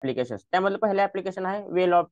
Application. त्यामधलं पहिलं application आहे वेल ऑफ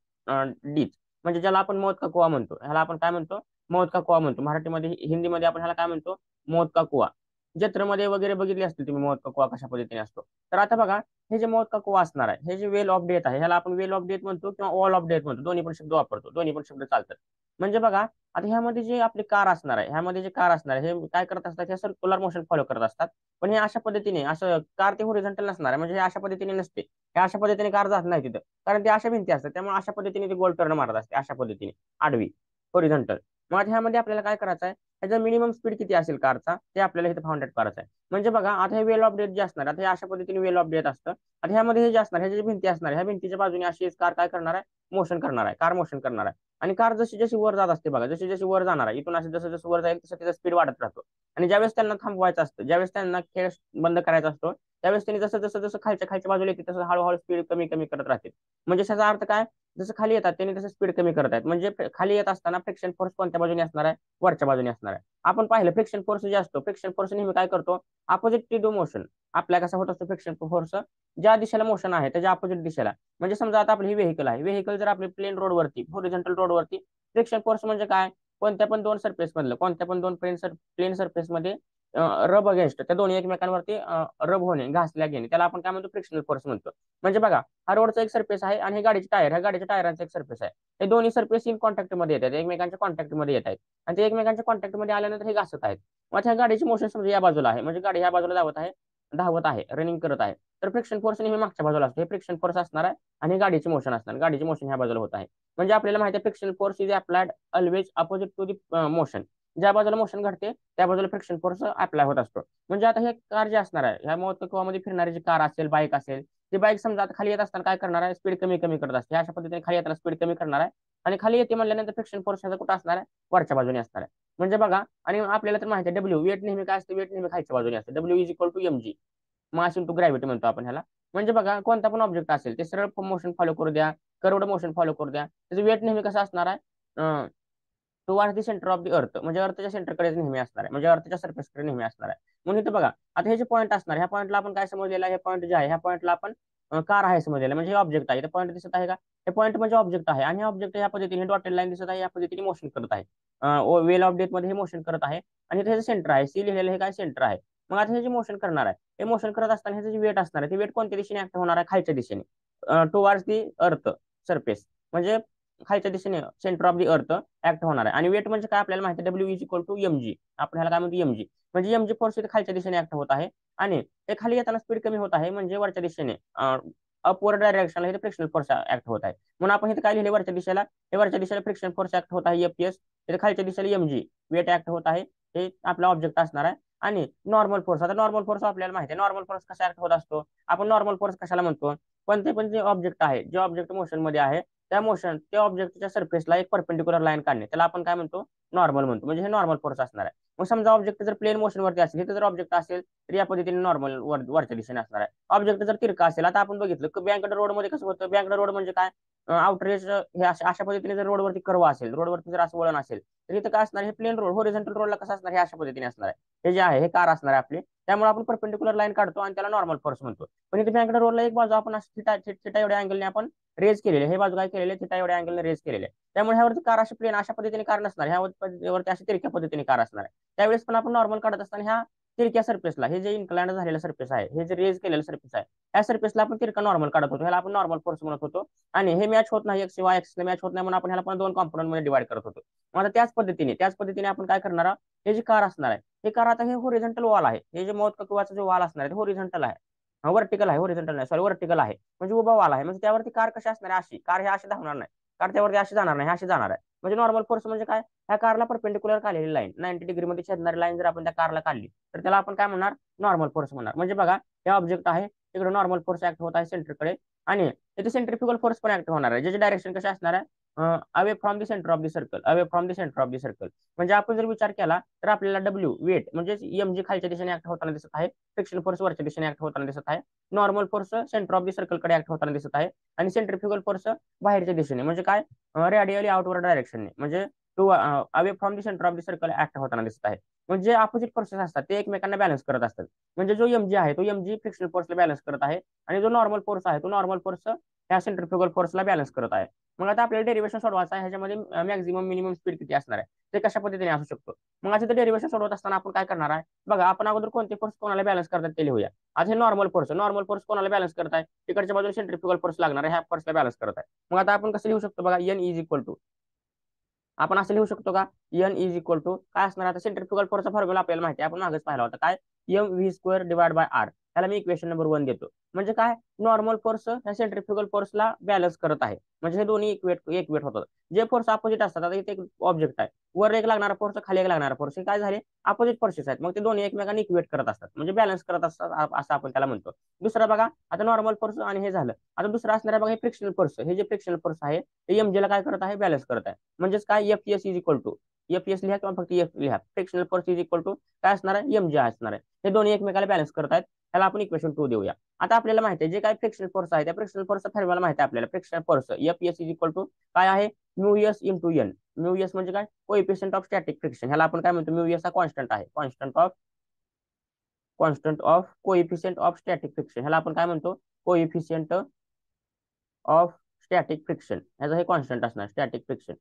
डीच, म्हणजे ज्याला आपण मौत का कुआ म्हणतो. ह्याला आपण काय म्हणतो? मौत का कुआ म्हणतो. मराठीमध्ये, हिंदीमध्ये आपण ह्याला काय म्हणतो? मौत का कुआ. जत्रेमध्ये वगैरे बघितले असतील तुम्ही मौत का कुआ कशा पद्धतीने असतो. तर आता बघा, हे जे मौत का कुआ असणार आहे, हे जे वेल ऑफ डेथ आहे, ह्याला आपण वेल ऑफ डेथ म्हणतो किंवा वॉल ऑफ डेथ म्हणतो. दोन्ही पण शब्द वापरतो, दोन्ही पण शब्द चालतात. म्हणजे बघा, आता ह्यामध्ये जे आपली कार असणार आहे, ह्यामध्ये जे कार असणार आहे, हे काय करत असतात? हे सर्क्युलर मोशन फॉलो करत असतात. पण हे अशा पद्धतीने, असं कार ते होरिझॉन्टल नसणार आहे, म्हणजे हे अशा पद्धतीने नसते. हे अशा पद्धतीने कार जात नाही तिथं, कारण ते अशा भिंती असतात. त्यामुळे अशा पद्धतीने ते गोल टर्न मारत असते, अशा पद्धतीने आडवी, होरिझॉन्टल. मग आता ह्यामध्ये आपल्याला काय करायचं आहे? ह्याचा मिनिमम स्पीड किती असेल कारचा, ते आपल्याला इथे फाउंड आउट करायचं आहे. म्हणजे बघा, आता हे वेल ऑफ डेथ जे असणार, आता हे अशा पद्धतीने वेल ऑफ डेथ असतं. आता ह्यामध्ये हे जे असणार, ह्याची जी भिंती असणार, ह्या भिंतीच्या बाजूने अशी कार काय करणार आहे? मोशन करणार आहे, कार मोशन करणार आहे. आणि कार जशी जशी वर जात असते बघा, जशी जशी वर जाणार आहे, इथून असे जसं जसं वर जाईल तसं त्याचा स्पीड वाढत राहतो. आणि ज्यावेळेस त्यांना थांबवायचं असतं, ज्यावेळेस त्यांना खेळ बंद करायचा असतो, त्यावेळेस त्यांनी जसं जसं जसं खालच्या खालच्या बाजूला येते तसं हळूहळू स्पीड कमी कमी करत राहते. म्हणजे त्याचा अर्थ काय? जसं खाली येतात त्यांनी तसं स्पीड कमी करत आहेत. म्हणजे खाली येत असताना फ्रिक्शन फोर्स कोणत्या बाजूने असणार आहे? वरच्या बाजूने असणार आहे. आपण पाहिलं फ्रिक्शन फोर्स जे असतो, फ्रिक्शन फोर्स नेहमी काय करतो? Opposite to the motion. आपल्या कसा होत असतो फ्रिक्शन फोर्स? ज्या दिशेला मोशन आहे त्याच्या अपोजिट दिशेला. म्हणजे समजा आता आपली ही व्हेकल आहे, व्हेकल जर आपली प्लेन रोडवरती, होरिझॉन्टल रोडवरती, फ्रिक्शन फोर्स म्हणजे काय? कोणत्या पण दोन सरफेस मधलं, कोणत्या पण दोन प्लेन सरफेस मध्ये रब अगेन्स्ट, त्या दोन्ही एकमेकांवरती रब होणे, घासल्या घेणे, त्याला आपण काय म्हणतो? फ्रिक्शनल फोर्स म्हणतो. म्हणजे बघा, हा रोडचा एक सरफेस आहे आणि हे गाडीचे टायर, ह्या गाडीच्या टायरांचा एक सरफेस आहे. हे दोन्ही सरफेस इन कॉन्टॅक्ट मध्ये येतात, एकमेकांच्या कॉन्टॅक्ट मध्ये येत आहेत. आणि ते एकमेकांच्या कॉन्टॅक्ट मध्ये आल्यानंतर हे घासत आहेत. मग ह्या गाडीची मोशन समजा या बाजूला आहे, म्हणजे गाडी ह्या बाजूला धावत आहे, रनिंग करत आहे. तर फ्रिक्शन फोर्स नेहमी मागच्या बाजूला असतो, हे फ्रिक्शन फोर्स असणार आहे. आणि गाडीची मोशन असणार, गाडीची मोशन ह्या बाजूला होत आहे. म्हणजे आपल्याला माहिती आहे friction force is applied always opposite to the motion. ज्या बाजूला मोशन घडते त्या बाजूला फ्रिक्शन फोर्स अप्लाय होत असतो. म्हणजे आता हे कार जे असणार आहे, ह्या मोहत्वामध्ये फिरणारी जी कार असेल, बाईक असेल, ती बाईक समजा आता खाली येत असताना काय करणार आहे? स्पीड कमी कमी करत असते, अशा पद्धतीने खाली येताना स्पीड कमी करणार आहे. आणि खाली येते म्हणल्यानंतर फ्रिक्शन फोर्स ह्याचा कुठं असणार आहे? वरच्या बाजूने असणार आहे. म्हणजे बघा, आणि आपल्याला तर माहिती आहे डब्ल्यू, वेट नेहमी काय असतं? वेट नेहमी खालच्या बाजूने असतं. W is equal to M G, mass into gravity म्हणतो आपण ह्याला. म्हणजे बघा, कोणता पण ऑब्जेक्ट असेल ते सरळ मोशन फॉलो करू द्या, कर्वड मोशन फॉलो करू द्या, त्याचं वेट नेहमी कसं असणार आहे? Towards the centre of the earth, म्हणजे अर्थच्या सेंटरकडे नेहमी असणार आहे, म्हणजे अर्थच्या सरफेसकडे नेहमी असणार आहे. म्हणून इथं बघा, आता हे जे पॉईंट असणार, ह्या पॉईंटला आपण काय समजलेलं आहे? हे पॉईंट जे आहे, ह्या पॉईंटला आपण कार आहे समजलेलं आहे. म्हणजे हे ऑब्जेक्ट आहे, पॉईंट दिसत आहे का? हे पॉईंट म्हणजे ऑब्जेक्ट आहे. आणि हे ऑब्जेक्ट ह्या पद्धतीने डॉटेड लाईन दिसत आहे, या पद्धतीने मोशन करत आहे. वेल ऑफ डेथ मध्ये हे मोशन करत आहे. आणि इथे सेंटर आहे, सी लिहिलेलं हे काय? सेंटर आहे. मग आता हे जे मोशन करणार आहे, हे मोशन करत असताना ह्याचं जे वेट असणार आहे, ते वेट कोणत्या दिशेने ऍक्ट होणार आहे? खालच्या दिशेने, टुवर्ड्स दी अर्थ सरफेस. म्हणजे खालच्या दिशेने, सेंटर ऑफ दी अर्थ ऍक्ट होणार आहे. आणि वेट म्हणजे काय? आपल्याला माहिती आहे W is equal to M G. आपण ह्याला काय म्हणतो? M G. म्हणजे एम जी फोर्स इथे खालच्या दिशेने ऍक्ट होत आहे. आणि ते खाली येताना स्पीड कमी होत आहे, म्हणजे वरच्या दिशेने, अपवर्ड डायरेक्शनला इथे फ्रिक्शनल फोर्स ऍक्ट होत आहे. म्हणून आपण इथे काय लिहिले वरच्या दिशेला? हे वरच्या दिशेला फ्रिक्शन फोर्स ऍक्ट होत आहे, एफपीएस. इथे खालच्या दिशेला एम जी, वेट ऍक्ट होत आहे. हे आपला ऑब्जेक्ट असणार आहे. आणि नॉर्मल फोर्स, आता नॉर्मल फोर्स आपल्याला माहिती आहे, नॉर्मल फोर्स कसा ऍक्ट होत असतो? आपण नॉर्मल फोर्स कशाला म्हणतो? कोणते पण जे ऑब्जेक्ट आहे, जे ऑब्जेक्ट मोशन मध्ये आहे, त्या मोशन, त्या ऑब्जेक्टच्या सरफेसला एक परपेंडिक्युलर लाईन काढणे, त्याला आपण काय म्हणतो? नॉर्मल म्हणतो. म्हणजे हे नॉर्मल फोर्स असणार आहे. मग समजा ऑब्जेक्ट जर प्लेन मोशन वरती असेल, इथे जर ऑब्जेक्ट असेल, तर या पद्धतीने नॉर्मल वरच्या दिशेने असणार आहे. ऑब्जेक्ट जर तिरका असेल, आता आपण बघितलं बँकड रोड मध्ये कसं होतं? बँकड रोड म्हणजे काय? आउटरेज हे अशा पद्धतीने जर रोडवरती कर्व असेल, रोडवरती जर असं वळण असेल, तर इथं काय असणार? हे प्लेन रोड, होरिझॉन्टल रोडला कसं असणार? हे अशा पद्धतीने असणार आहे. हे जे आहे, हे कार असणार आहे आपली. त्यामुळे आपण परपेंडिक्युलर लाईन काढतो आणि त्याला नॉर्मल फोर्स म्हणतो. पण इथे बँकड रोडला एक बाजू आपण थिटा एवढ्या अँगलने आपण रेज केलेले, हे बाजू काय केलेले? थिटा एवढ्या अँगलने रेज केलेले. त्यामुळे ह्यावरती कार अशी प्लेन अशा पद्धतीने कार नसणार, ह्यावरती अशी तिरक्या पद्धतीने कार असणार आहे. त्यावेळेस पण आपण नॉर्मल काढत असताना ह्या तिरक्या सरफेसला, हे जे इन्क्लाइंड झालेलं सरफेस आहे, हे जे रेज केलेलं सरफेस आहे, या सरफेसला आपण तिरका नॉर्मल काढत होतो, ह्याला आपण नॉर्मल फोर्स म्हणत होतो. आणि हे मॅच होत नाही, एक्स वाय एक्सला मॅच होत नाही, म्हणून आपण ह्याला पण दोन कॉम्पोनंट मध्ये डिवाइड करत होतो. मग आता त्याच पद्धतीने आपण काय करणार आहोत? हे जी कार असणार आहे, हे कार आता हे होरिझॉन्टल वॉल आहे, हे जे मौत ककुवाचा जो वॉल असणार आहे, होरिझॉन्टल आहे. वर्टिकल आहे, होरिझॉन्टल नाही, सॉरी, वर्टिकल आहे. म्हणजे उभा वाल आहे, म्हणजे त्यावरती कार कशी असणार आहे? अशी कार हे अशी धावणार नाही, कार त्यावरती अशी जाणार नाही, अशी जाणार आहे. म्हणजे नॉर्मल फोर्स म्हणजे काय? ह्या कारला परपेंडिक्युलर काढलेली लाईन, 90 डिग्री मध्ये छेदणारी लाईन जर आपण त्या कारला काढली, तर त्याला आपण काय म्हणणार? नॉर्मल फोर्स म्हणणार. म्हणजे बघा, हे ऑब्जेक्ट आहे, तिकडे नॉर्मल फोर्स ऍक्ट होत आहे सेंटरकडे. आणि इथे सेंट्रिफ्युगल फोर्स पण ऍक्ट होणार आहे, ज्याची डायरेक्शन कशी असणार आहे? Away from the centre of the circle, away from the centre of the circle. म्हणजे आपण जर विचार केला तर आपल्याला डब्ल्यू, वेट, म्हणजे एम जी खालच्या दिशेने ऍक्ट होताना दिसत आहे, फ्रिक्शन फोर्स वरच्या दिशेने ऍक्ट होताना दिसत आहे, normal force centre of the सर्कलकडे ऍक्ट होताना दिसत आहे, आणि सेंट्रिफ्युगल फोर्स बाहेरच्या दिशेने, म्हणजे काय? रेडियली आउटवर्ड डायरेक्शनने, म्हणजे to away from the centre of the circle act होताना दिसत आहे. म्हणजे अपोजिट फोर्सेस असतात ते एकमेकांना बॅलन्स करत असतात. म्हणजे जो एमजी आहे तो एमजी फ्रिक्शनल फोर्सला बॅलन्स करत आहे, आणि जो नॉर्मल फोर्स आहे तो नॉर्मल फोर्स ह्या सेंट्रिफ्युगल फोर्सला बॅलन्स करत आहे. मग आता आपल्याला डेरिवेशन सोडवायचं आहे. ह्याच्यामध्ये मॅक्झिमम मिनिमम स्पीड किती असणार आहे ते कशा पद्धतीने असू शकतो. मग आता डेरिवेशन सोडवत असताना आपण काय करणार आहे बघा, आपण अगोदर कोणते फोर्स कोणाला बॅलन्स करतात ते लिहूया. आता हे नॉर्मल फोर्स कोणाला बॅलन्स करत आहे, तिकडच्या बाजूला सेंट्रिफ्युगल फोर्स लागणार आहे, ह्या फोर्सला बॅलन्स करत आहे. मग आता आपण कसं लिहू शकतो बघा, एन इज इक्वल टू, आपण असं लिहू शकतो का, एन इज इक्वल टू काय असणार, आता सेंट्रिफ्युगल फोर्सचा फॉर्म्युला आपल्याला माहिती आहे, आपण मागच पाहिला होता, काय M V square divide by R. त्याला मी इक्वेशन नंबर 1 देतो. म्हणजे काय, नॉर्मल फोर्स ह्या सेंट्रिफ्युगल फोर्सला बॅलन्स करत आहे. म्हणजे हे दोन्ही इक्वेट होतात. जे फोर्स अपोजिट असतात, आता इथे एक ऑब्जेक्ट आहे, वर एक लागणारा फोर्स, खाली एक लागणारा फोर्स, हे काय झाले अपोजिट फोर्सेस आहेत. मग ते दोन्ही एकमेकांना इक्वेट करत असतात, म्हणजे बॅलन्स करत असतात असं आपण त्याला म्हणतो. दुसरं बघा, आता नॉर्मल फोर्स आणि हे झालं. आता दुसरं असणार आहे बघा, हे फ्रिक्शनल फोर्स. हे जे फ्रिक्शनल फोर्स आहे ते एमजी ला काय करत आहे, बॅलन्स करत आहे. म्हणजेच काय, F S is equal to, F S लिहा किंवा फक्त एफ लिहा, frictional force is equal to काय असणार आहे, एमजी असणार आहे. हे दोन्ही एकमेकाला बॅलन्स करत आहेत. त्याला आपण इक्वेशन 2 देऊया. आता आपल्याला माहिती आहे जे काय फ्रिक्शनल फोर्स आहे, त्या फ्रिक्शनल फोर्सचा फॉर्म्युला माहिती आहे आपल्याला. Frictional force F S is equal to काय आहे, mu S into N. Mu S म्हणजे काय, कोएफिशियंट ऑफ स्टॅटिक फ्रिक्शन. ह्याला आपण काय म्हणतो, म्यू एस हा कॉन्स्टंट आहे, constant of coefficient of static friction. ह्याला आपण काय म्हणतो, कोएफिशियंट ऑफ स्टॅटिक फ्रिक्शन. ह्याचा हे कॉन्स्टंट असणार, स्टॅटिक फ्रिक्शन.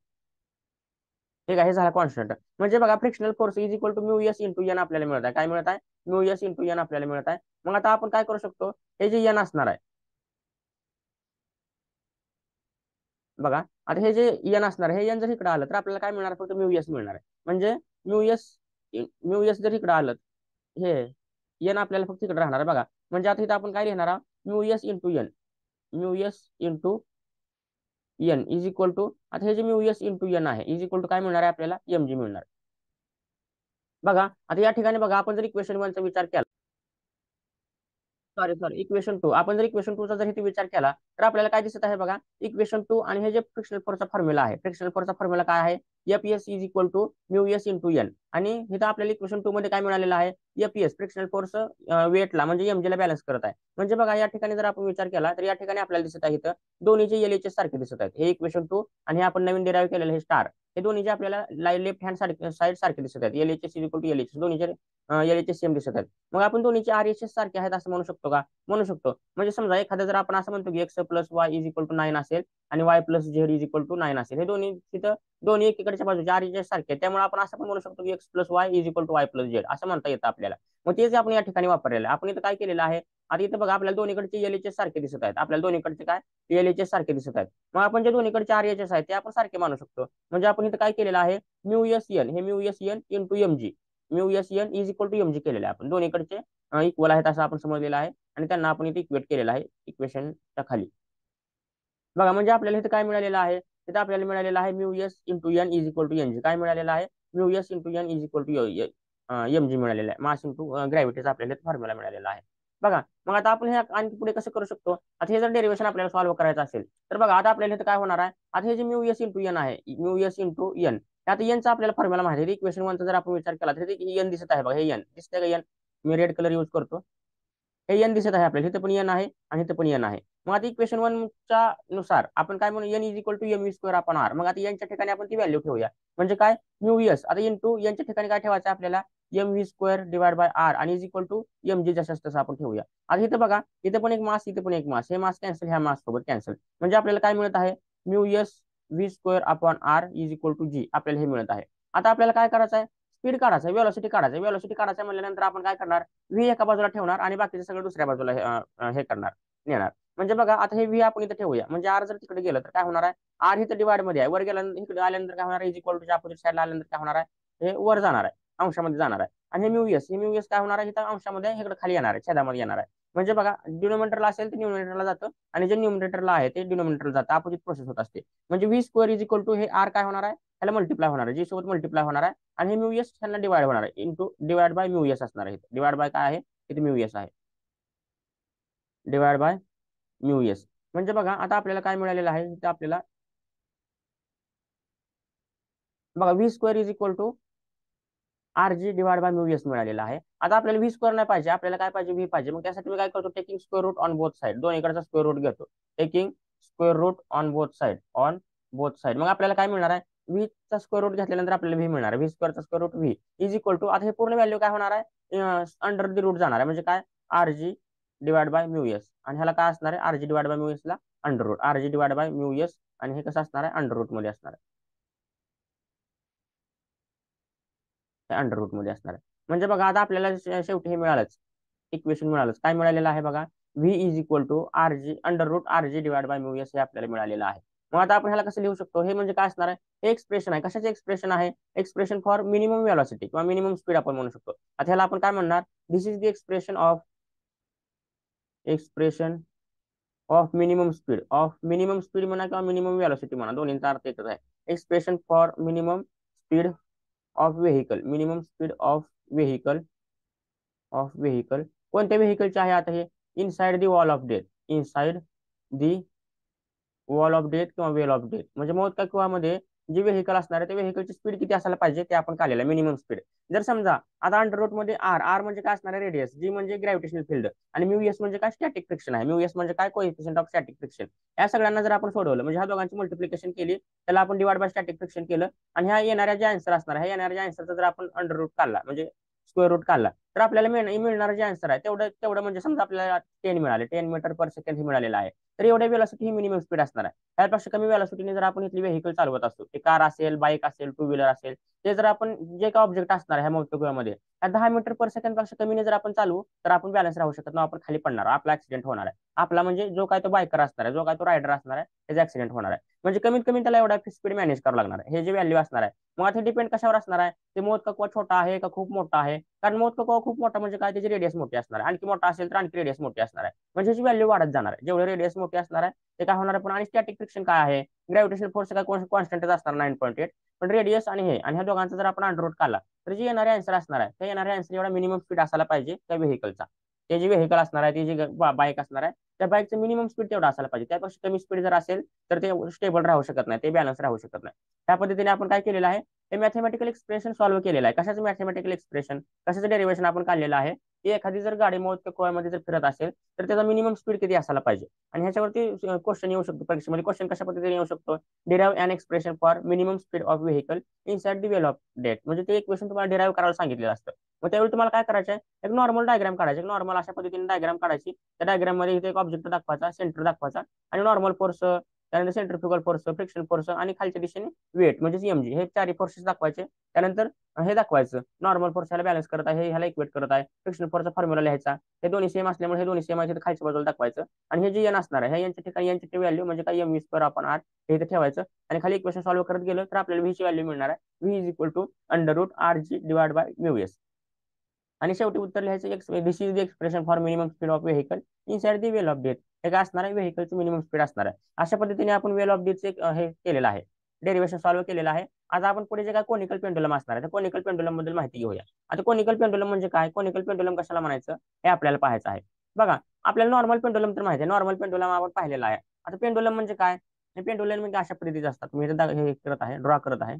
ठीक आहे, हे झाला कॉन्स्टंट. म्हणजे बघा, frictional force is equal to mu S into N आपल्याला मिळत आहे. काय मिळत आहे, म्यू एस इंटू एन आपल्याला मिळत आहे. मग आता आपण काय करू शकतो, हे जे एन असणार आहे बघा, आता हे जे एन असणार आहे, हे एन जर इकडे आलं तर आपल्याला काय मिळणार, फक्त म्यू एस मिळणार आहे. म्हणजे म्यू एस, म्यू एस जर इकडे आलं, हे एन आपल्याला फक्त इकडे राहणार आहे बघा. म्हणजे आता इथं आपण काय लिहिणार आहोत, mu S into N, mu S into N is equal to, आता हे जे म्यू एस इंटू एन आहे इज इक्वल टू काय मिळणार आहे आपल्याला, एम जी मिळणार. बघा आता या ठिकाणी बघा, आपण जर इक्वेशन 1 चा विचार केला, सॉरी सॉरी इक्वेशन 2, आपण जर इक्वेशन 2 चा जर इथे विचार केला तर आपल्याला काय दिसत आहे बघा, इक्वेशन 2 आणि हे जे फ्रिक्शनल फोर्सचा फॉर्म्युला आहे, फ्रिक्शनल फोर्सचा फॉर्म्युला काय आहे, F S is equal to mu S into N. आणि इथं आपल्याला इक्वेशन 2 मध्ये काय मिळालेलं आहे, एफ एस फ्रिक्शनल फोर्स वेटला म्हणजे एमजी ला बॅलन्स करत आहे. म्हणजे बघा या ठिकाणी जर आपण विचार केला तर या ठिकाणी आपल्याला दिसत आहे इथं दोन्हीचे एलएचएस सारखे दिसत आहेत. हे इक्वेशन 2 आणि हे आपण नवीन डिराईव्ह केलेलं हे स्टार, हे दोन्हीचे आपल्याला लेफ्ट हँड साईड सारखे दिसत आहेत. LHS is equal to LHS, दोन्हीचे एलएचएस सेम दिसत आहेत. मग आपण दोन्हीचे आरएचएस सारखे आहेत असं म्हणू शकतो का, म्हणू शकतो. म्हणजे समजा एखादा जर आपण असं म्हणतो की X plus Y is equal to 9 असेल आणि Y plus Z is equal to 9 असेल, हे दोन्ही तिथं दोन्ही एकीकडच्या बाजूचे आरएचएस सारखे आहेत. त्यामुळे आपण असं पण म्हणू शकतो की X plus Y is equal to Y plus Z असं म्हणता येतं आपल्याला. मग तेच आपण या ठिकाणी वापरलेलं आहे. आपण इथं काय केलेलं आहे, आता इथं बघा आपल्याला दोन्हीकडचे एलएचएस सारखे दिसत आहेत, आपल्याला दोन्हीकडचे काय एलएचएस सारखे दिसत आहेत. मग आपण जे दोन्हीकडचे आरएचएस आहेत ते आपण सारखे मानू शकतो. म्हणजे आपण इथं काय केलेलं आहे, म्यू एस एन, हे mu S N into MG, mu S N is equal to MG केलेलं आहे. आपण दोन्हीकडचे इक्वल आहेत असं आपण समजलेलं आहे आणि त्यांना आपण इथे इक्वेट केलेलं आहे इक्वेशनच्या खाली. बघा म्हणजे आपल्याला इथे काय मिळालेलं आहे, इथे आपल्याला मिळालेलं आहे mu S into N is equal to N G. काय मिळालेलं आहे, mu S into N is equal to M G मिळालेलं आहे. मास इंटू ग्रॅव्हिटीचा आपल्याला फॉर्म्युला मिळालेला आहे. बघा मग आता आपण हे आणखी पुढे कसं करू शकतो, आता हे जर डेरिवेशन आपल्याला सॉल्व्ह करायचं असेल तर बघा आता आपल्याला इथे काय होणार आहे, आता हे जे म्यू एस इंटू एन आहे, म्यू एस इंटू एन, आता एनचा आपल्याला फॉर्म्युला माहिती आहे. इक्वेशन 1 चा जर आपण विचार केला तर एन दिसत आहे बघा, हे एन दिसतंय का, एन मी रेड कलर यूज करतो, हे एन दिसत आहे आपल्याला, इथे पण एन आहे आणि इथे पण एन आहे. मग आता इक्वेशन 1 च्या नुसार आपण काय म्हणू, N is equal to M V square upon R. मग आता यांच्या ठिकाणी आपण ती व्हॅल्यू ठेवूया. म्हणजे काय, म्यू एस आता इंटू यांच्या ठिकाणी काय ठेवायचं आपल्याला, M V square divide by R आणि is equal to M G, जसं तसं आपण ठेवूया. आता इथे बघा, इथे पण एक मास, इथे पण एक मास, हे मास कॅन्सल, ह्या मास सोबत कॅन्सल. म्हणजे आपल्याला काय मिळत आहे, mu S V square upon R is equal to G आपल्याला हे मिळत आहे. आता आपल्याला काय करायचं आहे, स्पीड काढायचं, वेलोसिटी काढायचं. वेलोसिटी काढायचं म्हणल्यानंतर आपण काय करणार, व्ही एका बाजूला ठेवणार आणि बाकीचे सगळं दुसऱ्या बाजूला हे करणार, नेणार. म्हणजे बघा आता हे व्ही आपण इथे ठेवूया. म्हणजे आर जर तिकडे गेलं तर काय होणार आहे, आर इथं डिवाइड मध्ये आहे, वर गेल्यानंतर इकडे आल्यानंतर काय होणार आहे, इज इक्वल टू अपोजिट साईडला आल्यानंतर काय होणार आहे, हे वर जाणार आहे, अंशामध्ये जाणार आहे. आणि हे म्यू एस काय होणार आहे, इथं अंशामध्ये इकडे खाली येणार आहे, छेदामध्ये येणार आहे. म्हणजे बघा डिनोमिनेटरला असेल तर न्यूमिनेटरला जातं आणि जे न्यूमिनेटरला आहे ते डिनोमिनेटरला जातं, अपोजिट प्रोसेस होत असते. म्हणजे V square is equal to हे आर काय होणार आहे, त्याला मल्टिप्लाय होणार आहे, जी सोबत मल्टिप्लाय होणार आहे आणि हे म्यू एस त्यांना डिवाइड होणार आहे, into divide by mu S असणार आहे. डिवाइड बाय काय आहे, इथे म्यू एस आहे, डिवाइड बाय म्यू एस. म्हणजे बघा आता आपल्याला काय मिळालेलं आहे, इथे आपल्याला बघा V square is equal to R G divide by mu S मिळालेला आहे. आता आपल्याला व्ही स्क्वेअर नाही पाहिजे, आपल्याला काय पाहिजे, व्ही पाहिजे. मग त्यासाठी मी काय करतो, taking square root on both side, दोन इकडचा स्क्वेअर रूट घेतो, taking square root on both side, on both side. मग आपल्याला काय मिळणार आहे, व्ही चा स्क्वेअर रूट घेतल्यानंतर आपल्याला व्ही मिळणार आहे, व्ही स्क्वेअरचा square root V is equal to, आता हे पूर्ण व्हॅल्यू काय होणार आहे, अंडर द रूट जाणार आहे. म्हणजे काय, R G divide by mu S आणि ह्याला काय असणार आहे, R G divide by mu S ला under root R G divide by mu S, आणि हे कसं असणार आहे, अंडर रूट मध्ये असणार आहे, हे अंडर रूट मध्ये असणार आहे. म्हणजे बघा आता आपल्याला शेवटी हे मिळालंच, इक्वेशन मिळालंच. काय मिळालेलं आहे बघा, V is equal to R G under root R G divide by mu S, हे आपल्याला मिळालेलं आहे. मग आता आपण ह्याला कसं लिहू शकतो, हे म्हणजे काय असणार आहे, हे एक्सप्रेशन आहे. कशाचे एक्सप्रेशन आहे, एक्सप्रेशन फॉर मिनिमम व्हेलॉसिटी किंवा मिनिमम स्पीड आपण म्हणू शकतो. आता ह्याला आपण काय म्हणणार, this is the expression of minimum speed म्हणा किंवा मिनिमम व्हेलॉसिटी म्हणा, दोन्हींचा अर्थ एकच आहे. Expression for minimum speed of vehicle, minimum speed of vehicle कोणत्या व्हेकलचे आहे आता हे, inside the wall of death, inside the wall of death किंवा वेल ऑफ डेथ, म्हणजे मौत का मध्ये जे व्हेकल असणार आहे, त्या व्हेकलची स्पीड किती असायला पाहिजे ते आपण काढलेलं आहे, मिनिमम स्पीड. जर समजा आता अंडर रूट मध्ये आर, आर म्हणजे काय असणार आहे, रेडियस, जी म्हणजे ग्रॅव्हिटेशनल फील्ड, आणि म्यू एस म्हणजे काय, स्टॅटिक फ्रिक्शन आहे. म्यू एस म्हणजे काय, कोएफिशियंट ऑफ स्टॅटिक फ्रिक्शन. या सगळ्यांना जर आपण सोडवलं, म्हणजे ह्या दोघांची मल्टिप्लिकेशन केली, त्याला आपण डिवाइड बाय स्टॅटिक फ्रिक्शन केलं, आणि ह्या येणाऱ्या जे आन्सर असणार, ह्या येणाऱ्या आन्सरचा जर आपण अंडर रूट काढला, म्हणजे स्क्वेअर रूट काढला, तर आपल्याला मिळणार जे आन्सर आहे तेवढं तेवढं, म्हणजे समजा आपल्याला 10 मिळाले, 10 मीटर पर सेकंड हे मिळालेलं आहे, तर एवढ्या वेळेसाठी ही मिनिमम स्पीड असणार आहे. त्यापेक्षा कमी व्हेलॉसिटीने जर आपण इथली व्हेकल चालवत असतो, ते कार असेल, बाईक असेल, टू व्हीलर असेल, ते जर आपण जे काही ऑब्जेक्ट असणार ह्या मौतकुव्यामध्ये, 10 मीटर पर सेकंड पेक्षा कमीने जर आपण चालू, तर आपण बॅलन्स राहू शकत नाही, आपण खाली पडणार, आपला ऍक्सिडेंट होणार आहे. आपला म्हणजे जो काय तो बायकर असणार आहे, जो काय तो रायडर असणार आहे, त्याचा ऍक्सिडेंट होणार आहे. म्हणजे कमीत कमी त्याला एवढा स्पीड मॅनेज करावं लागणार आहे, हे जे व्हॅल्यू असणार आहे. मग आता डिपेंड कशावर असणार आहे, ते मोत का कुवा छोटा आहे का खूप मोठा आहे. कारण मोत का कुवा खूप मोठा म्हणजे काय, त्याची रेडियस मोठी असणार आहे, आणखी मोठा असेल तर आणखी रेडियस मोठी असणार आहे, म्हणजे त्याची व्हॅल्यू वाढत जाणार आहे. जेवढे रेडियस मोठी असणार आहे ते काय होणार आहे. पण आणि स्टॅटिक फ्रिक्शन काय आहे, ग्रॅव्हिटेशनल फोर्स काय कॉन्स्टंटच असणार 9.8, पण रेडियस आणि हे आणि ह्या दोघांचा जर आपण अंडर रूट काढला, तर जे येणारे आन्सर असणार आहे, त्या येणाऱ्या आन्सर एवढा मिनिमम स्पीड असायला पाहिजे त्या व्हेकलचा. ते जे व्हेकल असणार आहे, ती जी बाईक असणार आहे, त्या बाईकचं मिनिमम स्पीड तेवढा असायला पाहिजे. त्यापेक्षा कमी स्पीड जर असेल तर ते स्टेबल राहू शकत नाही, ते बॅलन्स राहू शकत नाही. त्या पद्धतीने आपण काय केलेलं आहे, हे मॅथेमॅटिकल एक्सप्रेशन सॉल्व्ह केलेलं आहे. कशाचं मॅथेमॅटिकल एक्सप्रेशन, कशाचं डेरिवेशन आपण काढलेलं आहे, की एखादी जर गाडी मौत कुळामध्ये जर फिरत असेल, तर त्याचा मिनिमम स्पीड किती असायला पाहिजे. आणि ह्याच्यावरती क्वेश्चन येऊ शकतो परीक्षेमध्ये. क्वेश्चन कशा पद्धतीने येऊ शकतो, derive an expression for minimum speed of vehicle inside the well of death, म्हणजे ते इक्वेशन तुम्हाला डिराइव्ह करायला सांगितलेलं असतं. मग त्यावेळी तुम्हाला काय करायचं आहे, एक नॉर्मल डायग्राम काढायची, नॉर्मल अशा पद्धतीने डायग्राम काढायची. त्या डायग्राम मध्ये इथे एक ऑब्जेक्ट दाखवायचा, सेंटर दाखवायचा, आणि नॉर्मल फोर्स, त्यानंतर सेंट्रिफ्युगल फोर्स, फ्रिक्शन फोर्स, आणि खालच्या दिशेने वेट म्हणजे एमजी, हे चारही फोर्सेस दाखवायचे. त्यानंतर हे दाखवायचं, नॉर्मल फोर्स ह्याला बॅलन्स करत आहे, ह्याला इक्वेट करत आहे, फ्रिक्शन फोर्सचा फॉर्म्युला लिहायचा. हे दोन्ही सेम असल्यामुळे हे दोन्ही सेम आहे, खालच्या बाजूला दाखवायचं. आणि हे जे एन असणार आहे, हे यांच्या ठिकाणी यांची व्हॅल्यू म्हणजे काय, M V square upon R, हे इथे ठेवायचं. आणि खाली इक्वेशन सॉल्व्ह करत गेलं तर आपल्याला व्ही ची व्हॅल्यू मिळणार आहे, V is equal to under root R G divide by mu S. आणि शेवटी उत्तर लिहायचं, this is the expression for minimum speed of vehicle inside the well of death. हे काय असणार आहे, व्हेकलची मिनिमम स्पीड असणार आहे. अशा पद्धतीने आपण वेल ऑफ डेथचे हे केलेलं आहे, डेरिवेशन सॉल्व्ह केलेलं आहे. आता आपण पुढे जे काय कोनिकल पेंडुलम असणार आहे, त्या कोनिकल पेंडुलम बद्दल माहिती घेऊया. आता कोनिकल पेंडुलम म्हणजे काय, कोनिकल पेंडुलम कशाला म्हणायचं, हे आपल्याला पाहायचं आहे. बघा, आपल्याला नॉर्मल पेंडुलम तर माहिती आहे, नॉर्मल पेंडुलम आपण पाहिलेला आहे. आता पेंडुलम म्हणजे काय, पेंडुलम म्हणजे अशा पद्धतीचे असतात. मी हे करत आहे, ड्रॉ करत आहे.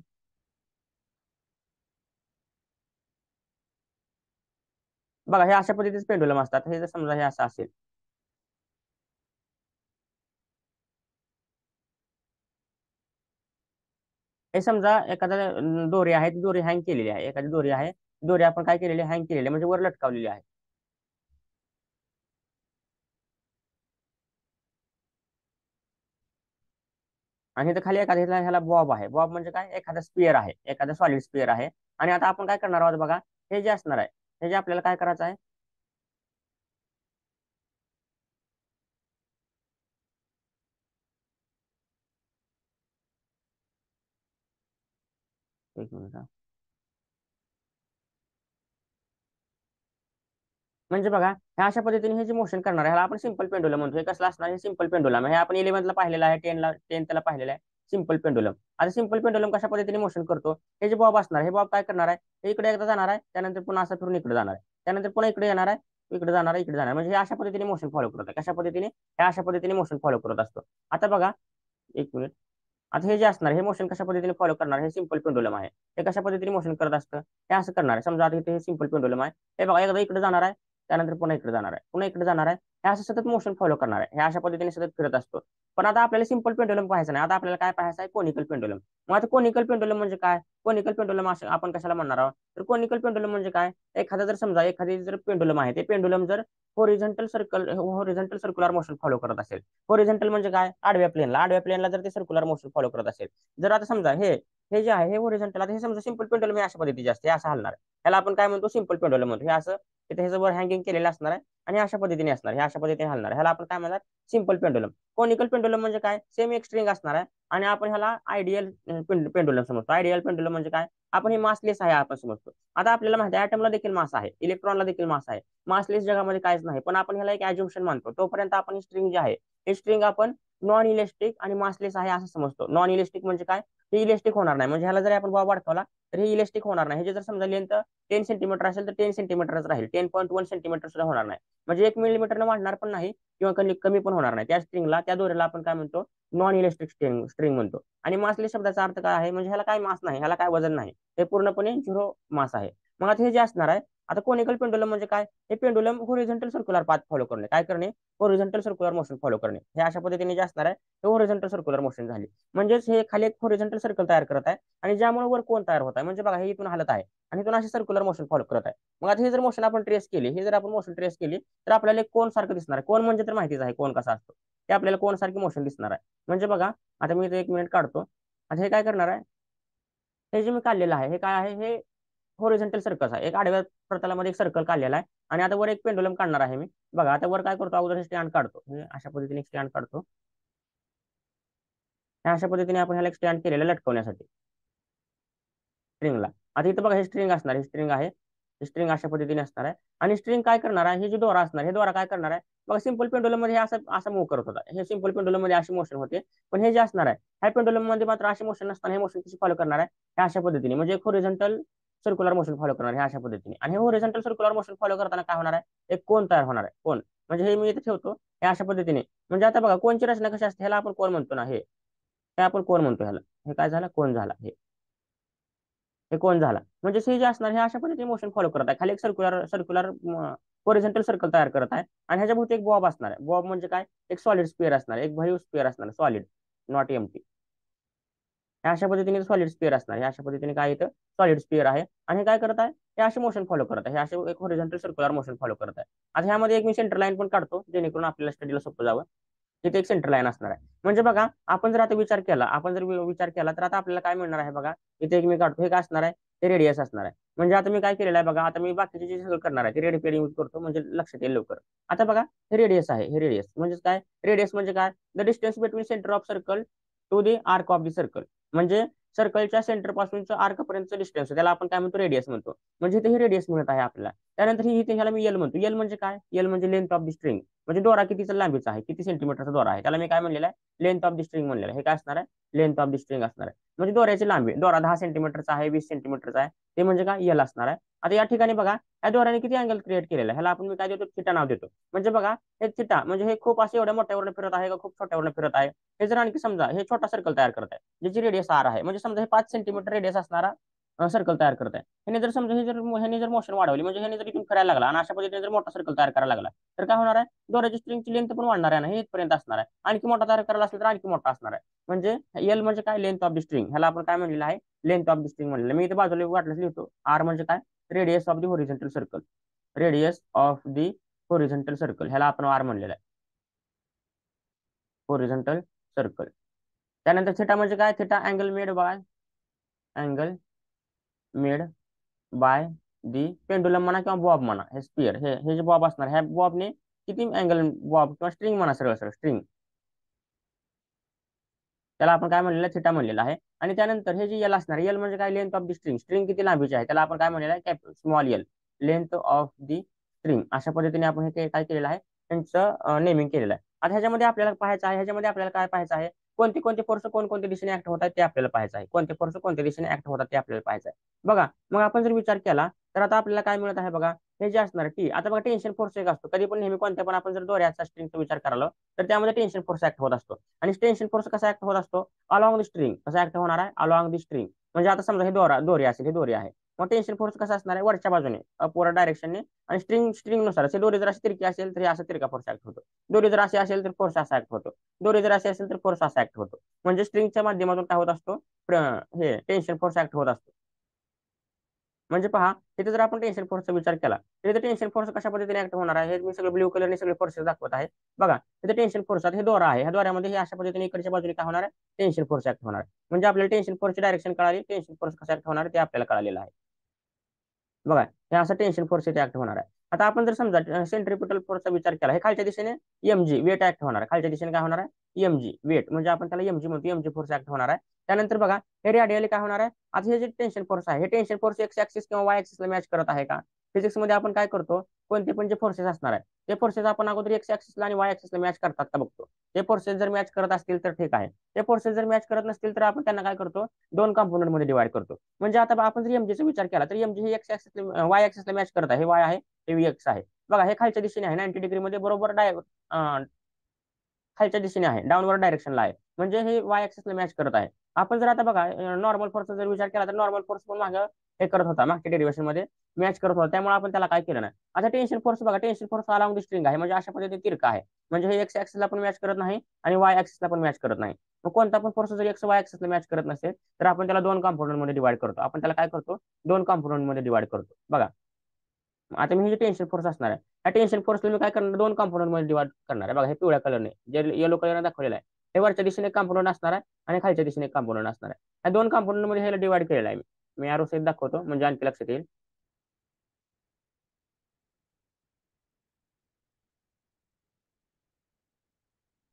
बघा, हे अशा पद्धतीचे पेंडुलम असतात. हे जर समजा हे असं असेल, हे समजा एखादा दोरी आहे, ती दोरी हँग केलेली आहे, एखादी दोरी आहे, दोरी आपण काय केलेली, हँग केलेली आहे, म्हणजे वर लटकावलेली आहे. आणि इथं खाली एखाद्या ह्याला बॉब आहे. बॉब म्हणजे काय, एखादा स्पिअर आहे, एखादा सॉलिड स्पिअर आहे. आणि आता आपण काय करणार आहोत बघा, हे जे असणार आहे, हे जे आपल्याला काय करायचं आहे, एक मिनिट हा. म्हणजे बघा, हे अशा पद्धतीने हे जे मोशन करणार आहे, ह्याला आपण सिंपल पेंडुलम म्हणतो. हे कसलं असणार, हे सिंपल पेंडुलम हे आपण 11th ला पाहिलेलं आहे, 10th ला पाहिलेलं आहे, सिंपल पेंडुलम. आता सिंपल पेंडुलम कशा पद्धतीने मोशन करतो, हे जे बॉब असणार, हे बॉब काय करणार आहे, हे इकडे एकदा जाणार आहे, त्यानंतर पुन्हा असं फिरून इकडे जाणार आहे, त्यानंतर पुन्हा इकडे येणार आहे, इकडे जाणार आहे, इकडे जाणार, म्हणजे हे अशा पद्धतीने मोशन फॉलो करत आहे. कशा पद्धतीने, हे अशा पद्धतीने मोशन फॉलो करत असतो. आता बघा, एक मिनिट. आता हे जे असणार, हे मोशन कशा पद्धतीने फॉलो करणार, हे सिंपल पेंडुलम आहे. हे कशा पद्धतीने मोशन करत असतं, हे असं करणार आहे. समजा आता इथे हे सिंपल पेंडुलम आहे, हे बघा एकदा इकडे जाणार आहे, त्यानंतर पुन्हा इकडे जाणार आहे, पुन्हा इकडे जाणार आहे. हे असं सतत मोशन फॉलो करणार आहे, हे अशा पद्धतीने सतत फिरत असतो. पण आता आपल्याला सिंपल पेंडुलम पाहायचं नाही, आता आपल्याला काय पाहायचं आहे, कोनिकल पेंडुलम. मग आता कोनिकल पेंडुलम म्हणजे काय? कोनिकल पेंडुलम आपण कशाला म्हणणार आहोत, तर कोनिकल पेंडुलम म्हणजे काय, एखादा जर समजा एखादी जर पेंडुलम आहे, ते पेंडुलम जर होरिझॉन्टल सर्क्युलर मोशन फॉलो करत असेल. होरिझॉन्टल म्हणजे काय, आडव्या प्लेनला जर ते सर्क्युलर मोशन फॉलो करत असेल. जर आता समजा हे हे जे आहे हे होरिझॉन्टल, आता हे समजा सिंपल पेंडुलम हे अशा पद्धतीचे असते, हे असं हलणार आहे. याला आपण काय म्हणतो, सिंपल पेंडुलम म्हणतो. हे असं तिथे ह्याचं वर हँगिंग केलेलं असणार आहे आणि अशा पद्धतीने असणार, हे अशा पद्धतीने हलणार आहे. ह्याला आपण काय म्हणणार, सिंपल पेंडुलम. कोनिकल पेंडुलम म्हणजे काय, सेम एक स्ट्रिंग असणार आहे आणि आपण ह्याला आयडियल पेंडुलम समजतो. आयडियल पेंडुलम म्हणजे काय, आपण हे मासलेस आहे आपण समजतो. आता आपल्याला माहिती आहे ऍटमला देखील मास आहे, इलेक्ट्रॉनला देखील मास आहे. मासलेस जगामध्ये काहीच नाही, पण आपण ह्याला एक ऍझ्युम्पशन मानतो. तोपर्यंत आपण ही स्ट्रिंग जी आहे, ही स्ट्रिंग आपण नॉन इलेस्टिक आणि मासलेस आहे असं समजतो. नॉन इलेस्टिक म्हणजे काय, हे इलेस्टिक होणार नाही. म्हणजे ह्याला जर आपण बॉब अडकवला तर हे इलेस्टिक होणार नाही. हे जर समजा लेंथ 10 सेंटीमीटर असेल तर 10 सेंटीमीटरच राहील, 10.1 सेंटीमीटर सुद्धा होणार नाही. म्हणजे 1 मिलीमीटरनं वाढणार पण नाही किंवा कमी पण होणार नाही. त्या स्ट्रिंगला, त्या दोऱ्याला आपण काय म्हणतो, नॉन इलेस्टिक स्ट्रिंग म्हणतो. आणि मासलेस शब्दाचा अर्थ काय आहे, म्हणजे ह्याला काय मास नाही, ह्याला काय वजन नाही, हे पूर्णपणे 0 मास आहे. मग आता हे जे असणार आहे, आता कोनिकल पेंडुलम म्हणजे काय, हे pendulum horizontal circular path follow करणे, काय करणे, होरिझॉन्टल सर्क्युलर मोशन फॉलो करणे. हे अशा पद्धतीने जे असणार आहे ते होरिझॉन्टल सर्क्युलर मोशन झाली. म्हणजेच हे खाली एक होरिझॉन्टल सर्कल तयार करत आहे आणि ज्यामुळे वर कोन तयार होत आहे. म्हणजे बघा, हे इथून हलत आहे आणि इथून अशी सर्क्युलर मोशन फॉलो करत आहे. मग आता हे जर मोशन आपण ट्रेस केली, हे जर आपण मोशन ट्रेस केली तर आपल्याला एक कोन सारखं दिसणार आहे. कोन म्हणजे तर माहितीच आहे कोन कसा असतो, ते आपल्याला कोन सारखी मोशन दिसणार आहे. म्हणजे बघा, आता मी इथे 1 मिनिट काढतो. आता हे काय करणार आहे, हे जे मी काढलेलं आहे हे काय आहे, हे होरिझॉन्टल सर्कल आहे. एक आडव्या प्रतलामध्ये एक सर्कल काढलेला आहे आणि आता वर एक पेंडुलम काढणार आहे मी. बघा, आता वर काय करतो, अगोदर स्टँड काढतो, हे अशा पद्धतीने स्टँड काढतो. अशा पद्धतीने आपण ह्याला स्टँड केलेलं लटकवण्यासाठी स्ट्रिंगला. आता इथं बघा, हे स्ट्रिंग असणार, हे स्ट्रिंग आहे, हे स्ट्रिंग अशा पद्धतीने असणार आहे. आणि स्ट्रिंग काय करणार आहे, हे जे दोरा असणार, हे दोरा काय करणार आहे, बघा सिंपल पेंडुलम मध्ये हे असं असं मूव्ह करत होता, हे सिंपल पेंडुलम मध्ये अशी मोशन होते. पण हे जे असणार आहे, ह्या पेंडुलम मध्ये मात्र अशी मोशन नसताना हे मोशन कशी फॉलो करणार आहे, हे अशा पद्धतीने, म्हणजे एक होरिझॉन्टल सर्क्युलर मोशन फॉलो करणार आहे अशा पद्धतीने. आणि हे होरिझॉन्टल सर्क्युलर मोशन फॉलो करताना काय होणार आहे, एक कोन तयार होणार आहे, कोन. म्हणजे हे मी इथे ठेवतो, हे अशा पद्धतीने. म्हणजे आता बघा, कोनची रचना कशी असते, ह्याला आपण कोन म्हणतो ना, हे आपण कोन म्हणतो ह्याला. हे काय झालं, कोन झाला, हे कोण झाला. म्हणजे हे जे असणार, हे अशा पद्धतीने मोशन फॉलो करत आहे. खाली एक सर्क्युलर सर्क्युलर होरिझॉन्टल सर्कल तयार करत आहे आणि ह्याच्या भोवती एक बॉब असणार आहे. बॉब म्हणजे काय, एक सॉलिड स्पिअर असणार, एक भरीव स्पिअर असणार, सॉलिड, नॉट एम्प्टी. अशा पद्धतीने सॉलिड स्पिअर असणार, हे अशा पद्धतीने काय येतं, सॉलिड स्पिअर आहे. आणि हे काय करत आहे, हे असे मोशन फॉलो करत आहे, हे असे एक होरिझॉन्टल सर्क्युलर मोशन फॉलो करत आहे. आता ह्यामध्ये एक मी सेंटर लाईन पण काढतो, जेणेकरून आपल्याला स्टडीला सोपं जावं. तिथे एक सेंटर लाईन असणार आहे. म्हणजे बघा, आपण जर आता विचार केला, तर आता आपल्याला काय मिळणार आहे बघा, इथे एक मी काढतो, हे काय असणार आहे, ते रेडियस असणार आहे. म्हणजे आता मी काय केलेलं आहे बघा, आता मी बाकीचे जे सगळं करणार आहे ते रेडी पेड यूज करतो, म्हणजे लक्षात येईल लवकर. आता बघा, हे रेडियस आहे, हे रेडियस म्हणजे काय, रेडियस म्हणजे काय, the distance between centre of circle to the arc of the circle. म्हणजे सर्कलच्या सेंटर पासूनचं आर्क पर्यंतचं डिस्टन्स, त्याला आपण काय म्हणतो, रेडियस म्हणतो. म्हणजे इथे हे रेडियस मिळत आहे आपल्याला. त्यानंतर ही इथे ह्याला मी एल म्हणतो. एल म्हणजे काय, एल म्हणजे लेंथ ऑफ दी स्ट्रिंग. म्हणजे दोरा कितीचा लांबीचा आहे, किती सेंटीमीटरचा दोरा आहे, त्याला मी काय म्हणलेलं आहे, लेंथ ऑफ द स्ट्रिंग म्हणलेलं आहे. हे काय असणार आहे, लेंथ ऑफ द स्ट्रिंग असणार आहे. म्हणजे दोऱ्याची लांबी, दोरा 10 सेंटीमीटरचा आहे, 20 सेंटीमीटरचा आहे, ते म्हणजे काय, एल असणार आहे. आता या ठिकाणी बघा, या दोऱ्याने किती अँगल क्रिएट केलेला आहे, ह्याला आपण मी काय देतो, थिटा नाव देतो. म्हणजे बघा, हे थिटा म्हणजे हे खूप असे एवढ्या मोठ्यावरून फिरत आहे का खूप छोट्यावरून फिरत आहे. हे जर आणखी समजा हे छोटा सर्कल तयार करत आहे, ज्याची रेडियस आर आहे. म्हणजे समजा हे 5 सेंटीमीटर रेडियस असणारा सर्कल तयार करत आहे. ह्याने जर समजा ह्याने जर मोशन वाढवली, म्हणजे ह्याने जर इथून फिरायला लागला आणि अशा पद्धतीने जर मोठा सर्कल तयार करायला लागला, तर काय होणार आहे, दोऱ्याची स्ट्रिंगची लेंथ पण वाढणार आहे ना, हे इथपर्यंत असणार आहे. आणखी मोठा तयार करायला असेल तर आणखी मोठा असणार आहे. म्हणजे एल म्हणजे काय, लेंथ ऑफ द स्ट्रिंग. ह्याला आपण काय म्हणलेलं आहे, लेंथ ऑफ द स्ट्रिंग म्हणलेलं. मी इथे बाजूला वाटलं लिहितो, आर म्हणजे काय, radius of the horizontal circle. Radius of the horizontal circle ह्याला आपण आर म्हणलेलं आहे, होरिझॉन्टल सर्कल. त्यानंतर थिटा म्हणजे काय, theta angle made by, angle made by the pendulum म्हणा किंवा बॉब म्हणा, हे स्पिअर, हे जे बॉब असणार, ह्या बॉबने किती अँगल, बॉब किंवा स्ट्रिंग म्हणा, सरळ सरळ स्ट्रिंग, त्याला आपण काय म्हणलेलं, थिटा म्हणलेलं आहे. आणि त्यानंतर हे जे एल असणार, एल म्हणजे काय, length of the string. String किती लांबीची आहे, त्याला आपण काय म्हणलेलं आहे, small L, length of the string. अशा पद्धतीने आपण हे काय केलेलं आहे, त्यांचं नेमिंग केलेलं आहे. आता ह्याच्यामध्ये आपल्याला पाहायचं आहे, ह्याच्यामध्ये आपल्याला काय पाहायचं आहे, कोणते कोणते फोर्स कोणकोणत्या दिशेने ऍक्ट होतात ते आपल्याला पाहायचं आहे. कोणते फोर्स कोणत्या दिशेने ऍक्ट होतात ते आपल्याला पाहायचं आहे. बघा, मग आपण जर विचार केला तर आता आपल्याला काय मिळत आहे बघा, हे जे असणार टी. आता बघा, टेन्शन फोर्स एक असतो, कधी पण नेहमी कोणत्या पण आपण जर दोऱ्याचा स्ट्रिंगचा विचार करायला तर त्यामध्ये टेन्शन फोर्स ऍक्ट होत असतो. आणि टेन्शन फोर्स कसा ऍक्ट होत असतो, अलॉंग द स्ट्रिंग. कसा ऍक्ट होणार आहे, अलॉंग द स्ट्रिंग. म्हणजे आता समजा हे दोरी असेल, हे दोरी आहे मग टेन्शन फोर्स कसा असणार आहे वरच्या बाजूने अपवर्ड डायरेक्शनने आणि स्ट्रिंग नुसार असे दोरी जर अशी तिरकी असेल तर असा तिरका फोर्स ऍक्ट होतो. दोरी जर अशी असेल तर फोर्स असा ऍक्ट होतो. दोरी जर अशी असेल तर फोर्स असा ऍक्ट होतो. म्हणजे स्ट्रिंगच्या माध्यमातून काय होत असतो हे टेन्शन फोर्स ऍक्ट होत असतो. म्हणजे पहा इथे जर आपण टेन्शन फोर्सचा विचार केला तर इथे टेन्शन फोर्स कशा पद्धतीने ऍक्ट होणार आहे हे मी सगळे ब्ल्यू कलरने सगळे फोर्सेस दाखवत आहे. बघा इथे टेन्शन फोर्स हे दोरा आहे. ह्या दोऱ्यामध्ये हे अशा पद्धतीने इकडच्या बाजूने काय होणार आहे टेन्शन फोर्स ऍक्ट होणार आहे. म्हणजे आपल्याला टेन्शन फोर्सची डायरेक्शन कळाली, टेन्शन फोर्स कसा ऍक्ट होणार आहे ते आपल्याला कळालेलं आहे. बघा हे असं टेन्शन फोर्स इथे ऍक्ट होणार आहे. आता आपण जर समजा सेंट्रिपिटल फोर्सचा विचार केला हे खालच्या दिशेने एमजी वेट ऍक्ट होणार आहे. खालच्या दिशेने काय होणार आहे एमजी वेट म्हणजे आपण त्याला एमजी म्हणतो, एमजी फोर्स ऍक्ट होणार आहे. त्यानंतर बघा हे रेडियली काय होणार आहे आता हे जे टेन्शन फोर्स आहे हे टेन्शन फोर्स एक्स ऍक्सिस किंवा वाय ऍक्सिसला मॅच करत आहे का. फिजिक्स मध्ये आपण काय करतो कोणते पण जे फोर्सेस असणार आहे ते फोर्सेस आपण अगोदर एक्स ऍक्सिसला आणि वाय ऍक्सिसला मॅच करतात का बघतो. ते फोर्सेस जर मॅच करत असतील तर ठीक आहे. ते फोर्सेस जर मॅच करत नसतील तर आपण त्यांना काय करतो दोन कंपोनंट मध्ये डिवाइड करतो. म्हणजे आता आपण जर एमजीचा विचार केला तर एमजी हे एक्स ऍक्सिस वाय ऍक्सिसला मॅच करत आहे. हे वाय आहे हे व्ही एक्स आहे. बघा हे खालच्या दिशेने आहे 90 डिग्री मध्ये बरोबर खालच्या दिशेने आहे डाऊनवर्ड डायरेक्शनला आहे. म्हणजे हे वाय ऍक्सिसला मॅच करत आहे. आपण जर आता बघा नॉर्मल फोर्सचा जर विचार केला तर नॉर्मल फोर्स पण मागं हे करत होता मागच्या डेरिवेशन मध्ये मॅच करत होता. त्यामुळे आपण त्याला काय केलं नाही. आता टेन्शन फोर्स बघा टेन्शन फोर्स अलाउंग दी स्ट्रिंग आहे म्हणजे अशा पद्धतीने तिरका आहे. म्हणजे हे एक्स ऍक्सिसला पण मॅच करत नाही आणि वाय ऍक्सिसला पण मॅच करत नाही. मग कोणता पण फोर्स जर एक्स वाय ऍक्सिसला मॅच करत नसेल तर आपण त्याला दोन कंपोनंट मध्ये डिवाइड करतो. आपण त्याला काय करतो दोन कंपोनंट मध्ये डिवाइड करतो. बघा आता मी हे टेन्शन फोर्स असणार आहे या टेन्शन फोर्स मी काय करणार दोन कंपोनंट मध्ये डिवाइड करणार आहे. बघा हे पिवळ्या कलरने जे येलो कलरने दाखवलेलं आहे हे वरच्या दिशेने कंपोनंट असणार आहे आणि खालच्या दिशेने कंपोनंट असणार आहे. या दोन कंपोनंट मध्ये ह्याला डिवाइड केलेलं आहे मी आरो सहित दाखवतो म्हणजे आणखी लक्षात येईल.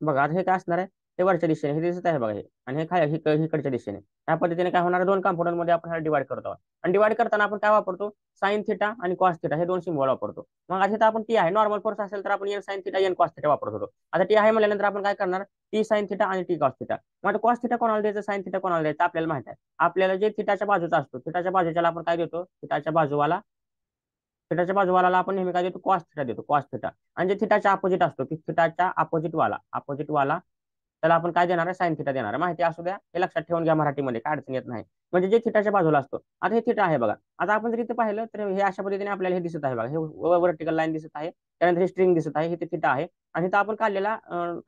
बघा आता हे काय असणार आहे हे वरच्या दिशेने हे दिसत आहे बघा हे आणि हे काय इकडच्या दिशेने या पद्धतीने काय होणार आहे दोन कंपोनंट मध्ये आपण डिवाइड करतो आहोत. आणि डिवाइड करताना आपण काय वापरतो साइन थिटा आणि कॉस थिटा हे दोन सिम्बॉल वापरतो. मग आता इथं आपण टी आहे नॉर्मल फोर्स असेल तर आपण N sine theta N cos theta वापरत होतो. आता टी आहे म्हणल्यानंतर आपण काय करणार टी साइन थिटा आणि टी कॉस थिटा. मग कॉस थिटा कोणाला द्यायचं साइन थिटा कोणाला द्यायचं आपल्याला माहिती आहे. आपल्याला जे थिटाच्या बाजूचा असतो थिटाच्या बाजूच्याला आपण काय देतो थिटाच्या बाजूवाला आपण नेहमी काय देतो कॉस थिटा देतो कॉस थिटा. आणि जे थिटाच्या अपोजिट असतो थिटाच्या अपोजिट वाला त्याला आपण काय देणार आहे साइन थिटा देणार आहे. माहिती असू द्या हे लक्षात ठेवून घ्या मराठीमध्ये काय अडचण येत नाही. म्हणजे जे थिटाच्या बाजूला असतो आता हे थिटा आहे बघा. आता आपण जर इथे पाहिलं तर हे अशा पद्धतीने आपल्याला हे दिसत आहे बघा हे वर्टिकल लाईन दिसत आहे. त्यानंतर हे स्ट्रिंग दिसत आहे हे थिटा आहे आणि इथं आपण काढलेला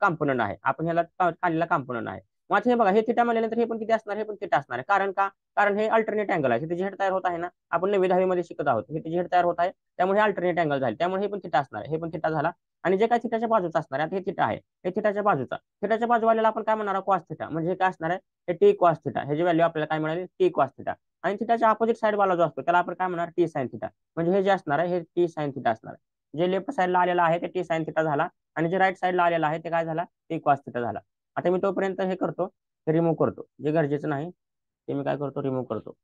कॉम्पोनंट आहे आपण ह्याला काढलेला कॉम्पोनंट आहे. मग हे बघा हे थिटा म्हणल्यानंतर हे पण किती असणार हे पण थिटा असणार आहे. कारण का कारण हे अल्टरनेट अँगल आहे. तिथे हेड तयार होत आहे ना आपण 9वी-10वी मध्ये शिकत आहोत हे हेड तयार होत आहे. त्यामुळे हे अल्टरनेट अँगल झाले त्यामुळे हे पण थिटा असणार आहे. हे पण थिटा झाला आणि जे काय थिटाच्या बाजूचा असणार आहे आता हे थिटा आहे हे थिटाच्या बाजूचा थिटाच्या बाजूवाल्याला आपण काय म्हणणार कॉस थिटा म्हणजे हे काय असणार आहे हे टी कॉस थिटा ह्याची व्हॅल्यू आपल्याला काय मिळाली टी कॉस थिटा. आणि थिटाच्या अपोजिट साइड वाला जो असतो त्याला आपण काय म्हणणार टी साइन थिटा म्हणजे हे जे असणार आहे हे टी साइन थिटा असणार आहे. जे लेफ्ट साइडला आलेला आहे ते टी साइन थिटा झाला आणि जे राईट साइडला आलेला आहे ते काय झाला टी कॉस थिटा झाला. आता मी तोपर्यंत हे करतो ते रिमूव्ह करतो जे गरजेचं नाही ते मी काय करतो रिमूव्ह करतो.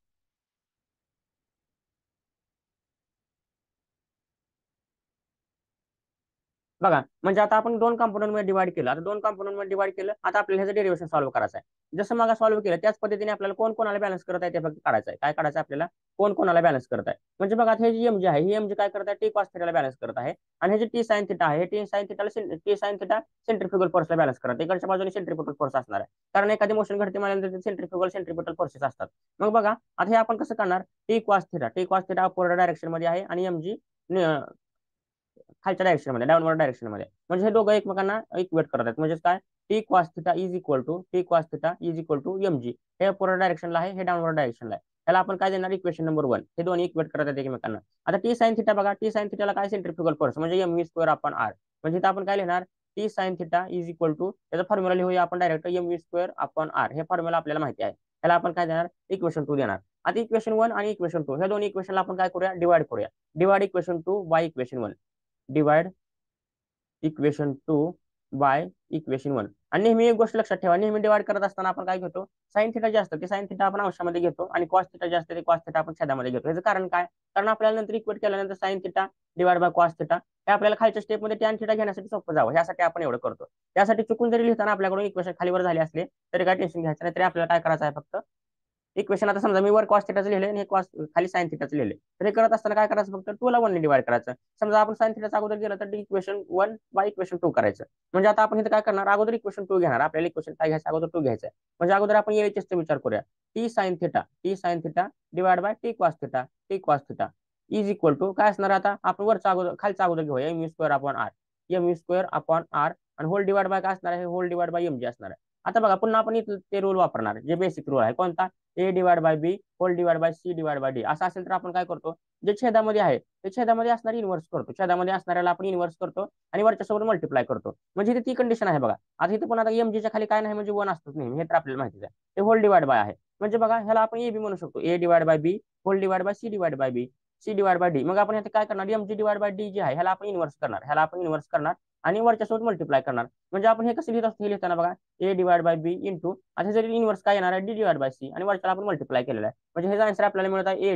बघा म्हणजे आता आपण दोन कंपोनंट मध्ये डिवाइड केलं आता दोन कंपोनंट मध्ये डिवाइड केलं आता आपल्याला ह्याचं डेरिवेशन सॉल्व्ह करायचं आहे. जसं मग सॉल्व्ह केलं त्याच पद्धतीने आपल्याला कोण कोणाला बॅलन्स करत आहे ते फक्त काढायचं आहे. काय काढायचं आपल्याला कोण कोणाला बॅलन्स करत आहे. म्हणजे बघा हे जी एमजी आहे ही एमजी काय करत आहे टी कॉस थिटाला बॅलन्स करत आहे आणि हे जे टी साइन थिटा आहे टी साइन थिटाला टी साइन थिटा सेंट्रिफ्युगल फोर्सला बॅलन्स करत आहे. इकडच्या बाजूने सेंट्रिफ्युगल फोर्स असणार आहे कारण एखादी मोशन घडते म्हटल्यानंतर सेंट्रिफ्युगल फोर्सेस असतात. मग बघा आता हे आपण कसं करणार T cos theta upward direction मध्ये आहे आणि एमजी खालच्या डायरेक्शन मध्ये डाऊनवर्ड डायरेक्शन मध्ये म्हणजे हे दोघं एकमेकांना इक्वेट करत आहेत. म्हणजे काय T cos theta is equal to MG हे अपवर्ड डायरेक्शनला आहे हे डाऊनवर्ड डायरेक्शनला आहे. त्याला आपण काय देणार इक्वेशन नंबर 1 हे दोन्ही इक्वेट करत आहेत एकमेकांना. आता टी साइन थिटा बघा टी साइन थिटाला काय सेंट्रिफ्युगल फोर्स म्हणजे M V square upon R म्हणजे इथं आपण काय लिहिणार T sine theta is equal to त्याचा फॉर्म्युला लिहूया आपण direct M V square upon R हे फॉर्म्युला आपल्याला माहिती आहे. त्याला आपण काय देणार इक्वेशन 2 देणार. आता इक्वेशन 1 आणि इक्वेशन 2 हे दोन्ही इक्वेशनला आपण काय करूया डिवाइड करूया. Divide equation 2 by equation 1 divide equation 2 by equation 1. आणि नेहमी एक गोष्ट लक्षात ठेवा नेहमी डिवाइड करत असताना आपण काय घेतो साइन थिटा जे असतं ते साइन थिटा आपण अंशामध्ये घेतो आणि कॉस थिटा जे असतं ते कॉस थिटा आपण छेदामध्ये घेतो. याचं कारण काय कारण आपल्याला नंतर इक्वेट केल्यानंतर sign theta divide by cos theta हे आपल्याला खालच्या स्टेपमध्ये टॅन थिटा घेण्यासाठी सोपं जावं यासाठी आपण एवढं करतो. त्यासाठी चुकून जरी लिहिताना आपल्याकडून इक्वेशन खालीवर झाले असले तरी काय टेन्शन घ्यायचं नाही तरी आपल्याला काय करायचं आहे फक्त इक्वेशन आता समजा मी वर कॉस थिटाचं लिहिले आणि हे कॉस खाली साइन थिटाचं लिहिले, तर हे करत असताना काय करायचं, फक्त 2 ला 1 ने डिवाइड करायचं. समजा आपण साइन थिटाचा अगोदर गेलं तर इक्वेशन 1 बाय इक्वेशन 2 करायचं. म्हणजे आता आपण इथे काय करणार, अगोदर इक्वेशन 2 घेणार, आपल्याला इक्वेशन काय घ्यायचं, अगोदर 2 घ्यायचं. म्हणजे अगोदर आपण एलएचएसचा विचार करूया. T sine theta divide by T cos theta is equal to काय असणार, आता आपण वरचा अगोदर खालचा अगोदर घेऊया, M square upon R. M square upon R आणि होल डिवाइड बाय काय असणार आहे, whole divide by M G असणार आहे. आता बघा पुन्हा आपण इथं ते रूल वापरणार, जे बेसिक रूल आहे कोणता, A divide by B whole divide by C divide by D. असं असेल तर आपण काय करतो, जे छेदामध्ये आहे ते छेदामध्ये असणारी इन्व्हर्स करतो, छेदामध्ये असणाऱ्याला आपण इन्व्हर्स करतो आणि वरच्या सोबत मल्टिप्लाय करतो. म्हणजे इथे ती कंडिशन आहे बघा. आता इथे पण आता एमजीच्या खाली काय नाही म्हणजे 1 असतोच नेहमी, हे तर आपल्याला माहितीच आहे. ते होल डिवाइड बाय आहे. म्हणजे बघा ह्याला आपण ए बी म्हणू शकतो, A divide by B whole divide by C divide by B C divide by D. मग आपण इथे काय करणार, M G divide by D जे आहे ह्याला आपण इन्व्हर्स करणार आणि वरच्या सोबत मल्टिप्लाय करणार. म्हणजे आपण हे कसं लिहित असतो, हे लिहिताना बघा ए डिवाइड बाय बी इंटू, आता जरी इन्व्हर्स काय येणार आहे, डी डिवाइड बाय सी आणि वरच्याला आपण मल्टिप्लाय केलेला आहे. म्हणजे ह्याचा आन्सर आपल्याला मिळत आहे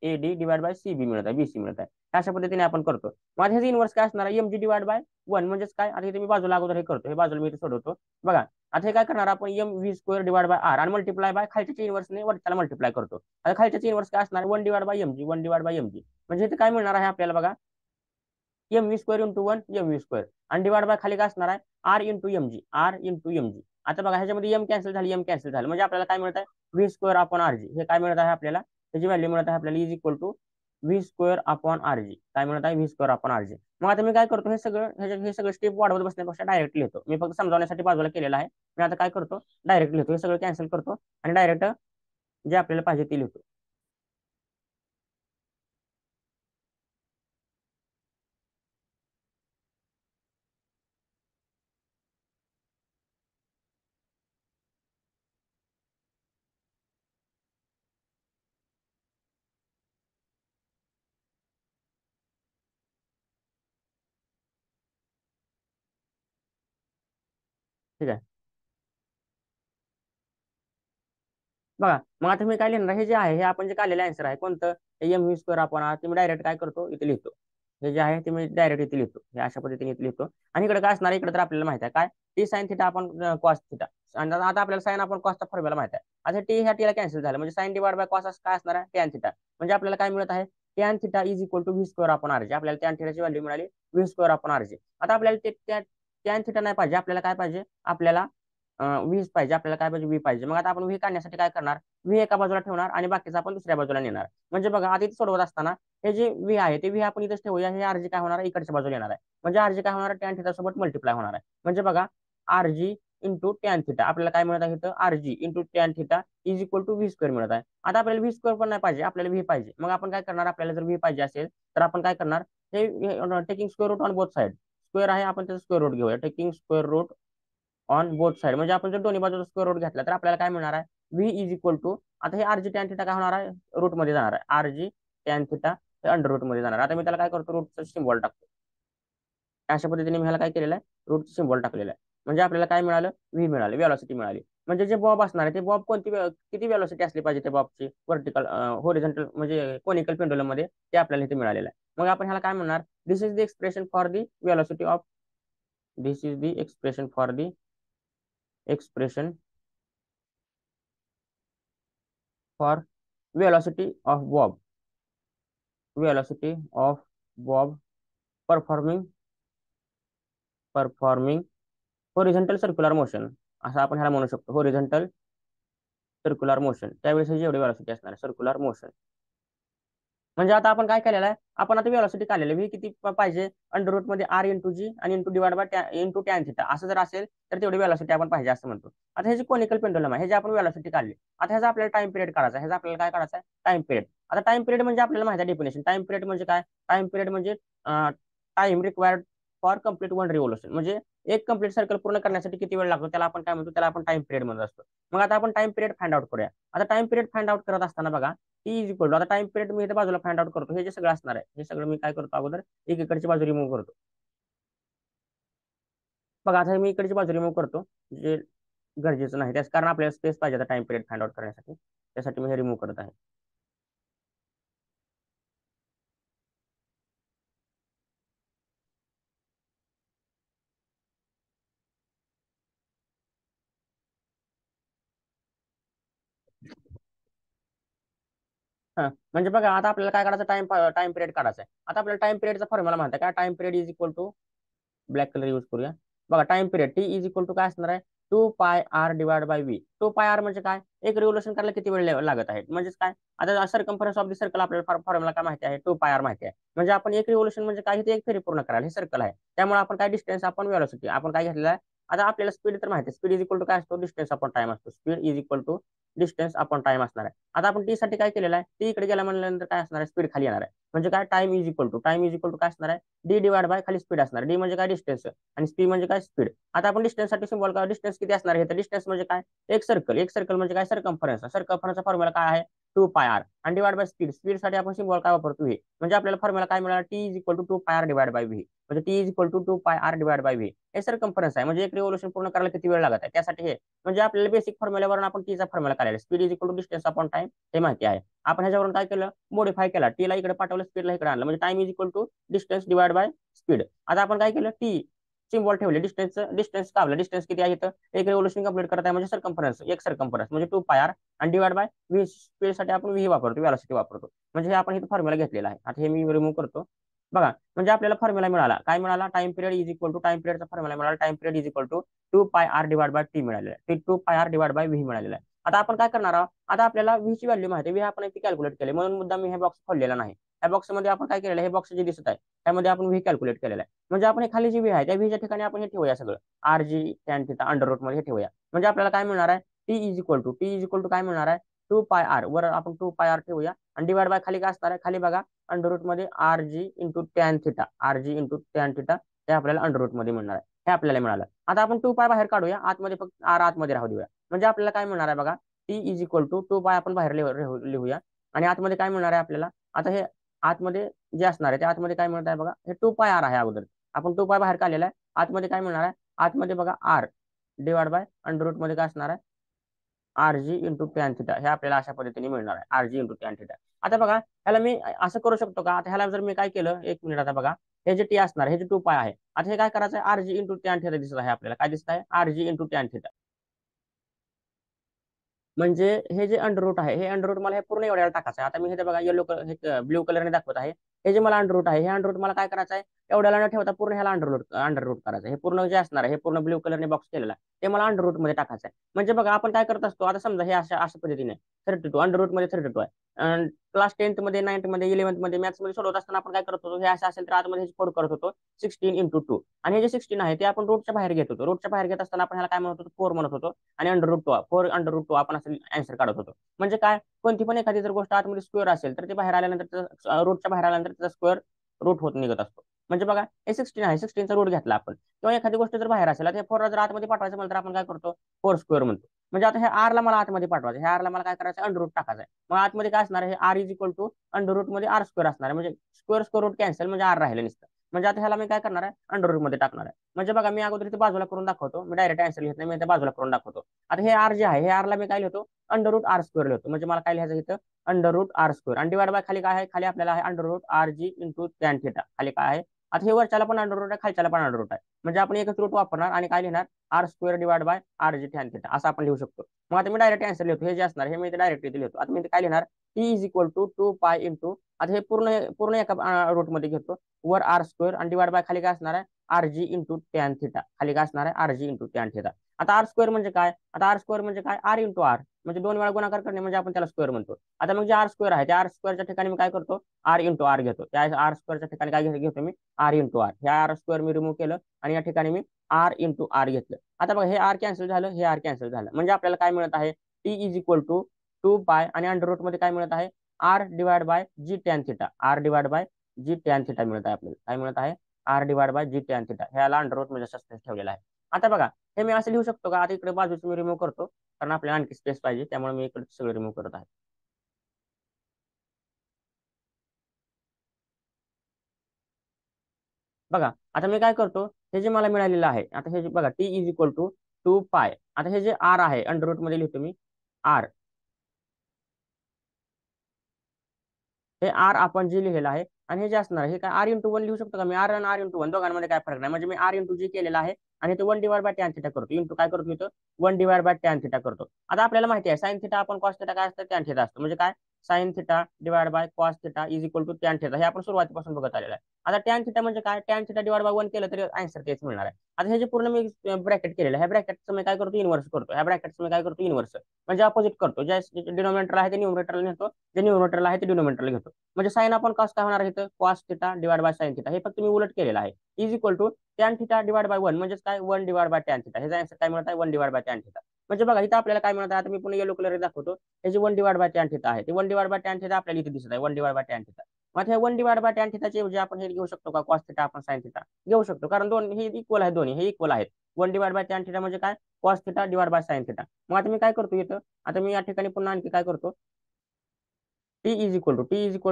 A D divide by C B मिळत आहे, बी सी मिळत आहे. अशा पद्धतीने आपण करतो. मग ह्याचं इन्व्हर्स काय असणार आहे, एम जी डिवाइड बाय 1 म्हणजेच काय, आता इथे मी बाजूला अगोदर हे करतो, हे बाजूला मी इथे सोडवतो. बघा आता हे काय करणार आपण, M V square divide by R आणि मल्टिप्लाय बाय खालच्या इन्व्हर्सने वरच्याला मल्टिप्लाय करतो. आता खालच्या इन्व्हर्स काय असणार, 1 डिवाइड बाय एम जी म्हणजे इथे काय मिळणार आहे आपल्याला बघा, M V square into 1 M V square आणि डिवाइड बाय खाली काय असणार आहे, आर इंटू एम जी. आता बघा ह्याच्यामध्ये एम कॅन्सल झाली, एम कॅन्सल झालं, म्हणजे आपल्याला काय मिळत आहे, V square upon R G. हे काय मिळत आहे आपल्याला, त्याची व्हॅल्यू मिळत आहे आपल्याला is equal to V square upon R G. काय मिळत आहे, V square upon R G. मग आता मी काय करतो, हे सगळं स्टेप वाढवत बसण्यापेक्षा डायरेक्ट लिहितो. मी फक्त समजावण्यासाठी बाजूला केलेला आहे. मी आता काय करतो, डायरेक्ट लिहितो, हे सगळं कॅन्सल करतो आणि डायरेक्ट जे आपल्याला पाहिजे ते लिहितो. ठीक आहे. बघा मग आता मी काय लिहिणार, हे जे आहे हे आपण जे काढलेलं आन्सर आहे कोणतं, एम व्ही स्क्वेअर आपण ते मी डायरेक्ट काय करतो, इथे लिहितो. हे जे आहे ते मी डायरेक्ट इथे लिहितो, हे अशा पद्धतीने इथे लिहितो. आणि इकडे काय असणार, इकडे तर आपल्याला माहिती आहे काय, टी साइन थिटा आपण कॉस थिटा. आणि आता आपल्याला साइन आपण कॉसचा फॉर्म्युला माहिती आहे. आता टी ह्या टीला कॅन्सल झालं, म्हणजे साइन डिवाइड बाय कॉस काय असणार आहे, टॅन थिटा. म्हणजे आपल्याला काय मिळत आहे, tan theta is equal to V square upon R G. आपल्याला टॅन थिटाची व्हॅल्यू मिळाली V square upon R G. आता आपल्याला ते टॅन थिटा नाही पाहिजे, आपल्याला काय पाहिजे, आपल्याला व्हीच पाहिजे, आपल्याला काय पाहिजे, व्ही पाहिजे. मग आता आपण व्ही काढण्यासाठी काय करणार, व्ही एका बाजूला ठेवणार आणि बाकीचा आपण दुसऱ्या बाजूला नेणार. म्हणजे बघा आधी सोडवत असताना हे जे व्ही आहे ते व्ही आपण इथेच ठेवूया, हे आरजी काय होणार आहे, इकडच्या बाजूला येणार आहे. म्हणजे आरजी काय होणार आहे, टॅन थिटा सोबत मल्टिप्लाय होणार आहे. म्हणजे बघा आरजी इंटू टॅन थिटा आपल्याला काय मिळत आहे, इथं RG into tan theta is equal to V square मिळत आहे. आता आपल्याला व्ही स्क्वेअर पण नाही पाहिजे, आपल्याला व्ही पाहिजे. मग आपण काय करणार, आपल्याला जर व्ही पाहिजे असेल तर आपण काय करणार, हे taking square root on both side. Square आहे आपण त्याचा स्क्वेअर रूट घेऊया, taking square root on both side. म्हणजे आपण जर दोन्ही बाजूचा स्क्वेअर रूट घेतला तर आपल्याला काय मिळणार आहे, व्ही इज इक्वल टू, आता हे आरजी टॅन थिटा काय होणार आहे, रूट मध्ये जाणार आहे, आरजी टॅन थिटा हे अंडर रूट मध्ये जाणार. आता मी त्याला काय करतो, रूटचा सिम्बॉल टाकतो. अशा पद्धतीने मी ह्याला काय केलेलं आहे, रूट सिम्बॉल टाकलेला आहे. म्हणजे आपल्याला काय मिळालं, व्ही मिळालं, व्हेलॉसिटी मिळाली. म्हणजे जे बॉब असणार आहे ते बॉब किती व्हेलॉसिटी असली पाहिजे त्या बॉबची, व्हर्टिकल होरिझॉन्टल म्हणजे कोनिकल पेंडुलम मध्ये, ते आपल्याला इथे मिळालेलं आहे. मग आपण ह्याला काय म्हणणार, this is the expression for the velocity of, this is the expression for the expression for velocity of bob, velocity of bob performing horizontal circular motion. असं आपण ह्याला म्हणू शकतो, होरिझॉन्टल सर्क्युलर मोशन. त्यावेळेस जेवढी व्हेलॉसिटी असणार आहे सर्क्युलर मोशन. म्हणजे आता आपण काय केलेलं आहे, आपण आता व्हेलॉसिटी काढलेली, व्ही किती पाहिजे, अंडर रूट मध्ये आर इंटू जी आणि into divide by into tan theta. असं जर असेल तर तेवढी व्हेलॉसिटी आपण पाहिजे असं म्हणतो. आता हे जे कोनिकल पेंडुलम आहे, हे जे आपण व्हेलॉसिटी काढली, आता ह्याचा आपल्याला टाइम पिरियड काढायचा आहे, ह्याचा आपल्याला काय काढायचा आहे, टाइम पिरियड. आता टाइम पिरियड म्हणजे आपल्याला माहिती आहे डेफिनेशन, टाइम पिरियड म्हणजे काय, टाइम पिरियड म्हणजे time required for complete one revolution. म्हणजे एक कम्प्लीट सर्कल पूर्ण करण्यासाठी किती वेळ लागतो त्याला आपण काय म्हणतो, त्याला आपण टाइम पिरियड म्हणत असतो. मग आता आपण टाइम पिरियड फाइंड आउट करूया. आता टाइम पिरियड फाइंड आउट करत असताना बघा, टी इज इक्वल टू, आता टाइम पिरियड मी इथे बाजूला फाइंड आउट करतो, हे जे सगळं असणार आहे हे सगळं मी काय करतो, अगोदर एक इकडची बाजू रिमूव्ह करतो. बघा आता मी इकडची बाजू रिमूव्ह करतो, जे गरजेचं नाही त्याच कारण आपल्याला स्पेस पाहिजे आता टाइम पिरियड फाइंड आउट करण्यासाठी, त्यासाठी मी हे रिमूव्ह करत आहे. म्हणजे बघा आता आपल्याला काय करायचं, टाइम पिरियड काढायचा आहे. आता आपल्याला टाइम पिरियडचा फॉर्म्युला माहिती आहे का, time period is equal to, black colour use करूया. बघा time period T is equal to काय असणार आहे, 2πr divide by V. 2πr म्हणजे काय, एक रिव्होल्यूशन करायला किती वेळ लागत आहे, म्हणजेच काय, आता सर्कम्फरन्स ऑफ द सर्कल आपल्याला फॉर्म्युला काय माहिती आहे, 2πr माहिती आहे. म्हणजे आपण एक रिव्होल्यूशन म्हणजे काय, ते एक फेरी पूर्ण करायला, हे सर्कल आहे. त्यामुळे आपण काय डिस्टन्स, आपण वेलोसिटी आपण काय घेतलेला आहे. आता आपल्याला स्पीड तर माहिती आहे, स्पीड इज इक्वल टू काय असतो, डिस्टन्स अपॉन टाइम असतो. Speed is equal to distance upon time असणार आहे. आता आपण टी साठी काय केलेलं आहे, टी इकडे गेला म्हणल्यानंतर काय असणार आहे, स्पीड खाली येणार आहे. म्हणजे काय, टाइम इज इक्वल टू काय असणार आहे, डी डिवाइड बाय खाली स्पीड असणार. डी म्हणजे काय, डिस्टन्स, आणि स्पी म्हणजे काय, स्पीड. आता आपण डिस्टन्स साठी सिम्बॉल काय, डिस्टन्स किती असणार आहे, तर डिस्टन्स म्हणजे काय, एक सर्कल म्हणजे काय, सर्कम्फरन्सचा फॉर्म्युला काय आहे, 2πr, आणि डिवाइड बाय स्पीड. स्पीड साठी आपण सिम्बॉल काय वापरतो, व्ही. म्हणजे आपल्याला फॉर्म्युला काय मिळाला, T is equal to 2πr divide by V. म्हणजे T is equal to 2πr divide by V. हे सर्कम्फरन्स आहे, म्हणजे एक रिव्होल्यूशन पूर्ण करायला किती वेळ लागत आहे, त्यासाठी हे. म्हणजे आपल्याला बेसिक फॉर्म्युल्यावरून आपण टीचा फॉर्म्युला काढायला, speed is equal to distance upon time, हे माहिती आहे. आपण ह्याच्यावरून काय केलं, मॉडिफाय केला, टीला इकडे पाठवलं, स्पीडला इकडे आणलं, म्हणजे time is equal to distance divide by speed. आता आपण काय केलं, टी सिम्बॉल ठेवले, डिस्टन्स कावलं, डिस्टन्स किती आहे इथं, एक रिव्होल्यूशन कंप्लीट करत आहे, म्हणजे सर्कम्फरन्स, एक सर्कम्फरन्स म्हणजे 2πr, आणि डिवाइड बाय व्ही. स्पीड साठी आपण व्ही वापरतो, वेलोसिटी वापरतो. म्हणजे हे आपण इथं फॉर्म्युला घेतलेला आहे. आता हे मी रिमूव्ह करतो. बघा म्हणजे आपल्याला फॉर्म्युला मिळाला, काय मिळाला, time period is equal to, time पिरियडचा फॉर्म्युला मिळाला, time period is equal to 2πr divide by T मिळालेला आहे, 2πr डिवाइड बाय व्ही मिळालेला आहे. आता आपण काय करणार आहोत, आता आपल्याला व्ही ची व्हॅल्यू माहिती आहे, व्ही आपण इथे कॅल्क्युलेट केले, म्हणून मुद्दा मी हे बॉक्स खोललेला नाही. या बॉक्स मध्ये आपण काय केलेलं आहे, हे बॉक्स जे दिसत आहे त्यामध्ये आपण व्ही कॅल्क्युलेट केलेला आहे. म्हणजे आपण हे खाली जी व्ही आहे त्या व्हीच्या ठिकाणी आपण हे ठेवूया, सगळं R G tan theta under root मध्ये हे ठेवूया. म्हणजे आपल्याला काय मिळणार आहे, टी इज इक्वल टू काय मिळणार आहे, 2πr वर आपण 2πr ठेवूया, आणि डिवाइड बाय खाली काय असणार आहे, खाली बघा अंडर रूट मध्ये R G into tan theta, हे आपल्याला अंडर रूट मध्ये मिळणार आहे. हे आपल्याला मिळालं. आता आपण 2π बाहेर काढूया, आतमध्ये फक्त आर आतमध्ये राहू देऊया. म्हणजे आपल्याला काय मिळणार आहे बघा, टी इज इक्वल टू 2π आपण बाहेर लिहूया, आणि आतमध्ये काय मिळणार आहे आपल्याला. आता हे आतमध्ये जे असणार आहे, त्या आतमध्ये काय मिळत आहे बघा, हे 2πr आहे अगोदर, आपण 2π बाहेर काढलेला आहे. आतमध्ये काय मिळणार आहे, आतमध्ये बघा R divide by under root मध्ये काय असणार आहे, R G into tan theta, हे आपल्याला अशा पद्धतीने मिळणार आहे, R G into tan theta. आता बघा ह्याला मी असं करू शकतो का, आता ह्याला जर मी काय केलं, एक मिनिट, आता बघा हे जे टी असणार, हे जे 2π आहे, आता हे काय करायचं आहे, R G into tan theta दिसत आहे आपल्याला, काय दिसत आहे, R G into tan theta. म्हणजे हे जे अंडर रूट आहे, हे अंडर रूट मला हे पूर्ण एवढ्याला टाकायचं आहे. आता मी हे बघा येलो कलर, ब्ल्यू कलरने दाखवत आहे, हे जे मला अंडर रूट आहे, हे अंडर रूट मला काय करायचं आहे, एवढ्याला न ठेवता पूर्ण ह्याला अंडर रूट करायचं आहे. हे पूर्ण जे असणार आहे, हे पूर्ण ब्ल्यू कलरने बॉक्स केलेला आहे, ते मला अंडर रूट मध्ये टाकायचं आहे. म्हणजे बघा आपण काय करत असतो, आता समजा हे अशा पद्धतीने 32 अंडर रूट मध्ये 32 आहे. क्लास 10th मध्ये, 9th मध्ये, 11th मध्ये, मॅथ्स मध्ये सोडवत असताना आपण काय करत होतो, हे असं असेल तर आतमध्ये फोड करत होतो 16 × 2, आणि हे जे 16 आहे ते आपण रूटच्या बाहेर घेत होतो. रूटच्या बाहेर घेत असताना आपण ह्याला काय म्हणत होतो, 4 म्हणत होतो, आणि अंडर रूट 2 आपण असं आन्सर काढत होतो. म्हणजे काय, कोणती पण एखादी जर गोष्ट आतमध्ये स्क्वेअर असेल तर ते बाहेर आल्यानंतर, रूटच्या बाहेर आल्यानंतर त्याचा स्क्वेअर रूट होत निघत असतो. म्हणजे बघा हे 16 आहे, 16चा रूट घेतला आपण, किंवा एखादी गोष्ट जर बाहेर असेल, तर 4 जर आतमध्ये पाठवायचं म्हणलं तर आपण काय करतो, 4 स्क्वेअर म्हणतो. म्हणजे आता हे आरला मला आतमध्ये पाठवायचं, हे आरला मला काय करायचं, अंडर रूट टाकायचं आहे. मग आतमध्ये काय असणार आहे, R is equal to under root मध्ये आर स्क्वेअर असणार आहे, म्हणजे स्क्वेअर रूट कॅन्सल, म्हणजे आर राहिलं नसतं. म्हणजे आता ह्याला मी काय करणार आहे, अंडर रूट मध्ये टाकणार आहे. म्हणजे बघा मी अगोदर इथे बाजूला करून दाखवतो, मी डायरेक्ट आन्सर घेत नाही, मी इथे बाजूला करून दाखवतो. आता हे आर जे आहे, हे आरला मी काय लिहितो, अंडर रूट आर स्क्वेअर लिहितो. म्हणजे मला काय लिहायचं इथं, अंडर रूट आर स्क्वेअर, आणि डिवाइड बाय खाली काय आहे, खाली आपल्याला आहे under root R G into tan theta, खाली काय आहे. आता हे वरच्याला पण अंडर रूट आहे, खालच्याला पण अंडर रूट आहे. म्हणजे आपण एकच रूट वापरणार, आणि काय लिहिणार, R square divide by R G tan theta, असं आपण लिहू शकतो. मग आता मी डायरेक्ट आन्सर लिहितो, हे जे असणार हे मी इथे डायरेक्ट इथे लिहितो. आता मी इथे काय लिहिणार, T is equal to 2π into, आता हे पूर्ण पूर्ण एका रूट मध्ये घेतो, वर आर स्क्वेअर, आणि डिवाइड बाय खाली काय असणार आहे, R G into tan theta, खाली काय असणार आहे, R G into tan theta. आता आर स्क्वेअर म्हणजे काय, आता आर स्क्वेअर म्हणजे काय, आर इंटू आर, म्हणजे 2 वेळा गुणाकार करणे म्हणजे आपण त्याला स्क्वेअर म्हणतो. आता मग जे आर स्क्वेअर आहे, त्या आर स्क्वेअरच्या ठिकाणी मी काय करतो, आर इंटू आर घेतो. त्या आर स्क्वेअरच्या ठिकाणी काय घेतो मी, आर इंटू आर. हे आर स्क्वेअर मी रिमूव्ह केलं, आणि या ठिकाणी मी आर इंटू आर घेतलं. आता बघा हे आर कॅन्सल झालं, हे आर कॅन्सल झालं. म्हणजे आपल्याला काय मिळत आहे, टी इज इक्वल टू 2π, आणि अंडर रूट मध्ये काय मिळत आहे, r divide by g tan theta, r divide by g tan theta मिळत आहे. आपल्याला काय मिळत आहे, r divide by g tan theta, ह्याला अंडर रूट मध्ये सस्पेन्स ठेवलेला आहे. आता बघा हे मी असं लिहू शकतो का, आता इकडे बाजूचं मी रिमूव्ह करतो, कारण आपल्याला आणखी स्पेस पाहिजे, त्यामुळे मी इकडे सगळं रिमूव्ह करत आहे. बघा आता मी काय करतो, हे जे मला मिळालेलं आहे, आता हे जे बघा टी इज इक्वल टू 2π, आता हे जे आर आहे अंडर रूट मध्ये लिहितो मी आर, हे आर आपण जे लिहिलेलं आहे, आणि हे जे असणार आहे, हे काय आर इंटू 1 लिहू शकतो का मी, आर आणि आर इंटू 1 दोघांमध्ये काय फरक नाही. म्हणजे मी आर इंटू जी केलेला आहे, आणि ते 1 डिवाइड बाय टॅन थिटा करतो, इंटू काय करतो इथं, 1 डिवाइड बाय टॅन थिटा करतो. आता आपल्याला माहिती आहे साइन थिटा आपण कॉस थिटा काय असतं, टॅन थिटा असतं. म्हणजे काय, sine theta divide by cos theta is equal to tan theta हे आपण सुरुवातीपासून बघत आलेलं आहे. आता टॅन थिटा म्हणजे काय, टॅन थिटा डिवाइड बाय 1 केलं तरी आन्सर तेच मिळणार आहे. आता हे जे पूर्ण मी ब्रॅकेट केलेलं आहे, ह्या ब्रॅकेटचं मी काय करतो, इन्व्हर्स करतो. ह्या ब्रॅकेटचं मी काय करतो, इन्व्हर्स म्हणजे अपोजिट करतो. जे डिनोमिनेटर आहे ते न्यूमरेटरला नेतो, जे न्यूमरेटरला आहे ते डिनोमिनेटरला घेतो. म्हणजे साइन आपण कॉस काय होणार आहे, cos theta divide by sine theta हे फक्त मी उलट केलेलं आहे. Is equal to tan theta divide by 1 म्हणजे काय, 1 डिवाइड बाय टॅन थिटा. ह्याचा आन्सर काय मिळत आहे, 1 डिवाइड बाय टॅन थिटा. म्हणजे बघा इथं आपल्याला काय मिळत आहे, आता मी पुन्हा येलो कलर दाखवतो. हे जे 1 डिवाइड बाय टॅन थिटा आहे ते 1 डिवाइड बाय टॅन थिटा आपल्याला इथे दिसत आहे, 1 डिवाइड बाय टॅन थिटा. मग हे 1 डिवाइड बाय टॅन थिटाचे ऐवजी आपण हे घेऊ शकतो का, कॉस थिटा आपण साइन थिटा घेऊ शकतो, कारण दोन हे इक्वल आहे, दोन्ही हे इक्वल आहेत. 1 डिवाइड बाय टॅन थिटा म्हणजे काय, cos theta divide by sine theta. मग आता मी काय करतो इथं, आता मी या ठिकाणी पुन्हा आणखी काय करतो, टी इज इक्वल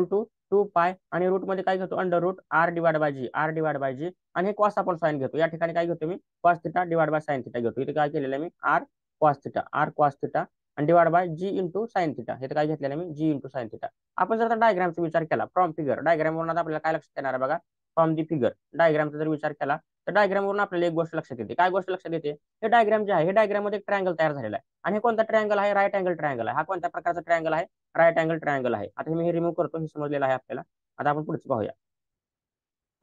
टू 2 पाय आणि रूट मध्ये काय घेतो, under root R divide by G, R divide by G. आणि हे कॉस आपण साइन घेतो, या ठिकाणी काय घेतो मी, cos theta divide by sine theta घेतो. इथे काय केलेलं आहे मी, आर कॉस थिटा आणि divide by G into sine theta. हे काय घेतलेलं आहे मी, जी इंटू साइन थिटा. आपण जर आता डायग्रामचा विचार केला, फ्रॉम फिगर डायग्राम वरून आपल्याला काय लक्षात येणार आहे बघा, फ्रॉम दी फिगर डायग्रामचा जर विचार केला तर डायग्राम वरून आपल्याला एक गोष्ट लक्षात येते. काय गोष्ट लक्षात येते, हे डायग्राम जे आहे, हे डायग्राम मध्ये एक ट्रायंगल तयार झालेला आहे. आणि हे कोणता ट्रायंगल आहे, राईट अँगल ट्रायंगल आहे. हा कोणत्या प्रकारचा ट्रायंगल आहे, राईट अँगल ट्रायंगल आहे. आता मी हे रिमूव्ह करतो, हे समजलेलं आहे आपल्याला. आता आपण पुढचं पाहूया.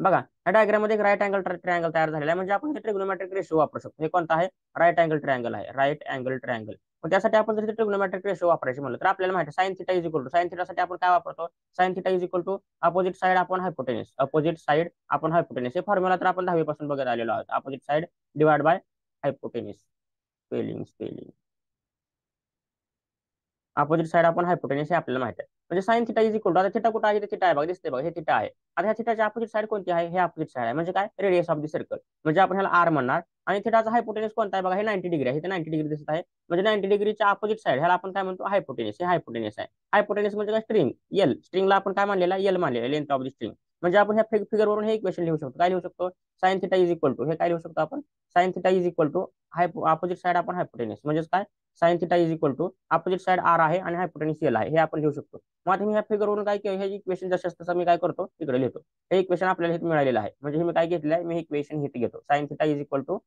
बघा या डायग्राम मध्ये एक राईट अँगल ट्रायंगल तयार झालेला आहे, म्हणजे आपण हे ट्रिग्नोमेट्रिक रेशो वापरू शकतो. हे कोणता आहे, राईट अँगल ट्रायंगल आहे, राईट अँगल ट्रायंगल. मग त्यासाठी आपण जर ट्रिग्नोमेट्रिक रेशो वापरायचे म्हणलं तर आपल्याला माहिती आहे sine theta is equal to, sine थिटासाठी आपण काय वापरतो, sine theta is equal to opposite side upon hypotenuse, opposite side upon hypotenuse. हे फॉर्म्युला तर आपण 10वी पासून बघत आलेलो आहोत. Opposite side divide by hypotenuse, spelling opposite side आपण हायपोटेन्यूस हे आपल्याला माहिती आहे. म्हणजे sine theta is equal to, आता थिटा कुठं आहे, थिटा आहे बघा, दिसते बघा, हे थिटा आहे. आता ह्या थिटाची अपोजिट साइड कोणती आहे, हे अपोजिट साइड आहे. म्हणजे काय, रेडियस ऑफ द सर्कल. म्हणजे आपण ह्याला आर म्हणणार. आणि थिटाचा हायपोटेन्यूस कोणता आहे बघा, हे 90 डिग्री आहे, हे 90 डिग्री दिसत आहे. म्हणजे 90 डिग्रीच्या अपोजिट साइड ह्याला आपण काय म्हणतो, हायपोटेन्यूस. हे हायपोटेन्यूस आहे. हायपोटेन्यूस म्हणजे काय, स्ट्रिंग एल, स्ट्रिंगला आपण काय मानलेला, एल मानलेला, लेंथ ऑफ द स्ट्रिंग. म्हणजे आपण ह्या फिगर वरून हे इक्वेशन लिहू शकतो. काय लिहू शकतो, sine theta is equal to, हे काय लिहू शकतो आपण, sine theta is equal to opposite side आपण हायपोटेन्यूस. म्हणजे काय, sine theta is equal to opposite side r आहे आणि हायपोटेन्यूस एल आहे, हे आपण लिहू शकतो. मग आता मी ह्या फिगरवरून काय केलं, हे इक्वेशन जसं तसं मी काय करतो, तिकडे लिहितो. हे इक्वेशन आपल्याला इथे मिळालेलं आहे. म्हणजे हे मी काय घेतलं आहे, मी इक्वेशन इथे घेतो, sine theta is equal to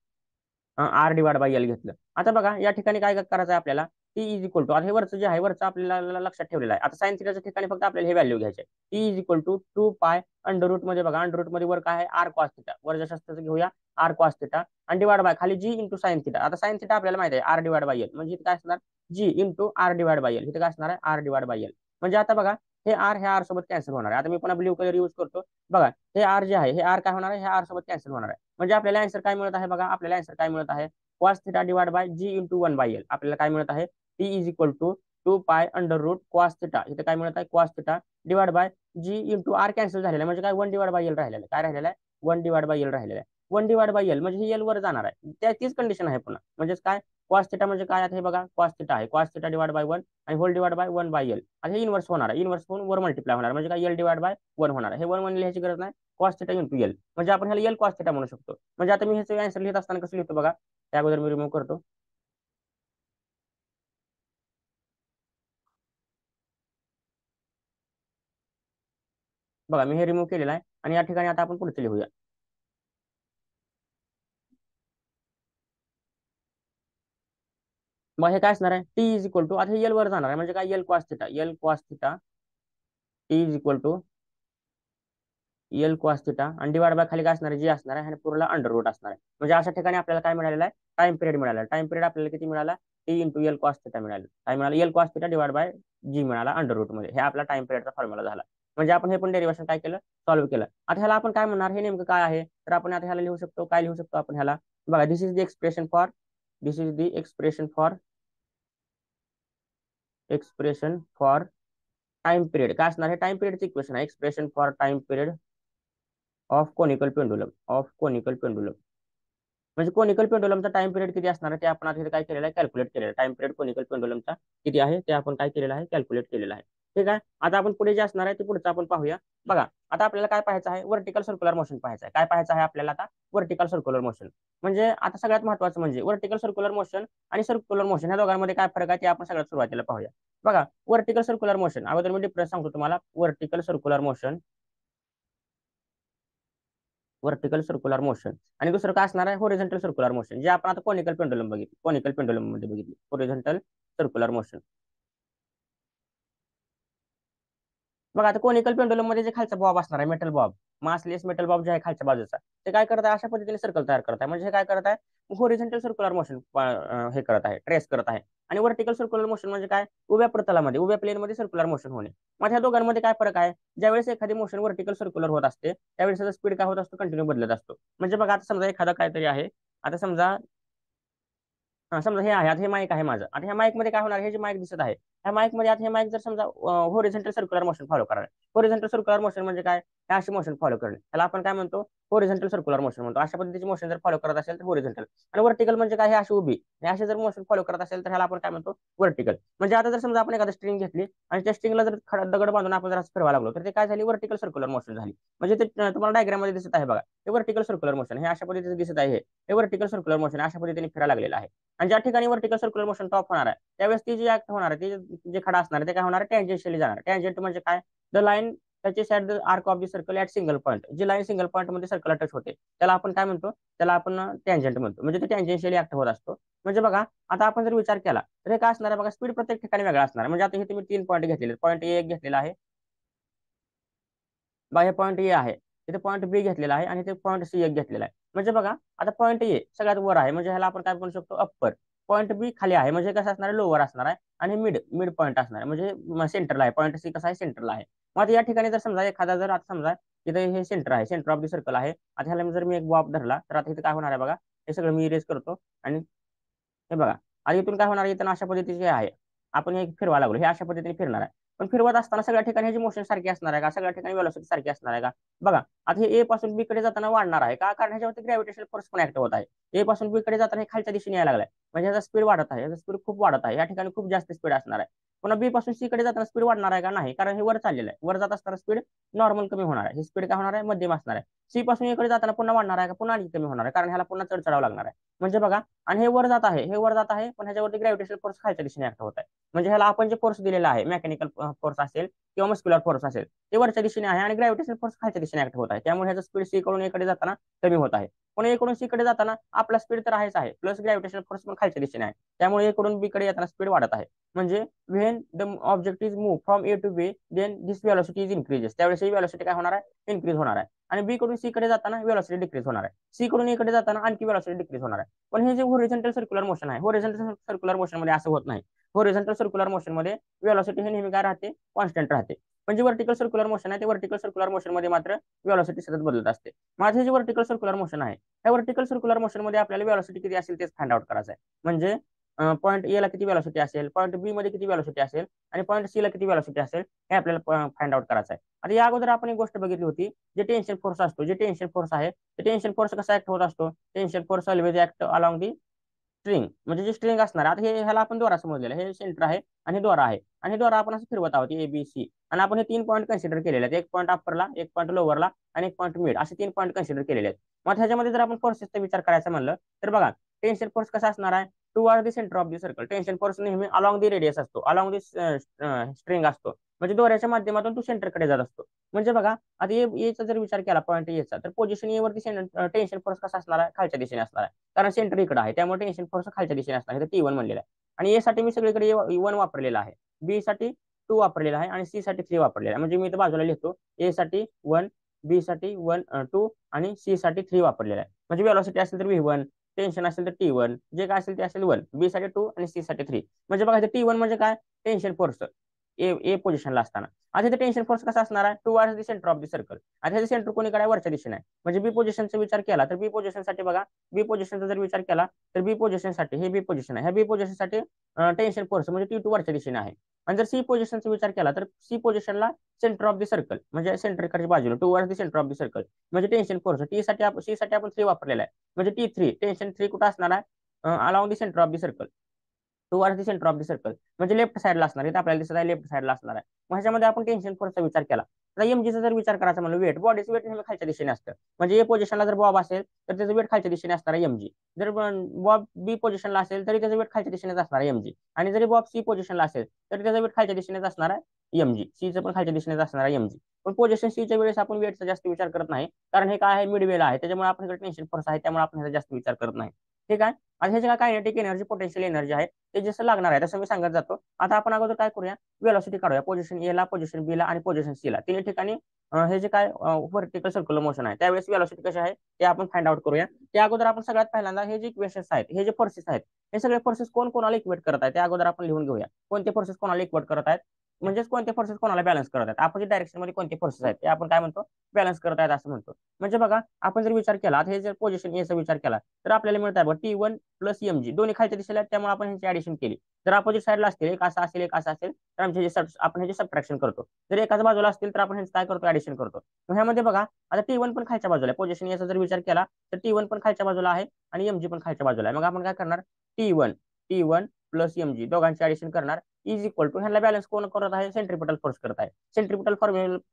r divide by l घेतलं. आता बघा या ठिकाणी काय करायचं आहे आपल्याला, टी इज इक्वल टू, आता हे वरचं जे आहे, वरचं आपल्याला लक्षात ठेवलेलं आहे. आता साइन थिटाच्या ठिकाणी फक्त आपल्याला हे व्हॅल्यू घ्यायचे. T is equal to 2 pi under root मध्ये बघा, अंडर रूट मध्ये वर काय आहे, आर कॉस थिटा, वर जसं तसं घेऊया, आर कॉस थिटा आणि डिवाइड बाय खाली जी इंटू साइन थिटा. आता साइन थिटा आपल्याला माहिती आहे, आर डिवाइड बाय एल. म्हणजे काय असणार, G into R divide by L. इथे काय असणार आहे, आर डिवाइड बाय एल. म्हणजे आता बघा हे आर ह्या आर सोबत कॅन्सल होणार आहे. आता मी पुन्हा ब्ल्यू कलर यूज करतो. बघा हे आर जे आहे, हे आर काय होणार आहे, हे आर सोबत कॅन्सल होणार आहे. म्हणजे आपल्याला आन्सर काय मिळत आहे बघा, आपल्याला आन्सर काय मिळत आहे, cos theta divide by G into 1 by l. आपल्याला काय मिळत आहे, T is equal to 2 pi under route cos theta. इथे काय मिळत आहे, cos theta divide by G into r cancel झालेला आहे. म्हणजे काय, 1 डिवाइड बाय एल राहिलेलं आहे. काय राहिलेलं आहे, 1 डिवाइड बाय एल राहिलेलं आहे. 1 डिवाइड बाय एल म्हणजे हे एल वर जाणार आहे. त्याचीच कंडिशन आहे पुन्हा. म्हणजेच काय, कॉस थिटा म्हणजे काय आहे, हे बघा कॉस थिटा आहे, कॉस थिटा डिवाइड बाय 1 आणि whole divide by 1 by l. आणि हे इन्व्हर्स होणार आहे, इन्व्हर्स होऊन वर मल्टिप्लाय होणार. म्हणजे काय, एल डिवाइड बाय 1 होणार आहे. हे 1 लिहायची गरज नाही, कॉस थिटा इंटू एल. म्हणजे आपण ह्याला एल कॉस थिटा म्हणू शकतो. म्हणजे आता मी ह्याचं आन्सर लिहित असताना कसं लिहितो बघा, त्या अगोदर मी रिमूव्ह करतो. बघा मी हे रिमूव्ह केलेलं आहे आणि या ठिकाणी आता आपण पुढचे लिहूया. मग हे काय असणार आहे, टी इज इक्वल टू, आता हे एल वर जाणार आहे. म्हणजे काय, l cos theta, l cos theta t is equal to l cos theta आणि डिवाइड बाय खाली काय असणार आहे, जी असणार आहे आणि पूर्ण अंडर रूट असणार आहे. म्हणजे अशा ठिकाणी आपल्याला काय मिळालेलं आहे, टाइम पिरियड मिळाला. टाइम पिरियड आपल्याला किती मिळाला, T into L cos theta मिळाला. काय मिळाला, L cos theta divide by G मिळाला अंडर रूट मध्ये. हे आपला टाइम पिरियडचा फॉर्म्युला झाला. म्हणजे आपण हे पण डेरिवेशन काय केलं, सॉल्व्ह केलं. आता ह्याला आपण काय म्हणणार, हे नेमकं काय आहे, तर आपण आता ह्याला लिहू शकतो, काय लिहू शकतो आपण ह्याला बघा, this is the expression for, this is the expression for time period. काय असणार, हे टाइम पिरियडचे इक्वेशन आहे, expression for time period of conical pendulum, of conical pendulum. म्हणजे कोनिकल पेंडुलमचा टाइम पिरियड किती असणार आहे ते आपण आता काय केलेलं आहे, कॅल्क्युलेट केलेलं आहे. टाइम पिरियड कोनिकल पेंडुलमचा किती आहे ते आपण काय केलेलं आहे, कॅल्क्युलेट केलेलं आहे. ठीक आहे. आता आपण पुढे जे असणार आहे ते पुढचं आपण पाहूया. बघा आता आपल्याला काय पाहायचं आहे, व्हर्टिकल सर्क्युलर मोशन पाहायचं आहे. काय पाहायचं आहे आपल्याला आता, व्हर्टिकल सर्क्युलर मोशन. म्हणजे आता सगळ्यात महत्त्वाचं म्हणजे व्हर्टिकल सर्क्युलर मोशन आणि सर्क्युलर मोशन ह्या दोघांमध्ये काय फरक आहे ते आपण सगळ्यात सुरुवातीला पाहूया. बघा व्हर्टिकल सर्क्युलर मोशन अगोदर मी डिफरन्स सांगतो तुम्हाला. व्हर्टिकल सर्क्युलर मोशन आणि दुसरं काय असणार आहे, होरिझोंटल सर्क्युलर मोशन, जे आपण आता कोनिकल पेंडुलम बघितली, कोनिकल पेंडुलम मध्ये बघितली होरिझोंटल सर्क्युलर मोशन. बघा आता कोनिकल पेंडुलम मध्ये जे खालचा बॉब असणार आहे metal Bob, massless metal Bob जे आहे खालच्या बाजूचा, ते काय करत आहे अशा पद्धतीने सर्कल तयार करत आहे. म्हणजे हे काय करत आहे, होरिझोंटल सर्क्युलर मोशन हे करत आहे, ट्रेस करत आहे. आणि व्हर्टिकल सर्क्युलर मोशन म्हणजे काय, उभ्या प्रतलामध्ये उभ्या प्लेनमध्ये सर्क्युलर मोशन होणे. मग ह्या दोघांमध्ये काय फरक आहे, ज्यावेळेस एखादी मोशन व्हर्टिकल सर्क्युलर होत असते त्यावेळेस त्याचा स्पीड काय होत असतो, कंटिन्यू बदलत असतो. म्हणजे बघा आता समजा एखादा काहीतरी आहे, आता समजा समजा हे आहे, आता हे माईक आहे माझं, आता ह्या माईक मध्ये काय होणार, हे जे माईक दिसत आहे ह्या माईक मध्ये, आता हे माईक जर समजा होरिझोंटल सर्क्युलर मोशन फॉलो करणार, होरिझोंटल सर्क्युलर मोशन म्हणजे काय, हे अशी मोशन फॉलो करणे, त्याला आपण काय म्हणतो, होरिझोंटल सर्क्युलर मोशन म्हणतो. अशा पद्धतीची मोशन जर फॉलो करत असेल तर होरिझोंटल. आणि व्हर्टिकल म्हणजे काय, हे अशी उभी, हे अशी जर मोशन फॉलो करत असेल तर ह्याला आपण काय म्हणतो, व्हर्टिकल. म्हणजे आता जर समजा आपण एखादी स्ट्रिंग घेतली आणि त्या स्ट्रिंगला जर दगड बांधून आपण जर फिरवा लागलो तर ते काय झाली, व्हर्टिकल सर्क्युलर मोशन झाली. म्हणजे ते तुम्हाला डायग्राम मध्ये दिसत आहे बघा, हे व्हर्टिकल सर्क्युलर मोशन, हे अशा पद्धतीने दिसत आहे, हे व्हर्टिकल सर्क्युलर मोशन अशा पद्धतीने फिरायला लागलेलं आहे. आणि ज्या ठिकाणी व्हर्टिकल सर्क्युलर मोशन टॉप होणार आहे त्यावेळेस ती जी ऍक्ट होणार आहे, ती जे खडा असणार आहे ते काय होणार आहे, टँजेन्शियली जाणार. टँजेंट म्हणजे काय, the line touches at the arc of the circle at single point, जी लाईन सिंगल पॉईंट मध्ये सर्कलला टच होते त्याला आपण काय म्हणतो, त्याला आपण टँजेंट म्हणतो. म्हणजे ते टँजेन्शियली ऍक्ट होत असतो. म्हणजे बघा आता आपण जर विचार केला तर हे काय असणार आहे बघा, स्पीड प्रत्येक ठिकाणी वेगळा असणार आहे. म्हणजे आता हे तुम्ही 3 पॉईंट घेतलेले, पॉईंट ए एक घेतलेला आहे बा, हे पॉईंट ए आहे, इथे पॉईंट बी घेतलेला आहे आणि ते पॉईंट सी एक घेतलेला आहे. म्हणजे बघा आता पॉईंट ए सगळ्यात वर आहे म्हणजे ह्याला आपण काय म्हणू शकतो, अप्पर. पॉईंट बी खाली आहे म्हणजे कसं असणार आहे, लोअर असणार आहे. आणि मिड मिड पॉईंट असणार आहे म्हणजे सेंटरला आहे. पॉईंट सी कसा आहे, सेंटरला आहे. मग आता या ठिकाणी जर समजा एखादा जर आता समजा इथे हे सेंटर आहे, सेंटर ऑफ द सर्कल आहे. आता ह्याला जर मी एक बॉब धरला तर आता इथे काय होणार आहे बघा, हे सगळं मी इरेज करतो. आणि हे बघा आता इथून काय होणार आहे, इथून अशा पद्धतीचे आहे, आपण हे फिरवा लागलो, हे अशा पद्धतीने फिरणार आहे. पण फिरवत असताना सगळ्या ठिकाणी ह्याची मोशन सारखी असणार आहे का, सगळ्या ठिकाणी वेलोसिटी सारखी असणार आहे का. बघा आता हे ए पासून बी कडे जाताना वाढणार आहे का, कारण ह्याच्यावरती ग्रॅव्हिटेशनल फोर्स पण ऍक्ट होत आहे. ए पासून बी कडे जाताना हे खालच्या दिशेने यायला लागलाय म्हणजे ह्याचा स्पीड वाढत आहे, ह्याचा स्पीड खूप वाढत आहे, या ठिकाणी खूप जास्त स्पीड असणार आहे. पुन्हा बी पासून सी कडे जाताना स्पीड वाढणार आहे का, नाही, कारण हे वर चाललेलं आहे, वर जात असताना स्पीड नॉर्मल कमी होणार आहे, ही स्पीड काय होणार आहे, मध्यम असणार आहे. सी पासून इकडे जाताना पुन्हा वाढणार आहे का, पुन्हा आणखी कमी होणार आहे, कारण ह्याला पुन्हा चढ चढावं लागणार आहे. म्हणजे बघा, आणि हे वर जात आहे, हे वर जात आहे पण ह्याच्यावरती ग्रॅव्हिटेशनल फोर्स खालच्या दिशेने ऍक्ट होत आहे. म्हणजे ह्याला आपण जे फोर्स दिलेला आहे, मेकॅनिकल फोर्स असेल किंवा मस्क्युलर फोर्स असेल, ते वरच्या दिशेने आहे आणि ग्रॅव्हिटेशनल फोर्स खालच्या दिशेने ऍक्ट होत आहे. त्यामुळे ह्याचा स्पीड सी कडून एकडे जाताना कमी होत आहे. पण एकडून सी कडे जाताना आपला स्पीड तर आहेच आहे, प्लस ग्रॅव्हिटेशनल फोर्स पण खालच्या दिशेने आहे. त्यामुळे एकडून बी कडे येताना स्पीड वाढत आहे. म्हणजे when the object is move from A to B then this velocity is increases, त्यावेळेस ही वेलोसिटी काय होणार आहे, इन्क्रीज होणार आहे. आणि बी कडून सी कडे जाताना वेलोसिटी डिक्रीज होणार आहे, सी कडून इकडे जाताना आणखी वेलोसिटी डिक्रीज होणार आहे. पण हे जे होरिझोंटल सर्क्युलर मोशन आहे, होरिझोंटल सर्क्युलर मोशन मध्ये असं होत नाही. होरिझोंटल सर्क्युलर मोशन मध्ये वेलोसिटी हे नेहमी काय राहते, कॉन्स्टंट राहते. पण जे वर्टिकल सर्क्युलर मोशन आहे ते वर्टिकल सर्क्युलर मोशन मध्ये मात्र वेलोसिटी सतत बदलत असते. माझे जे वर्टिकल सर्क्युलर मोशन आहे त्या वर्टिकल सर्क्युलर मोशन मध्ये आपल्याला वेलोसिटी किती असेल तेच फाइंड आउट करायचं आहे. म्हणजे पॉईंट ए ला किती वेलोसिटी असेल, पॉईंट बी मध्ये किती वेलोसिटी असेल आणि पॉईंट सी ला किती वेलोसिटी असेल, हे आपल्याला फाइंड आउट करायचं आहे. आता या अगोदर आपण एक गोष्ट बघितली होती, जे टेन्शन फोर्स असतो, जे टेन्शन फोर्स आहे ते टेन्शन फोर्स कसा ऍक्ट होत असतो, tension force always act along the string. म्हणजे जे स्ट्रिंग असणार, आता हे ह्याला आपण द्वारा समजलेलं, हे सेंटर आहे आणि हे द्वारा आहे. आणि हे द्वारा आपण असं फिरवत आहोत ए बी सी. आणि आपण हे 3 पॉईंट कन्सिडर केलेले आहेत, एक पॉईंट अप्परला, एक पॉईंट लोअरला आणि एक पॉईंट मिड, असे 3 पॉईंट कन्सिडर केलेले आहेत. मग ह्याच्यामध्ये जर आपण फोर्सेसचा विचार करायचा म्हणलं तर बघा, टेन्शन फोर्स कसा असणार आहे, toward the centre of the circle. Tension force नेहमी अलॉंग द रेडियस असतो, अलॉंग द स्ट्रिंग असतो. म्हणजे दोऱ्याच्या माध्यमातून तो सेंटरकडे जात असतो. म्हणजे बघा आता एचा जर विचार केला पॉईंट एचा, तर पोझिशन ए वरती टेन्शन फोर्स कसा असणार आहे, खालच्या दिशेने असणार आहे, कारण सेंटर इकडे आहे त्यामुळे टेन्शन फोर्स खालच्या दिशेने असणार आहे. T1 म्हणलेला आहे. आणि ए साठी मी सगळीकडे 1 वापरलेला आहे, बी साठी 2 वापरलेला आहे आणि सी साठी 3 वापरलेला आहे. म्हणजे मी इथे बाजूला लिहितो, ए साठी 1, बी साठी 1 2 आणि सी साठी 3 वापरलेला आहे. म्हणजे वेलोसिटी असेल तर V1, टेन्शन असेल तर T1, जे काय असेल ते असेल 1, बी साठी 2 आणि सी साठी 3. म्हणजे बघा इथे T1 म्हणजे काय, टेन्शन फोर्स ए ए पोझिशनला असताना. आता इथे टेन्शन फोर्स कसा असणार आहे, towards the centre of the circle. आता ह्याचं सेंटर कोणीकडे आहे, वरच्या दिशेने आहे. म्हणजे बी पोझिशनचा विचार केला तर बी पोझिशनसाठी बघा, बी पोझिशनचा जर विचार केला तर बी पोझिशनसाठी, हे बी पोझिशन आहे, ह्या बी पोझिशनसाठी टेन्शन फोर्स म्हणजे T2 वरच्या दिशेने आहे. आणि जर सी पोझिशनचा विचार केला तर सी पोझिशनला सेंटर ऑफ द सर्कल म्हणजे सेंटरकडच्या बाजूला towards the centre of the circle. म्हणजे टेन्शन फोर्स टी साठी सी साठी आपण 3 वापरलेला आहे. म्हणजे T3 टेन्शन 3 कुठं असणार आहे, along the centre of the circle, towards the centre of the circle. म्हणजे लेफ्ट साईडला असणार आहे, आपल्याला दिसत आहे लेफ्ट साईडला असणार आहे. मग ह्याच्यामध्ये आपण टेन्शन फोर्सचा विचार केला तर एमजीचा जर विचार करायचा म्हणलं, वेट, बॉडीचं वेट नेहमी खालच्या दिशेने असतं. म्हणजे ए पोझिशनला जर बॉब असेल तर त्याचं वेट खालच्या दिशेने असणार आहे एमजी. जर बॉब बी पोझिशनला असेल तरी त्याचं वेट खालच्या दिशेनेच असणार आहे एमजी. आणि जरी बॉब सी पोझिशनला असेल तर त्याचं वेट खालच्या दिशेनेच असणार आहे एमजी. सीचं पण खालच्या दिशेनेच असणार आहे एमजी. पण पोझिशन सीच्या वेळेस आपण वेटचा जास्त विचार करत नाही, कारण हे काय आहे, मिडवेला आहे, त्याच्यामुळे आपण टेन्शन फोर्स आहे त्यामुळे आपण ह्याचा जास्त विचार करत नाही. ठीक आहे. आणि हे जे काय कायनेटिक एनर्जी पोटेन्शियल एनर्जी आहे ते जसं लागणार आहे तसं मी सांगत जातो. आता आपण अगोदर काय करूया, वेलोसिटी काढूया. पोझिशन ए ला, पोझिशन बी ला आणि पोझिशन सी ला, तिन्ही ठिकाणी हे जे काय व्हर्टिकल सर्क्युलर मोशन आहे त्यावेळेस वेलोसिटी कशी आहे ते आपण फाइंड आउट करूया. त्या अगोदर आपण सगळ्यात पहिल्यांदा हे जे इक्वेशन्स आहेत, हे जे फोर्सेस आहेत, हे सगळे फोर्सेस कोण कोणाला इक्वेट करत आहेत ते अगोदर आपण लिहून घेऊया. कोणते फोर्सेस कोणाला इक्वेट करत आहेत, म्हणजेच कोणते फोर्सेस कोणाला बॅलन्स करत आहेत, अपोजिट डायरेक्शन मध्ये कोणते फोर्सेस आहेत ते आपण काय म्हणतो, बॅलन्स करत आहेत असं म्हणतो. म्हणजे बघा, आपण जर विचार केला, हे जर पोझिशन एचा विचार केला तर आपल्याला मिळत आहे बघा T1 प्लस mg, दोन्ही खालच्या दिशेला आहेत त्यामुळे आपण ह्याची ऍडिशन केली. जर अपोजिट साईडला असतील, एक असा असेल एक असा असेल, तर आमचे आपण ह्याचे सबट्रॅक्शन करतो. जर एकाच बाजूला असतील तर आपण ह्याचं काय करतो, ऍडिशन करतो. मग ह्यामध्ये बघा, आता T1 पण खालच्या बाजूला आहे, पोझिशन याचा जर विचार केला तर T1 पण खालच्या बाजूला आहे आणि mg पण खालच्या बाजूला आहे. मग आपण काय करणार, T1 T1 प्लस mg दोघांचे ऍडिशन करणार इज इक्वल टू, ह्याला बॅलन्स कोण करत आहे, सेंट्रिपिटल फोर्स करत आहे. सेंट्रिपिटल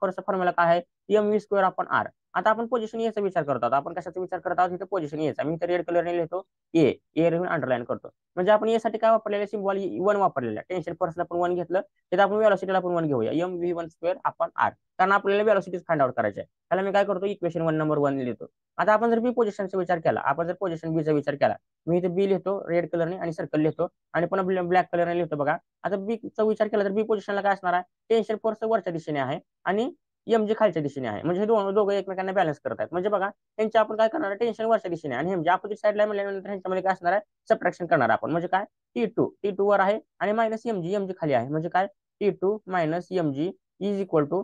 फोर्स फॉर्म्युला काय आहे, mv स्क्वेअर अपॉन r. आता आपण पोझिशन एचा विचार करत आहोत, आपण कशाचा विचार करत आहोत, इथे पोझिशन एचा मी इथे रेड कलरने लिहितो ए, ए लिहून अंडरलाईन करतो. म्हणजे आपण यासाठी काय वापरलेलं, सिम्बॉल 1 वापरलेला. टेन्शन फोर्सला पण 1 घेतलं, तर आपण वेलोसिटीला पण 1 घेऊया, mv1 स्क्वेअर अपॉन r, कारण आपल्याला वेलोसिटीज फाइंड आउट करायचे आहे. त्याला मी काय करतो, इक्वेशन 1 नंबर 1 लिहितो. आता आपण जर बी पोझिशनचा विचार केला, आपण जर पोझिशन बी चा विचार केला, मी इथे बी लिहितो रेड कलरने आणि सर्कल लिहितो आणि पुन्हा ब्लॅक कलरने लिहितो बघा. आता बी चा विचार केला तर बी पोझिशनला काय असणार आहे, टेन्शन फोर्स वरच्या दिशेने आहे आणि mg खालच्या दिशेने आहे. म्हणजे हे दोघं एकमेकांना बॅलन्स करत आहेत. म्हणजे बघा, त्यांच्या आपण काय करणार, टेन्शन वरच्या दिशेने आणि mg अपोजिट साईडला म्हणल्यानंतर ह्यांच्यामध्ये काय असणार आहे, सबट्रॅक्शन करणार आपण. म्हणजे काय, T2 वर आहे आणि मायनस mg खाली आहे. म्हणजे काय, T2 minus mg is equal to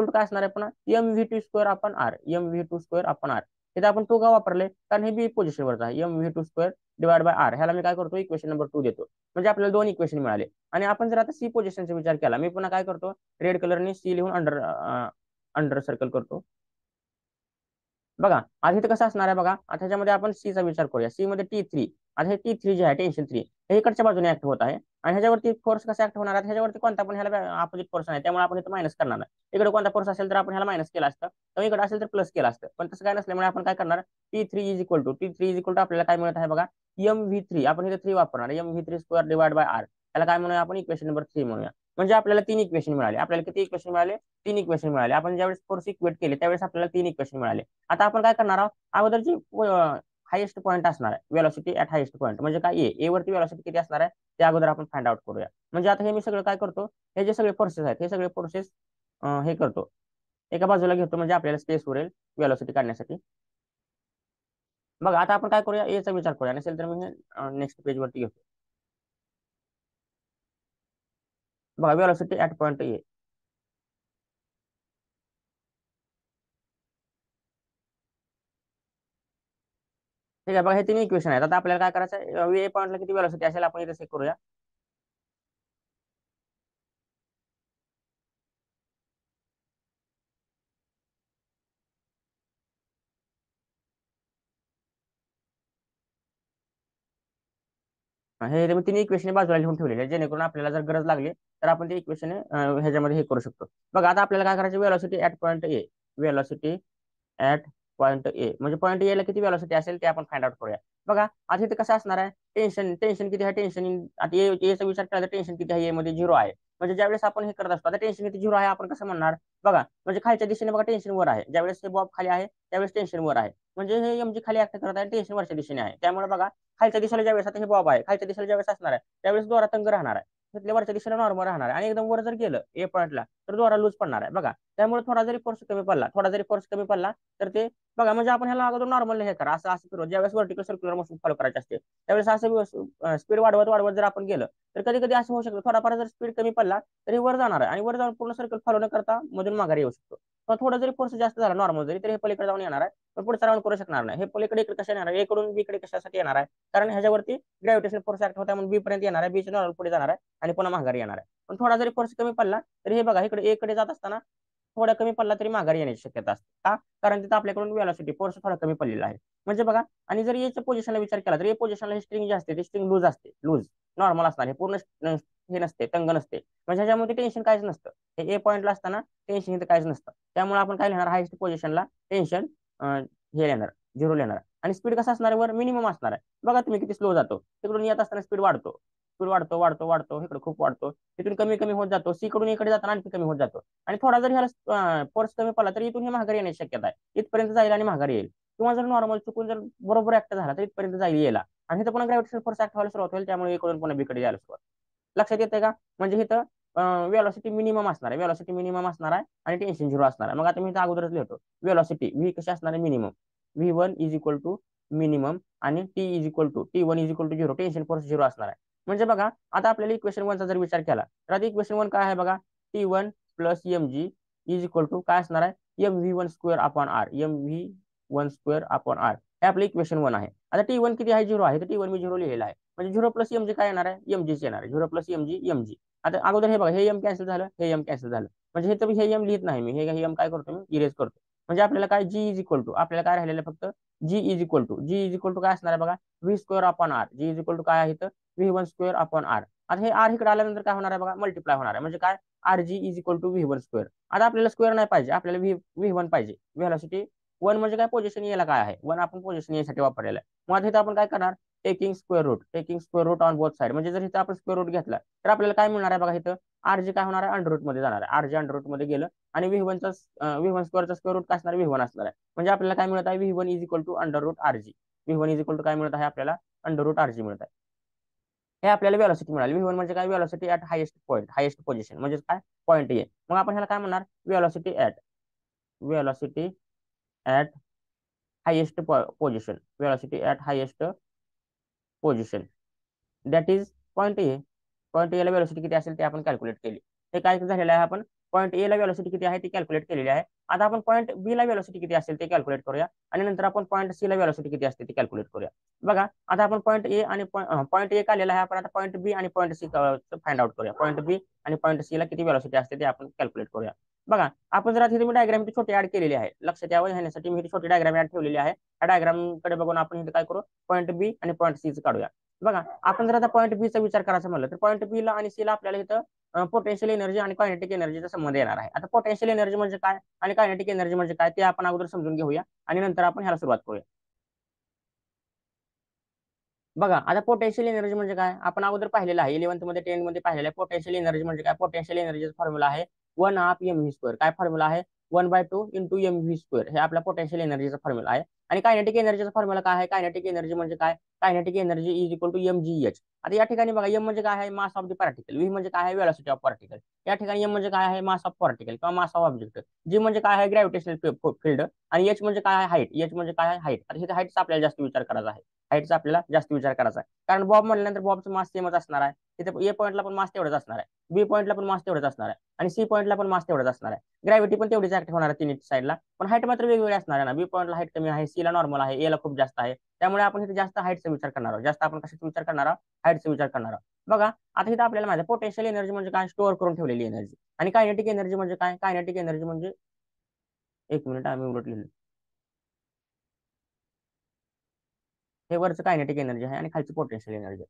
काय असणार आहे पुन्हा, mv2 square upon r, mv2 square upon r. इथे आपण टू का वापरले, कारण हे बी पोझिशन वरच आहे, mv2 square divide bye r. ह्याला मी काय करतो, इक्वेशन नंबर 2 देतो. म्हणजे आपल्याला दोन इक्वेशन मिळाले. आणि आपण जर आता सी पोझिशनचा विचार केला, मी पुन्हा काय करतो, रेड कलरने सी लिहून अंडर अंडर सर्कल करतो. बघा, आता इथे कसं असणार आहे बघा, आता ह्याच्यामध्ये आपण सी चा विचार करूया. सी मध्ये T3, आता हे T3 जे आहे, टेन्शन 3 हे इकडच्या बाजूने ऍक्ट होत आहे आणि ह्याच्यावरती फोर्स कसा ऍक्ट होणार आहे, ह्याच्यावरती कोणता पण ह्याला अपोजिट फोर्स आहे त्यामुळे आपण इथे मायनस करणार नाही. इकडे कोणता फोर्स असेल तर आपण ह्याला मायनस केला असतं, तर इकडे असेल तर प्लस केला असतं, पण तसं काय नसल्यामुळे आपण काय करणार, T3 इज इक्वल टू आपल्याला काय मिळत आहे बघा, mv3, आपण इथे 3 वापरणार, mv3 square divide bye r. त्याला काय म्हणूया आपण, इक्वेशन नंबर 3 म्हणूया. म्हणजे आपल्याला 3 इक्वेशन मिळाले. आपल्याला किती इक्वेशन मिळाले, 3 इक्वेशन मिळाले. आपण ज्यावेळेस फोर्स इक्वेट केले त्यावेळेस आपल्याला 3 इक्वेशन मिळाले. आता आपण काय करणार आहोत, अगोदरची हायेस्ट पॉईंट असणार आहे, वेलोसिटी ऍट हायेस्ट पॉईंट, म्हणजे काय, ए वरती वेलोसिटी किती असणार आहे ते अगोदर आपण फाइंड आउट करूया. म्हणजे आता हे मी सगळं काय करतो, हे जे सगळे फोर्सेस आहेत हे सगळे फोर्सेस हे करतो, एका बाजूला घेतो, म्हणजे आपल्याला स्पेस उरेल वेलोसिटी काढण्यासाठी. मग आता आपण काय करूया, एचा विचार करूया, नसेल तर मी नेक्स्ट पेज वरती घेतो. बघा, वेलोसिटी ऍट पॉईंट ए. ठीक आहे, बघा हे तीन इक्वेशन आहेत. आता आपल्याला काय करायचं आहे, ए पॉईंटला किती वेलोसिटी असेल आपण इथे चेक करूया. हे मी तिन्ही इक्वेशन बाजूला लिहून ठेवलेले आहे, जेणेकरून आपल्याला जर गरज लागली तर आपण ते इक्वेशन ह्याच्यामध्ये हे करू शकतो. बघा, आता आपल्याला काय करायचं, velocity at point A, velocity at point ए, म्हणजे पॉईंट ए ला किती वेलोसिटी असेल ते आपण फाइंड आउट करूया. बघा, आता इथे कसं असणार आहे, टेन्शन टेन्शन किती आहे, टेन्शन आता एचा विचार केला तर टेन्शन किती आहे, ए मध्ये 0 आहे. म्हणजे ज्यावेळेस आपण हे करत असतो, आता टेन्शन किती 0 आहे, आपण कसं म्हणणार, बघा, म्हणजे खालच्या दिशेने बघा टेन्शन वर आहे, ज्यावेळेस हे बॉब खाली आहे त्यावेळेस टेन्शन वर आहे. म्हणजे हे mg खाली ऍक्ट करत आहे, टेन्शन वरच्या दिशेने आहे. त्यामुळे बघा, खालच्या दिशेला ज्यावेळेस आता हे बॉब आहे, खालच्या दिशेला ज्यावेळेस असणार आहे त्यावेळेस दोरा तंग राहणार आहे, तिथल्या वरच्या दिशेला नॉर्मल राहणार आहे आणि एकदम वर जर गेलं ए पॉईंटला तर दोरा लूज पडणार आहे. बघा, त्यामुळे थोडा जरी फोर्स कमी पडला तर ते, बघा, म्हणजे आपण ह्याला अगोदर नॉर्मल हे करा, असं असं करू. ज्यावेळेस व्हर्टिकल सर्क्युलर मोशन फॉलो करायचे असते त्यावेळेस असं स्पीड वाढवत वाढवत जर आपण गेलं तर कधी कधी असं होऊ शकतं, थोडाफार जर स्पीड कमी पडला तरी वर जाणार आहे आणि वर जाऊन पूर्ण सर्कल फॉलो न करता मधून माघारी येऊ शकतो. पण थोडा जरी फोर्स जास्त झाला नॉर्मल जरी, तरी हे पलीकडे जाऊन येणार आहे, पण पुढचा राऊंड करू शकणार नाही. हे पलीकडे इकडे कशा येणार आहे, ए कडून बी कडे कशासाठी येणार आहे, कारण ह्याच्यावरती ग्रॅव्हिटेशनल फोर्स ऍक्ट होता म्हणून बी पर्यंत येणार आहे, बीच्या नॉर्मल पुढे जाणार आहे आणि पुन्हा माघारी येणार आहे. पण थोडा जरी फोर्स कमी पडला तरी हे बघा, इकडे ए कडे जात असताना थोडा कमी पडला तरी माघारी येण्याची शक्यता असते. का, कारण तिथे आपल्याकडून वेलोसिटी फोर्स थोडा कमी पडलेला आहे. म्हणजे बघा, आणि जर याच्या पोझिशनला विचार केला तर या पोझिशनला स्ट्रिंग जी असते ती स्ट्रिंग लूज असते, लूज नॉर्मल असणार, हे पूर्ण हे नसते, तंग नसते. म्हणजे ह्याच्यामध्ये टेन्शन काहीच नसतं, हे ए पॉईंटला असताना टेन्शन इथे काहीच नसतं. त्यामुळे आपण काय लिहिणार, हायस्ट पोझिशनला टेन्शन हे लिहिणार, 0 लिहिणार. आणि स्पीड कसा असणार, वर मिनिमम असणार आहे. बघा तुम्ही किती स्लो जातो, तिकडून येत असताना स्पीड वाढतो, स्पीड वाढतो वाढतो वाढतो, इकडे खूप वाढतो, तिथून कमी कमी होत जातो, सी कडून इकडे जाताना आणखी कमी होत जातो. आणि थोडा जरी ह्याला फोर्स कमी पडला तरी इथून हे माघारी येण्याची शक्यता आहे, इथपर्यंत जाईल आणि माघारी येईल. किंवा जर नॉर्मल चुकून जर बरोबर ऍक्ट झाला तर इथपर्यंत जाईल यायला. आणि इथं पुन्हा ग्रॅव्हिटेशनल फोर्स ऍक्ट व्हायला सुरुवात होईल, त्यामुळे इकडून पुन्हा बीकडे जायला सुरुवात. लक्षात येते का? म्हणजे इथं वेलॉसिटी मिनिमम असणार आहे, वेलॉसिटी मिनिमम असणार आहे आणि टेन्शन झिरो असणार आहे. मग आता मी इथं अगोदरच लिहितो वेलॉसिटी व्ही कशी असणार आहे minimum, V1 is equal to minimum आणि T is equal to T1 is equal to zero, tension force zero असणार आहे. म्हणजे बघा आता आपल्याला इक्वेशन वनचा जर विचार केला तर आता इक्वेशन वन काय आहे बघा, T1 plus mg is equal to काय असणार आहे, mv1 square upon r, mv1 square upon R, हे आपलं इक्वेशन वन आहे. आता T1 किती आहे, झिरो आहे, तर T1 मी झिरो लिहिलेला आहे. म्हणजे झिरो प्लस mg काय येणार आहे, mg येणार आहे, झिरो प्लस mg. आता अगोदर हे बघा, हे एम कॅन्सल झालं, हे एम कॅन्सल झालं, म्हणजे हे तर हे एम लिहित नाही मी, हे एम काय करतो मी, इरेज करतो. म्हणजे आपल्याला काय जी इज इक्वल टू, आपल्याला काय राहिलेलं फक्त जी इज इक्वल टू काय असणार आहे बघा, V square upon R, g is equal to काय आहे तर V1 स्क्वेअर अपॉन आर. आता हे आर इकडे आल्यानंतर काय होणार आहे बघा, मल्टिप्लाय होणार आहे, म्हणजे काय R g is equal to V1 square. आता आपल्याला स्क्वेअर नाही पाहिजे, आपल्याला V1 पाहिजे, व्हेलॉसिटी वन म्हणजे काय, पोझिशन याला काय आहे, वन आपण पोझिशन यासाठी वापरलेलं आहे. मग आता इथं आपण काय करणार, taking square root on both side, म्हणजे जर इथं आपण स्क्वेअर रूट घेतला तर आपल्याला काय मिळणार आहे बघा, इथं आरजी काय होणार आहे, अंडर रूट मध्ये जाणार आहे, आरजी अंडर रूट मध्ये गेलं आणि व्ही वन स्क्वेअरचा स्क्वेअर रूट काय असणार, V1 असणार आहे. म्हणजे आपल्याला काय मिळत आहे, V1 is equal to under root r g, V1 is equal to काय मिळत आहे आपल्याला, अंडर रूट आरजी मिळत आहे. हे आपल्याला वेलॉसिटी मिळाली. V1 म्हणजे काय, velocity at highest point, highest position, म्हणजे काय पॉईंट ए. मग आपण ह्याला काय म्हणणार, velocity at highest position, velocity at highest position that is point A. Point A ला वेलोसिटी किती असेल ते आपण कॅल्क्युलेट केली. हे काय झालेलं आहे, आपण पॉईंट ए ला वेलोसिटी किती आहे ती कॅल्क्युलेट केलेली आहे. आता आपण पॉईंट बी ला वेलोसिटी किती असेल ते कॅल्क्युलेट करूया आणि नंतर आपण पॉईंट सी ला वेलोसिटी किती असते ते कॅल्क्युलेट करूया. बघा आता आपण पॉईंट ए आणि पॉईंट ए काढलेला आहे, आपण आता पॉईंट बी आणि पॉईंट सी फाइंड आउट करूया. पॉईंट बी आणि पॉईंट सी ला किती वेलोसिटी असते ते आपण कॅल्क्युलेट करूया. बघा आपण जर इथे मी डायग्राम छोटी ऍड केलेली आहे, लक्षात यावं ह्यासाठी मी छोटी डायग्राम ऍड ठेवलेली आहे. त्या डायग्राम कडे बघून आपण इथे काय करू, पॉईंट बी आणि पॉईंट सी काढूया. बघा आपण जर आता पॉईंट बी चा विचार करायचा म्हणलं तर पॉईंट बी ला आणि सी ला आपल्याला इथं पोटेन्शियल एनर्जी आणि कायनेटिक एनर्जीचा संबंध येणार आहे. आता पोटेन्शियल एनर्जी म्हणजे काय आणि कायनेटिक एनर्जी म्हणजे काय ते आपण अगोदर समजून घेऊया आणि नंतर आपण ह्याला सुरुवात करूया. बघा आता पोटेन्शियल एनर्जी म्हणजे काय, आपण अगोदर पाहिलेलं आहे, 11th मध्ये 10th मध्ये पाहिलेलं आहे. पोटेन्शियल एनर्जी म्हणजे काय, पोटेन्शियल एनर्जीचा फॉर्म्युला आहे 1/2 mv². काय फॉर्म्युला आहे, 1/2 इंटू mv². हे आपला पोटेन्शियल एनर्जीचा फॉर्म्युला आहे. आणि कायनेटिक एनर्जीचा फॉर्म्युला काय आहे, कायनेटिक एनर्जी म्हणजे काय, kinetic energy is equal to mgh. आता या ठिकाणी बघा एम म्हणजे काय आहे, mass of the particle, v म्हणजे काय आहे, वेलोसिटी ऑफ पार्टिकल. या ठिकाणी एम म्हणजे काय आहे, मास ऑफ पार्टिकल किंवा मास ऑफ ऑब्जेक्ट. जी म्हणजे काय आहे, ग्रॅव्हिटेशनल फील्ड. आणि एच म्हणजे काय आहे, हाईट. एच म्हणजे काय आहे, हाईट. आता इथे हाईटचा आपल्याला जास्त विचार करायचा आहे, हाईटचा आपल्याला जास्त विचार करायचा आहे. कारण बॉब म्हणल्यानंतर बॉबचं मास सेमच असणार आहे. तिथे ए पॉईंटला पण मास तेवढंच असणार आहे, बी पॉईंटला पण मास तेवढंच असणार आहे आणि सी पॉईंटला पण मास तेवढंच असणार आहे. ग्रॅव्हिटी पण तेवढीच ऍक्टिव्ह होणार आहे तिन्ही साईडला, पण हाईट मात्र वेगवेगळी असणार आहे ना. बी पॉईंटला हाईट कमी आहे, सी ला नॉर्मल आहे, ए ला खूप जास्त आहे. त्यामुळे आपण इथे जास्त हाईटचा विचार करणार आहोत, जास्त आपण कशाचा विचार करणार आहोत, हाईटचा विचार करणार आहोत. बघा आता इथे आपल्याला माहिती आहे पोटेन्शियल एनर्जी म्हणजे काय, स्टोअर करून ठेवलेली एनर्जी. आणि कायनेटिक एनर्जी म्हणजे काय, कायनेटिक एनर्जी म्हणजे एक मिनिट आम्ही उलट लिहिलं, हे वरचं कायनेटिक एनर्जी आहे आणि खालची पोटेन्शियल एनर्जी,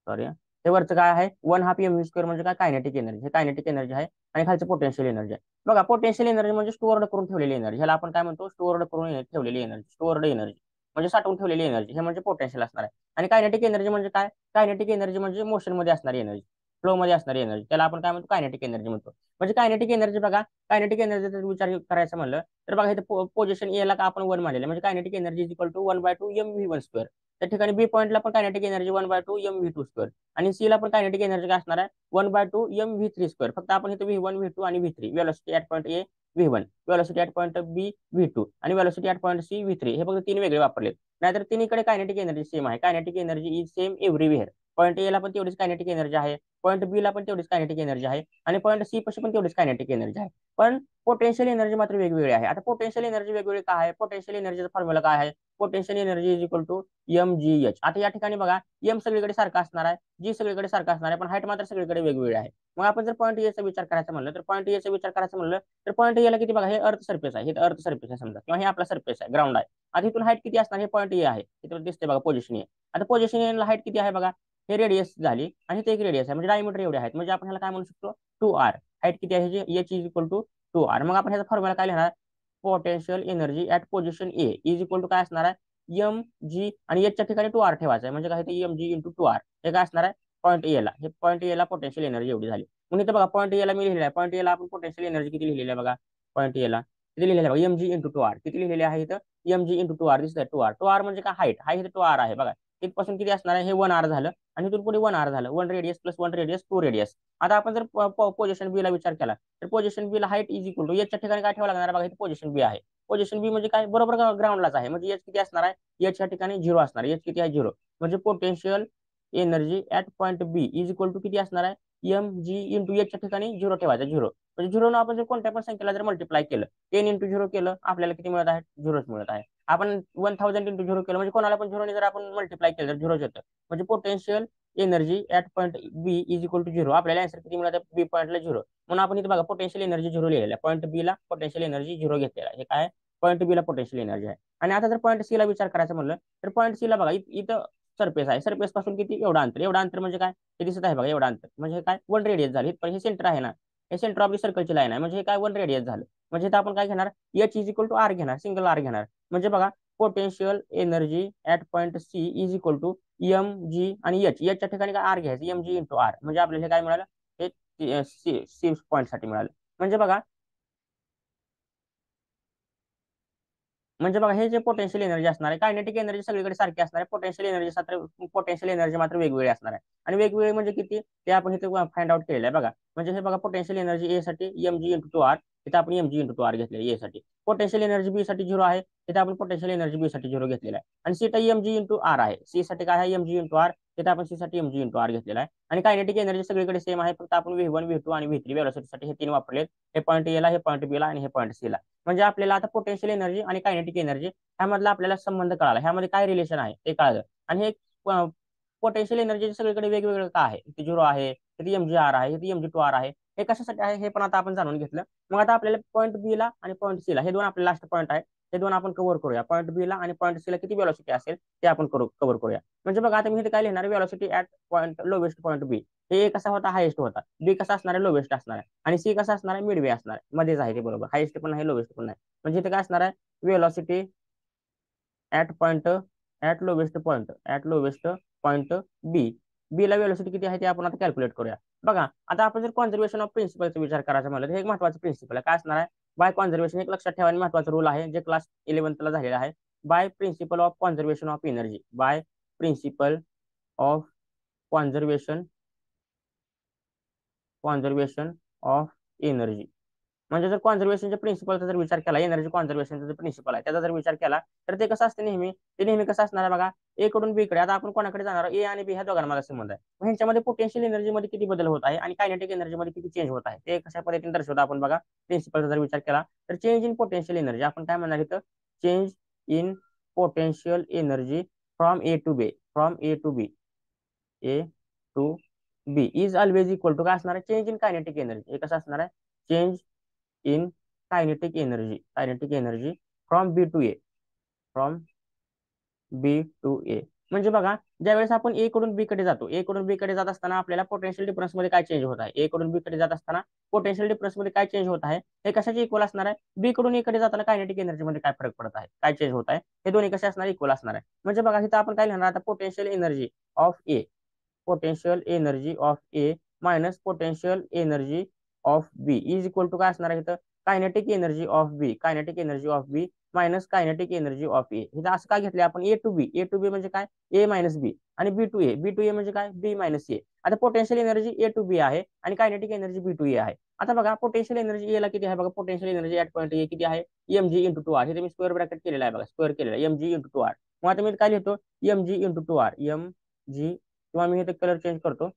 सॉरी हे वरचं काय आहे 1/2 mv² म्हणजे काय, कायनेटिक एनर्जी, हे कायनेटिक एनर्जी आहे आणि खालचं पोटेन्शियल एनर्जी आहे. बघा पोटेन्शियल एनर्जी म्हणजे स्टोअर्ड करून ठेवलेली एनर्जी, ह्याला आपण काय म्हणतो, स्टोअर्ड करून ठेवलेली एनर्जी, स्टोअर्ड एनर्जी म्हणजे साठवून ठेवलेली एनर्जी, हे म्हणजे पोटेन्शियल असणार आहे. आणि कायनेटिक एनर्जी म्हणजे काय, कायनेटिक एनर्जी म्हणजे मोशन मध्ये असणारी एनर्जी, फ्लो मध्ये असणारी एनर्जी, त्याला आपण काय म्हणतो, कायनेटिक एनर्जी म्हणतो. म्हणजे कायनेटिक एनर्जी बघा, कायनेटिक एनर्जीचा विचार करायचा म्हणलं तर बघा इथे पोझिशन ए ला का आपण वन मानलेलं, म्हणजे kinetic energy is equal to 1/2 mv1². त्या ठिकाणी बी पॉईंटला पण कायनेटिक एनर्जी 1/2 mv2² आणि सी ला पण कायनेटिक एनर्जी काय असणार आहे 1/2 mv3². फक्त आपण इथे V1 V2 आणि V3, velocity at point A V1, velocity at point B V2 आणि velocity at point C V3, हे फक्त तीन वेगळे वापरले. नाहीतर तिन्हीकडे कायनेटिक एनर्जी सेम आहे, kinetic energy is same everywhere. Point A ला पण तेवढीच कायनेटिक एनर्जी आहे, पॉईंट बी ला पण तेवढीच कायनेटिक एनर्जी आहे आणि पॉईंट सी पाशी पण तेवढीच कायनेटिक एनर्जी आहे. पण पोटेन्शियल एनर्जी मात्र वेगवेगळी आहे. आता पोटेन्शियल एनर्जी वेगवेगळी काय आहे, पोटेन्शियल एनर्जीचा फॉर्म्युला काय आहे, potential energy is equal to mgh. आता या ठिकाणी बघा एम सगळीकडे सारखा असणार आहे, जी सगळीकडे सारखा असणार आहे, पण हाईट मात्र सगळीकडे वेगवेगळी आहे. मग आपण जर पॉईंट ए चा विचार करायचा म्हणलं तर पॉईंट ए चा विचार करायचा म्हणलं तर पॉईंट ए ला किती बघा, हे अर्थ सरफेस आहे, हे अर्थ सरफेस आहे समजा, किंवा हे आपला सरफेस आहे, ग्राउंड आहे. आता इथून हाईट किती असणार, हे पॉईंट ए आहे, इथं दिसते बघा पोझिशन ए. आता पोझिशन ए ला हाईट किती आहे बघा, हे रेडियस झाली आणि ते एक रेडियस आहे, म्हणजे डायमीटर एवढे आहेत, म्हणजे आपण ह्याला काय म्हणू शकतो 2r. हाईट किती आहे H is equal to 2r. मग आपण ह्याचा फॉर्म्युला काय लिहिणार, potential energy at position A is equal to काय असणार आहे एम जी आणि एचच्या ठिकाणी 2r ठेवायचं आहे, म्हणजे काय ते mg इंटू 2r. हे काय असणार आहे पॉईंट ए ला, हे पॉईंट ए ला पोटेन्शियल एनर्जी एवढी झाली. मग इथं बघा पॉईंट ए ला मी लिहिलेलं आहे, पॉईंट ए ला आपण पोटेन्शियल एनर्जी किती लिहिलेली आहे बघा, पॉईंट ए ला किती लिहिलेलं आहे बघा mg इंटू 2r, किती लिहिलेले आहे इथं mg इंटू 2r दिसतंय, 2r. 2r म्हणजे काय, हाईट, हाईट 2r आहे बघा. इथपासून किती असणार आहे, हे 1 आर झालं आणि इथून पुढे 1 आर झालं. 1 रेडियस प्लस 1 रेडियस 2 रेडियस. आता आपण जर पोझिशन बी ला विचार केला तर पोझिशन बी ला हाईट इज इक्वल टू एचच्या ठिकाणी काय ठेवावं लागणार आहे बघा, इथे पोझिशन बी आहे. पोझिशन बी म्हणजे काय, बरोबर ग्राउंडलाच आहे. म्हणजे एच किती असणार आहे, एच या ठिकाणी 0 असणार आहे. एच किती आहे, 0. म्हणजे potential energy at point B is equal to किती असणार आहे, एम जी इंटू एचच्या ठिकाणी 0 ठेवायचा. 0 म्हणजे 0 आपण जर कोणत्या पण संख्येला जर मल्टिप्लाय केलं, 10 इंटू 0 केलं, आपल्याला किती मिळत आहे, 0च मिळत आहे. आपण 1000 इंटू 0 केलं म्हणजे कोणाला पण 0 जर आपण मल्टिप्लाय केलं तर 0च येतं. म्हणजे potential energy at point B is equal to 0. आपल्याला आन्सर किती मिळत आहे, बी पॉईंटला 0. म्हणून आपण इथे बघा पोटेन्शियल एनर्जी 0 लिहिलेला आहे. पॉईंट बी ला पोटेन्शियल एनर्जी 0 घेतलेला आहे. हे काय, पॉईंट बी ला पोटेन्शियल एनर्जी आहे. आणि आता जर पॉईंट सी ला विचार करायचं म्हणलं तर पॉईंट सी ला बघा, इथं सरफेस आहे. सरफेस पासून किती, एवढा अंतर. एवढा अंतर म्हणजे काय, हे दिसत आहे बघा, एवढा अंतर म्हणजे काय, 1 रेडियस झाली. पण हे सेंटर आहे ना, हे सेंटर ऑफ द सर्कलची लाईन आहे. म्हणजे हे काय, 1 रेडियस झालं. म्हणजे इथं आपण काय घेणार, h is equal to r घेणार, सिंगल आर घेणार. म्हणजे बघा potential energy at point C is equal to M g आणि एच. एचच्या ठिकाणी काय, आर घ्यायचं, एम जी इंटू आर. म्हणजे आपल्याला हे काय मिळालं, हे सी पॉईंट साठी मिळालं. म्हणजे बघा, म्हणजे बघा हे जे पोटेन्शियल एनर्जी असणार आहे, कायनेटिक एनर्जी सगळीकडे सारखी असणार आहे. पोटेन्शियल एनर्जी मात्र वेगवेगळी असणार आहे. आणि वेगवेगळे म्हणजे किती, ते आपण इथे फाइंड आउट केलेलं आहे बघा. म्हणजे हे बघा पोटेन्शियल एनर्जी ए साठी एम जी इंटू टू आर, इथे आपण एम जी इंटू टू आर घेतले ए साठी. पोटेन्शियल एनर्जी बी साठी 0 आहे, इथे आपण पोटेन्शियल एनर्जी बी साठी 0 घेतलेला आहे. आणि सी साठी एम जी इंटू आर आहे. सी साठी काय आहे, एम जी इंटू आर, तिथे आपण सी साठी एम जी इंटू आर घेतलेला आहे. आणि कायनेटिक एनर्जी सगळीकडे सेम आहे, फक्त आपण व्ही वन व्ही टू आणि व्ही थ्री वेलोसिटीसाठी हे 3 वापरले. हे पॉईंट ए ला, हे पॉईंट बी ला आणि हे पॉईंट सी ला. म्हणजे आपल्याला आता पोटेन्शियल एनर्जी आणि कायनेटिक एनर्जी ह्यामधला आपल्याला संबंध कळाला, ह्यामध्ये काय रिलेशन आहे ते कळालं. आणि हे पोटेन्शियल एनर्जी सगळीकडे वेगवेगळं का आहे, इथे 0 आहे, इथे एम जी आर आहे, इथे एम जी टू आर आहे. हे कशासाठी आहे हे पण आता आपण जाणून घेतलं. मग आता आपल्याला पॉईंट बी ला आणि पॉईंट सी ला, हे दोन आपले लास्ट पॉईंट आहे, हे दोन आपण कव्हर करूया. पॉईंट बी ला आणि पॉईंट सी ला किती वेलोसिटी असेल ते आपण कव्हर करूया. म्हणजे बघा आता मी इथे काय लिहिणार, velocity at point lowest point B. हे कसा होता, हायेस्ट होता. बी कसा असणार आहे, लोवेस्ट असणार आहे. आणि सी कसा असणार आहे, मिडवे असणार आहे, मध्येच आहे ते, बरोबर. हायेस्ट पण आहे, लोवेस्ट पण नाही. म्हणजे इथे काय असणार आहे, velocity at point at lowest point B. B ला वेलोसिटी किती आहे ते आपण आता कॅल्क्युलेट करूया. बघा आता आपण जर कॉन्झर्वेशन ऑफ प्रिन्सिपलचा विचार करायचा म्हणलं तर हे एक महत्वाचं प्रिन्सिपल आहे. काय असणार आहे, बाय कॉन्झर्वेशन, एक लक्षात ठेवा महत्वाचा रूल आहे जे क्लास 11th ला झालेला आहे. By principle of conservation of energy, by principle of conservation of energy. म्हणजे जर कॉन्झर्वेशनच्या प्रिन्सिपलचा जर विचार केला, एनर्जी कॉन्झर्वेशनचा जर प्रिन्सिपल आहे त्याचा जर विचार केला तर ते कसं असतं नेहमी, ते नेहमी कसं असणार आहे बघा, ए कडून बी कडे. आता आपण कोणाकडे जाणार, ए आणि बी ह्या दोघांमध्ये संबंध आहे. मग ह्यांच्यामध्ये पोटेन्शियल एनर्जी मध्ये किती बदल होत आहे आणि कायनेटिक एनर्जी मध्ये किती चेंज होत आहे ते कशा पद्धतीने दर्शवतो आपण बघा. प्रिन्सिपलचा जर विचार केला तर चेंज इन पोटेन्शियल एनर्जी आपण काय म्हणणार इथं, change in potential energy from A to B, A to B is always equal to काय असणार आहे, चेंज इन कायनेटिक एनर्जी. हे कसं असणार आहे, change in kinetic energy from B to A, from B to A. म्हणजे बघा ज्यावेळेस आपण ए कडून बी कडे जातो, ए कडून बी कडे जात असताना आपल्याला पोटेन्शियल डिफरन्स मध्ये काय चेंज होत आहे, ए कडून बी कडे जात असताना पोटेन्शियल डिफरन्स मध्ये काय चेंज होत आहे, हे कशाचे इक्वल असणार आहे, बी कडून ए कडे जाताना कायनेटिक एनर्जी मध्ये काय फरक पडत आहे, काय चेंज होत आहे, हे दोन्ही कसे असणार, इक्वल असणार आहे. म्हणजे बघा इथं आपण काय लिहिणार आता, potential energy of A minus potential energy of B is equal to काय असणार आहे इथं, kinetic energy of B minus kinetic energy of A. इथं असं काय घेतलं आपण, ए टू बी म्हणजे काय, ए मायनस बी. आणि बी टू ए म्हणजे काय, बी मायनस ए. आता पोटेन्शियल एनर्जी ए टू बी आहे आणि कायनेटिक एनर्जी बी टू ए आहे. आता बघा पोटेन्शियल एनर्जी ए ला किती आहे बघा, potential energy at point A किती आहे, M G into two r. हे मी स्क्वेअर ब्रॅकेट केलेला आहे बघा, स्क्वेअर केलेला आहे, M G into two r. मग आता मी काय लिहितो, एम जी into two r, m g, किंवा मी इथे कलर चेंज करतो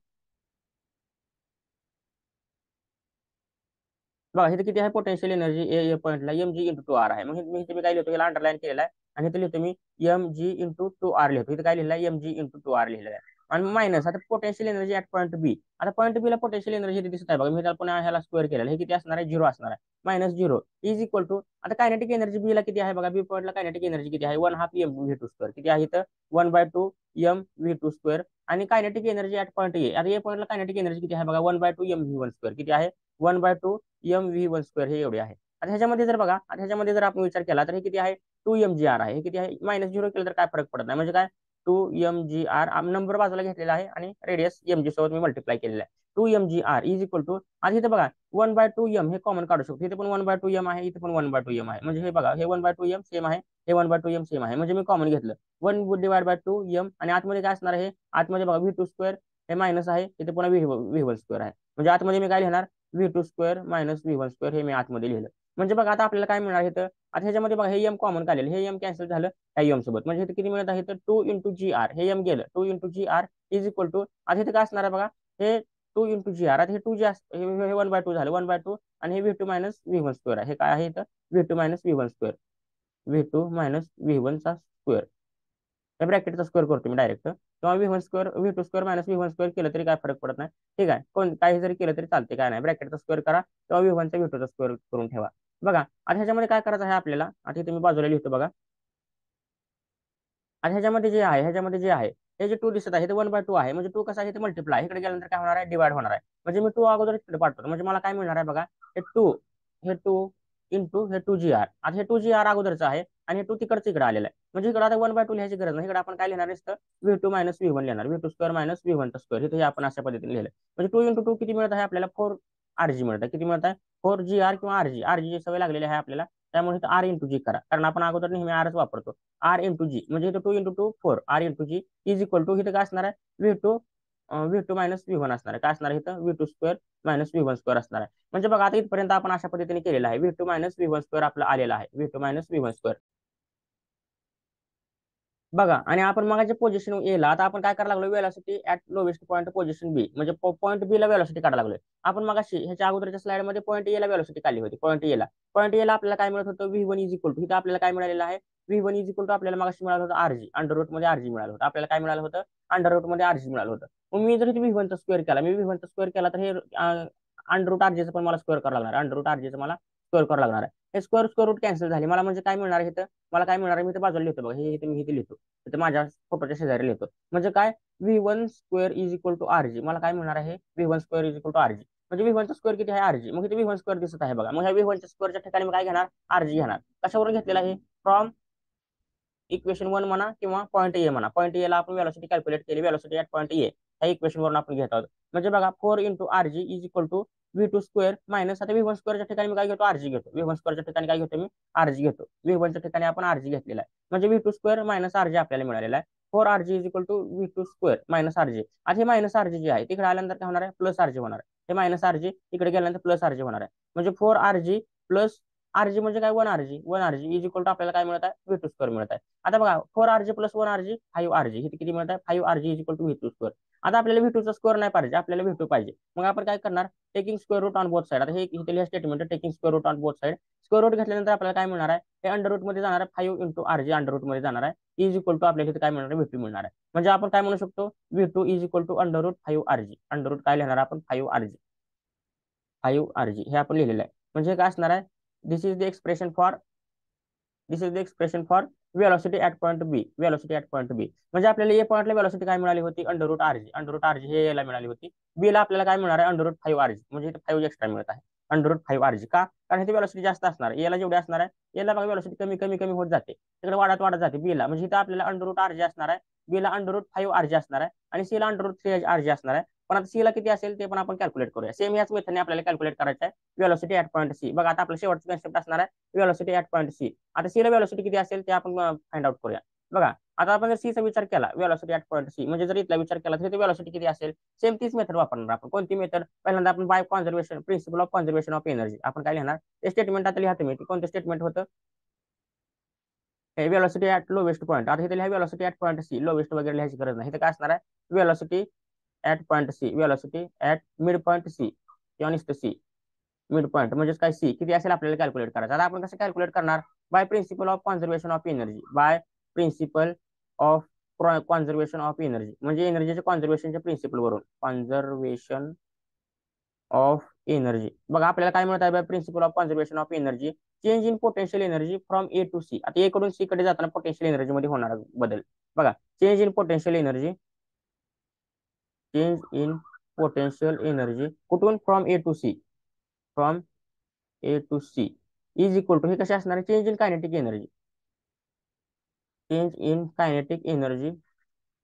बघा. इथे किती आहे पोटेन्शियल एनर्जी ए पॉईंटला, एम जी इंटू टू आर आहे. मग मी इथे मी काय लिहितो, याला अंडरलाईन केलेला आहे आणि इथे लिहितो मी एम जी इंटू टू आर लिहितो. इथे काय लिहिलं आहे, M G into two R लिहिलेलं आहे. आणि मायनस आता potential energy at point B. आता पॉईंट बी ला पोटेन्शियल एनर्जी दिसत आहे बघा, मी त्याला पुन्हा ह्याला स्क्वेअर केलेला, हे किती असणार आहे, 0 असणार आहे. मायनस 0 इज इक्वल टू, आता कायनेटिक एनर्जी बी ला किती आहे बघा, बी पॉईंटला कायनेटिक एनर्जी किती आहे, 1/2 एम व्ही टू स्क्वेअर. किती आहे इथं, 1/2 एम व्ही टू स्क्वेअर. आणि कायनेटिक एनर्जी ऍट पॉईंट ए, आता ए पॉईंटला कायनेटिक एनर्जी किती आहे बघा, 1/2 एम व्ही वन स्क्वेअर. किती आहे, 1/2 एम व्ही वन स्क्वेअर, हे एवढे आहे. आता ह्याच्यामध्ये जर बघा, आता ह्याच्यामध्ये जर आपण विचार केला तर हे किती आहे, 2 एम जी आर आहे. हे किती आहे, मायनस 0 केलं तर काय फरक पडत नाही. म्हणजे काय, 2 एम जी आर नंबर बाजूला घेतलेला आहे आणि रेडियस एम जी सोबत मी मल्टिप्लाय केलेला आहे. 2mgr इज इक्वल टू, आता इथे बघा 1/2m हे कॉमन काढू शकतो. इथे पण 1/2m आहे, इथे पण 1/2m आहे. म्हणजे हे बघा हे 1/2m सेम आहे, हे 1/2m सेम आहे. म्हणजे मी कॉमन घेतलं 1/2m आणि आतमध्ये काय असणार आहे, आतमध्ये बघा v2 स्क्वेअर हे मायनस आहे, इथे पुन्हा v1 स्क्वेअर आहे. म्हणजे आतमध्ये मी काय लिहिणार, v2 square minus v1 square हे मी आतमध्ये लिहिलं. म्हणजे बघा आता आपल्याला काय मिळणार इथं, आता ह्याच्यामध्ये बघा हे m कॉमन काढलेलं, हे m कॅन्सल झालं ह्या m सोबत. म्हणजे इथे किती मिळत आहे, तर 2 × gr हे m गेलं 2 × gr इज इक्वल टू, आता इथे काय असणार आहे बघा, हे 2 × gr, आता हे 2g हे 1/2 झालं 1/2 आणि हे v2 मायनस v1 स्क्वेअर आहे. हे काय आहे इथं, v2 minus v1 square, v2 minus v1 चा स्क्वेअर. त्या ब्रॅकेटचा स्क्वेअर करतो मी डायरेक्ट, किंवा v1 square v2 square minus v1 square केलं तरी काय फरक पडत नाही. ठीक आहे, कोण काही जरी केलं तरी चालते, काय नाही. ब्रॅकेटचा स्क्वेअर करा किंवा v1 चा v2 चा स्क्वेअर करून ठेवा. बघा आता ह्याच्यामध्ये काय करायचं आहे आपल्याला, आता इथे मी बाजूला लिहितो बघा. आता ह्याच्यामध्ये जे आहे हे जे 2 दिसत आहे ते 1/2 आहे. म्हणजे 2 कसा आहे, ते मल्टिप्लाय इकडे गेल्यानंतर काय होणार आहे, डिवाइड होणार आहे. म्हणजे मी 2 अगोदर इकडे पाठवतो, म्हणजे मला काय मिळणार आहे बघा, हे 2 इंटू हे 2gr. आता हे 2gr अगोदरचं आहे आणि हे 2 तिकडचं इकडे आलेलं आहे. म्हणजे इकडे आता 1/2 लिहायची गरज नाही. इकडे आपण काय लिहिणार आहे, v2 मायनस v1 लिहिणार, v2 square minus v1 square. हे आपण अशा पद्धतीने लिहिलं. म्हणजे 2 × 2 किती मिळत आहे आपल्याला, 4rg मिळत आहे. किती मिळत आहे, 4gr किंवा rg ची सवय लागलेली आहे आपल्याला. त्यामुळे इथं r × g करा, कारण आपण अगोदर नेहमी rच वापरतो. r × g म्हणजे इथं 2 × 2 4 r × g is equal to, इथं काय असणार आहे, v2 मायनस v1 असणार आहे. काय असणार आहे इथं, v2 square minus v1 square असणार आहे. म्हणजे बघा आता इथपर्यंत आपण अशा पद्धतीने केलेलं आहे, v2 मायनस v1 स्क्वेअर आपला आलेला आहे, v2 मायनस v1 स्क्वेअर. बघा आणि आपण मगाच्या पोझिशन ए ला आता आपण काय करायला लागलो, velocity at lowest point position B, म्हणजे पॉईंट बी ला वेलोसिटी काढायला लागलोय. आपण मगाशी ह्याच्या अगोदरच्या स्लाइड मध्ये पॉईंट ए ला वेलोसिटी काढली होती. पॉईंट ए ला आपल्याला काय मिळत होतं, v1 इज इक्वल टू, इथं आपल्याला काय मिळालेलं आहे, v1 इज इक्वल टू आपल्याला मगाशी मिळालं होतं rg, अंडर रूट मध्ये rg मिळालं होतं. आपल्याला काय मिळालं होतं, अंडर रूट मध्ये rg मिळालं होतं. मग मी जर इथे v1 चा स्क्वेअर केला, तर हे अंडर रूट rg पण मला स्क्वेअर करावं लागणार, अंडर रूट rg मला स्क्वेअर करावं लागणार आहे. हे स्क्वेअर रूट कॅन्सल झाले, मला म्हणजे काय मिळणार आहे इथं, मला काय मिळणार आहे, मी इथे बाजूला लिहितो बघा, हे इथे मी इथे लिहितो, तर माझ्या फोटोच्या शेजारी लिहितो. म्हणजे काय, v1 square is equal to rg, मला काय मिळणार आहे, v1 square is equal to rg. म्हणजे v1 चा स्क्वेअर किती आहे, rg. मग इथे v1 स्क्वेअर दिसत आहे बघा, मग ह्या v1 च्या स्क्वेअरच्या ठिकाणी मी काय घेणार, rg घेणार. कशावरून घेतलेला आहे, फ्रॉम इक्वेशन 1 म्हणा किंवा पॉईंट ए म्हणा. पॉईंट ए ला आपण वेलोसिटी कॅल्क्युलेट केली, वेलोसिटी ऍट पॉईंट ए त्या इक्वेशन वरून आपण घेत आहोत. म्हणजे बघा 4 × rg is equal to v2 square minus, आता v1 स्क्वेअरच्या ठिकाणी मी काय घेतो, rg घेतो. v1 स्क्वेअरच्या ठिकाणी काय घेतो मी, rg घेतो. v1 च्या ठिकाणी आपण rg घेतलेला आहे. म्हणजे v2 स्क्वेअर मायनस rg आपल्याला मिळालेला आहे. 4rg is equal to v2 square minus rg. आता हे मायनस rg जे आहे तिकडे आल्यानंतर काय होणार आहे, प्लस rg होणार आहे. हे मायनस rg इकडे गेल्यानंतर प्लस rg होणार आहे. म्हणजे 4rg प्लस rg म्हणजे काय, 1rg इज इक्वल टू आपल्याला काय मिळत आहे, v2 स्क्वेअर मिळत आहे. आता बघा 4rg प्लस 1rg 5rg, हे किती मिळत आहे, 5rg is equal to v2 square. आता आपल्याला v2 चा स्क्वेअर नाही पाहिजे, आपल्याला v2 पाहिजे. मग आपण काय करणार, taking square root on both side. आता हे इथे statement taking square root on both side. Square root घेतल्यानंतर आपल्याला काय मिळणार आहे, हे अंडर रूट मध्ये जाणार आहे, 5 × rg अंडर रूट मध्ये जाणार आहे, इज इक्वल टू आपल्याला इथे काय मिळणार आहे, v2 मिळणार आहे. म्हणजे आपण काय म्हणू शकतो, v2 is equal to under root 5rg. Under root काय लिहिणार आपण, 5rg हे आपण लिहिलेलं आहे. म्हणजे काय असणार आहे, this is the expression for velocity at point B. म्हणजे आपल्याला ए पॉईंटला वेलोसिटी काय मिळाली होती, अंडर रूट rg हे याला मिळाली होती. बी ला आपल्याला काय मिळणार आहे, अंडर रूट 5rg. म्हणजे इथे 5 एक्स्ट्रा मिळत आहे, अंडर रूट 5rg. का, कारण इथे वेलोसिटी जास्त असणार, एला जेवढी असणार आहे, एला बघा वेलोसिटी कमी कमी कमी होत जाते, तिकडे वाढत जाते बी ला. म्हणजे इथे आपल्याला अंडर रूट rg असणार आहे, बी ला अंडर रूट 5rg असणार आहे आणि सी ला अंडर रूट 3rg असणार आहे. पण आता सी ला किती असेल ते पण आपण कॅल्क्युलेट करूया. सेम याच मेथडने आपल्याला कॅल्क्युलेट करायचं आहे वेलोसिटी ऍट पॉईंट सी. बघा आता आपलं शेवटचं कन्सेप्ट असणार आहे वेलोसिटी ऍट पॉईंट सी. आता सी ला वेलोसिटी किती असेल ते आपण फाइंड आउट करूया. बघा आता आपण जर सी चा विचार केला, वेलोसिटी ऍट पॉईंट सी, म्हणजे जर इथला विचार केला तर वेलोसिटी किती असेल, सेम तीच मेथड वापरणार आपण. कोणती मेथड, पहिल्यांदा आपण by conservation, principle of conservation of energy आपण काय लिहिणार, ते स्टेटमेंट आता लिहा तुम्ही. कोणतं स्टेटमेंट होतं, वेलोसिटी ऍट लोवेस्ट पॉईंट. आता इथे लिहा velocity at point C, lowest वगैरे लिहायची गरज नाही. इथे काय असणार आहे, velocity at point C, velocity at mid point C किंवा नुसतं सी, मिड पॉईंट म्हणजे काय, सी किती असेल आपल्याला कॅल्क्युलेट करायचं. आता आपण कसं कॅल्क्युलेट करणार, by principle of conservation of energy. By principle of conservation of energy म्हणजे एनर्जीच्या कॉन्झर्वेशनच्या प्रिन्सिपल वरून, कॉन्झर्वेशन ऑफ एनर्जी. बघा आपल्याला काय मिळत आहे by principle of conservation of energy, change in potential energy from A to C. आता ए कडून सी कडे जाताना पोटेन्शियल एनर्जी मध्ये होणार बदल. बघा change in potential energy, change in potential energy कुठून, from A to C, from A to C is equal to, हे कसे असणार आहे, change in kinetic energy, change in kinetic energy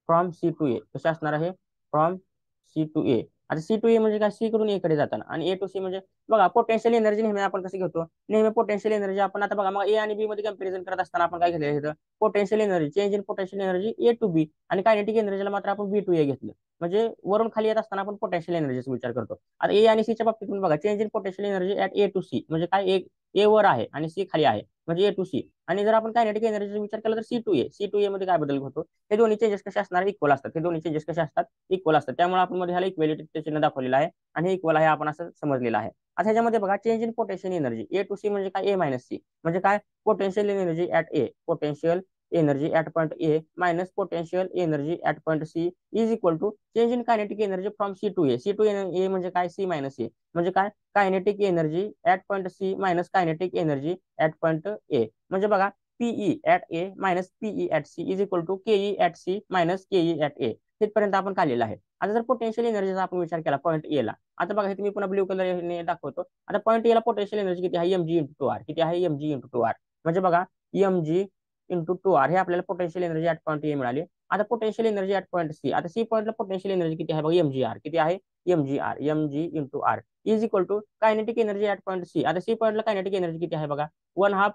from C to A. कसे असणार आहे, from C to ए. आता C to A म्हणजे काय, सी कडून A कडे जाताना, आणि A to C म्हणजे बघा पोटेन्शियल एनर्जी नेहमी आपण कसं घेतो, नेहमी पोटेन्शियल एनर्जी आपण आता बघा मग A आणि B मध्ये कंपॅरिझन करत असताना आपण काय घेतलं इथं, potential energy, change in potential energy A to B, आणि कायनेटिक एनर्जीला मात्र आपण B to A घेतलं. म्हणजे वरून खाली येत असताना आपण पोटेन्शियल एनर्जीचा विचार करतो. आता A आणि C च्या बाबतीत पण बघा, change in potential energy at A to C म्हणजे काय, A वर आहे आणि C खाली आहे म्हणजे A to C. आणि जर आपण कायनेटिक एनर्जीचा विचार केला तर C to A मध्ये काय बदल होतो, हे दोन्ही चेंजेस कसे असणार, इक्वल असतात. हे दोन्ही चेंजेस कसे असतात, इक्वल असतात. त्यामुळे आपण मध्ये ह्याला इक्वेलिटी चिन्ह दाखवलेलं आहे आणि हे इक्वल आहे आपण असं समजलेलं आहे. आता ह्याच्यामध्ये बघा, change in potential energy A to C म्हणजे काय, A - C म्हणजे काय, potential energy at A, potential energy at point A minus potential energy at point C is equal to change in kinetic energy from C to A. C to A म्हणजे काय, C - A म्हणजे काय, kinetic energy at point C minus kinetic energy at point A. म्हणजे बघा, PE at A minus PE at C is equal to KE at C minus KE at A. तिथपर्यंत आपण काढलेलं आहे. आता जर पोटेन्शियल एनर्जीचा आपण विचार केला पॉईंट ए ला, आता बघा हे तुम्ही पुन्हा ब्ल्यू कलर दाखवतो. आता पॉईंट ए ला पोटेन्शियल एनर्जी किती आहे, mg × 2r. किती आहे, mg × 2r. म्हणजे बघा, mg × 2r हे आपल्याला potential energy at point A मिळाली. आता potential energy at point C, आता सी पॉईंटला पोटेन्शियल एनर्जी किती आहे बघा, mgr. किती आहे, mg × r is equal to kinetic energy at point C. आता सी पॉईंटला कायनेटिक एनर्जी किती आहे बघा, 1/2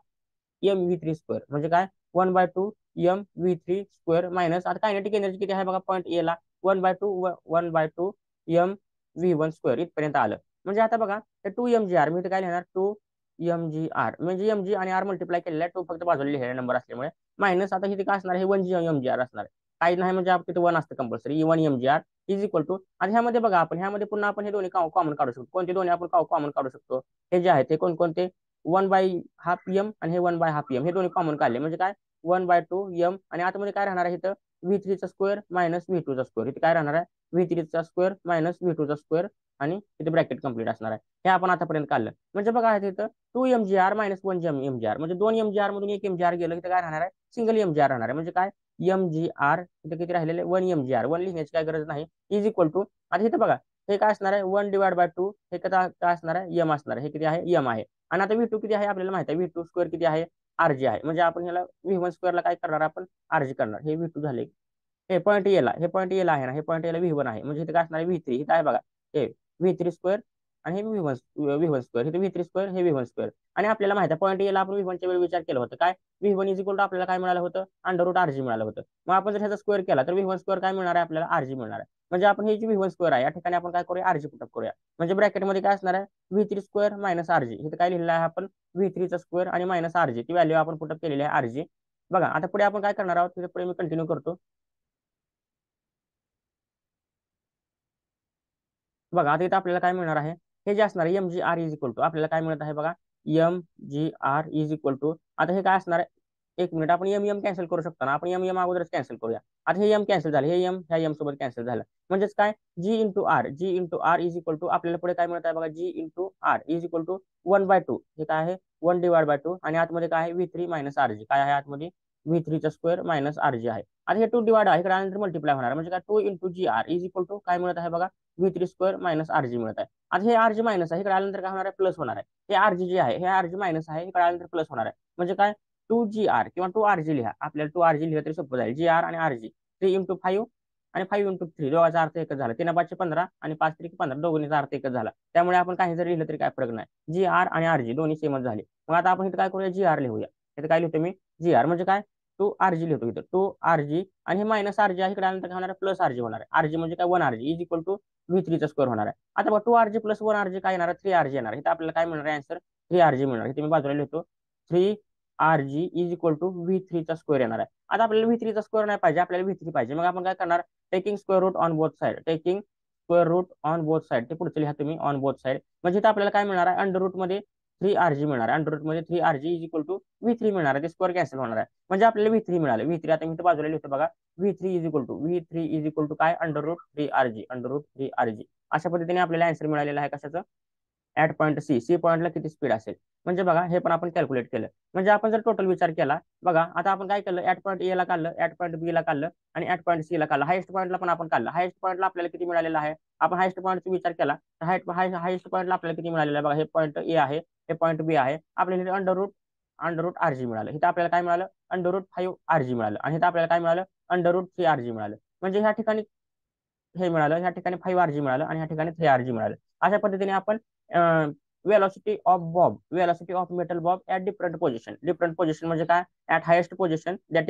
mv3 म्हणजे काय, 1/2 mv3 मायनस, आता कायनेटिक एनर्जी किती आहे बघा पॉईंट ए ला, 1/2 mv1 इथपर्यंत आलं. म्हणजे आता बघा, 2mgr मी काय लिहिणार, 2mgr म्हणजे mg आणि r मल्टिप्लाय केलेला आहे, 2 फक्त बाजूला लिहिलेला नंबर असल्यामुळे, मायनस आता इथे काय असणार आहे, 1mgr असणार आहे. काही नाही म्हणजे आपण तिथे 1 असतं compulsory, 1mgr is equal to, आणि ह्यामध्ये बघा आपण ह्यामध्ये पुन्हा आपण हे दोन्ही कॉमन काढू शकतो. कोणते दोन्ही आपण कॉमन काढू शकतो, हे जे आहे ते कोणते, 1/2 आणि हे 1/2 हे दोन्ही कॉमन काढले म्हणजे काय, 1/2 आणि आतमध्ये काय राहणार आहे इथं, V3 चा स्क्वेअर मायनस V2 चा स्क्वेअर. इथे काय राहणार आहे, V3 चा स्क्वेअर मायनस V2 चा स्क्वेअर, आणि इथे ब्रॅकेट कंप्लीट असणार आहे. हे आपण आतापर्यंत काढलं. म्हणजे बघा तिथं 2mgr मायनस 1mgr म्हणजे 2mgr मधून 1mgr गेलं, इथे काय राहणार आहे, सिंगल mgr राहणार आहे. म्हणजे काय, mgr इथे किती राहिलेले, 1mgr, 1 लिहिण्याची काय गरज नाही, इज इक्वल टू, आता इथे बघा हे काय असणार आहे, 1/2 हे काय असणार आहे, यम असणार आहे. हे किती आहे, यम आहे. आणि आता V2 किती आहे आपल्याला माहिती आहे, V2 स्क्वेअर किती आहे, RG आहे. म्हणजे आपण ह्याला V1 स्क्वेअरला काय करणार, आपण RG करणार. हे V2 झाले. हे पॉईंट एला आहे ना, हे पॉईंट एला V1 आहे. म्हणजे इथे काय असणार आहे, V3 इथे आहे बघा, हे V3 स्क्वेअर आणि हे V1 स्क्वेअर, इथे V3 स्क्वेअर, हे V1 स्क्वेअर. आणि आपल्याला माहिती आहे पॉईंट एला आपण V1च्या वेळी विचार केला होता, काय, V1 इज इक्वल टू आपल्याला काय मिळालं होतं, √RG मिळालं होतं. मग आपण जर ह्याचा स्क्वेअर केला तर V1 स्क्वेअर काय मिळणार आहे आपल्याला, RG मिळणार आहे. म्हणजे आपण हे जे V1 स्क्वेअर आहे या ठिकाणी आपण काय करूया, RG पुटअप करूया. म्हणजे ब्रॅकेटमध्ये काय असणार आहे, V3 स्क्वेअर मायनस RG. इथे काय लिहिलेलं आहे आपण, V3 चा स्क्वेअर आणि मायनस RG, ती व्हॅल्यू आपण पुटअप केलेली आहे RG. बघा आता पुढे आपण काय करणार आहोत, तिथे पुढे मी कंटिन्यू करतो. बघा आता इथं आपल्याला काय मिळणार आहे, हे जे असणार आहे mgr इज इक्वल टू, आपल्याला काय मिळत आहे बघा, mgr इज इक्वल टू, आता हे काय असणार आहे, एक मिनिट, आपण एम कॅन्सल करू शकतो ना, आपण एम अगोदरच कॅन्सल करूया. आता हे एम कॅन्सल झालं, हे एम ह्या एम सोबत कॅन्सल झालं. म्हणजेच काय, g × r is equal to, आपल्याला पुढे काय मिळत आहे बघा, g × r is equal to 1/2, हे काय आहे, 1/2, आणि आतमध्ये काय आहे, V3 मायनस RG, काय आहे आतमध्ये, V3 चा स्क्वेअर मायनस RG आहे. आता हे 2 डिवाइड आहे, इकडे आल्यानंतर मल्टिप्लाय होणार, म्हणजे काय, 2 × gr इज इक्वल टू काय मिळत आहे बघा, V3 स्क्वेअर मायनस RG मिळत आहे. आता हे RG मायनस आहे, इकडे आल्यानंतर काय होणार आहे, प्लस होणार आहे. हे RG जे आहे, हे RG मायनस आहे, इकडे आल्यानंतर प्लस होणार आहे. म्हणजे काय, 2gr किंवा 2RG लिहा, आपल्याला 2RG लिहिलं तरी सोपं जाईल. GR आणि RG, 3 × 5 आणि 5 × 3, दोघांचा अर्थ एकच झाला. 3×5 = 15 आणि 5×3 = 15, दोघांचा अर्थ एकच झाला. त्यामुळे आपण काही जर लिहिलं तरी काय फरक नाही. GR आणि RG दोन्ही सेमच झाले. मग आता आपण इथं काय करूया, GR लिहूया. इथं काय लिहितो मी, GR म्हणजे काय, 2RG लिहितो इथं, 2RG, आणि हे मायनस RG आहे, इकडे आल्यानंतर काय होणार आहे, प्लस RG होणार आहे. RG म्हणजे काय, 1RG is equal to V3 चा स्क्वेअर होणार आहे. आता बघा 2RG प्लस 1RG काय येणार आहे, 3RG येणार आहे. इथं आपल्याला काय मिळणार आहे, आन्सर 3RG मिळणार आहे. इथे मी बाजूला लिहितो, 3RG is equal to V3 चा स्क्वेअर येणार आहे. आता आपल्याला V3 चा स्क्वेअर नाही पाहिजे, आपल्याला V3 पाहिजे. मग आपण काय करणार, taking square root on both side, taking square root on both side, ते पुढचे लिहा तुम्ही, ऑन बोथ साइड. म्हणजे इथं आपल्याला काय मिळणार आहे, अंडर रूट मध्ये 3RG मिळणार आहे. अंडर रूट मध्ये 3RG is equal to V3 मिळणार आहे. ते स्क्वेअर कॅन्सल होणार आहे. म्हणजे आपल्याला V3 मिळालं. V3 आता मी इथं बाजूला लिहितो बघा, V3 इज इक्वल टू काय, अंडर रूट 3RG. अशा पद्धतीने आपल्याला आन्सर मिळालेला आहे कशाचं, ऍट पॉईंट सी पॉईंटला किती स्पीड असेल. म्हणजे बघा हे पण आपण कॅल्क्युलेट केलं. म्हणजे आपण जर टोटल विचार केला, बघा आता आपण काय केलं, ऍट पॉईंट ए ला काढलं, ऍट पॉईंट बी ला काढलं, आणि ऍट पॉईंट सी ला काढलं. हायेस्ट पॉईंटला पण आपण काढलं. हायेस्ट पॉईंटला आपल्याला किती मिळालेलं आहे, आपण हायेस्ट पॉईंटचा विचार केला तर हायेस्ट पॉईंटला आपल्याला किती मिळालेलं आहे बघा, हे पॉईंट ए आहे, हे पॉईंट बी आहे. आपल्याला अंडर रूट RG मिळालं. इथं आपल्याला काय मिळालं, अंडर रूट 5RG मिळालं, आणि इथं आपल्याला काय मिळालं, अंडर रूट 3RG मिळालं. म्हणजे ह्या ठिकाणी हे मिळालं, ह्या ठिकाणी 5 rg मिळालं आणि ह्या ठिकाणी 3 rg मिळालं. अशा पद्धतीने आपण velocity of metal Bob at different position म्हणजे काय? At highest position that is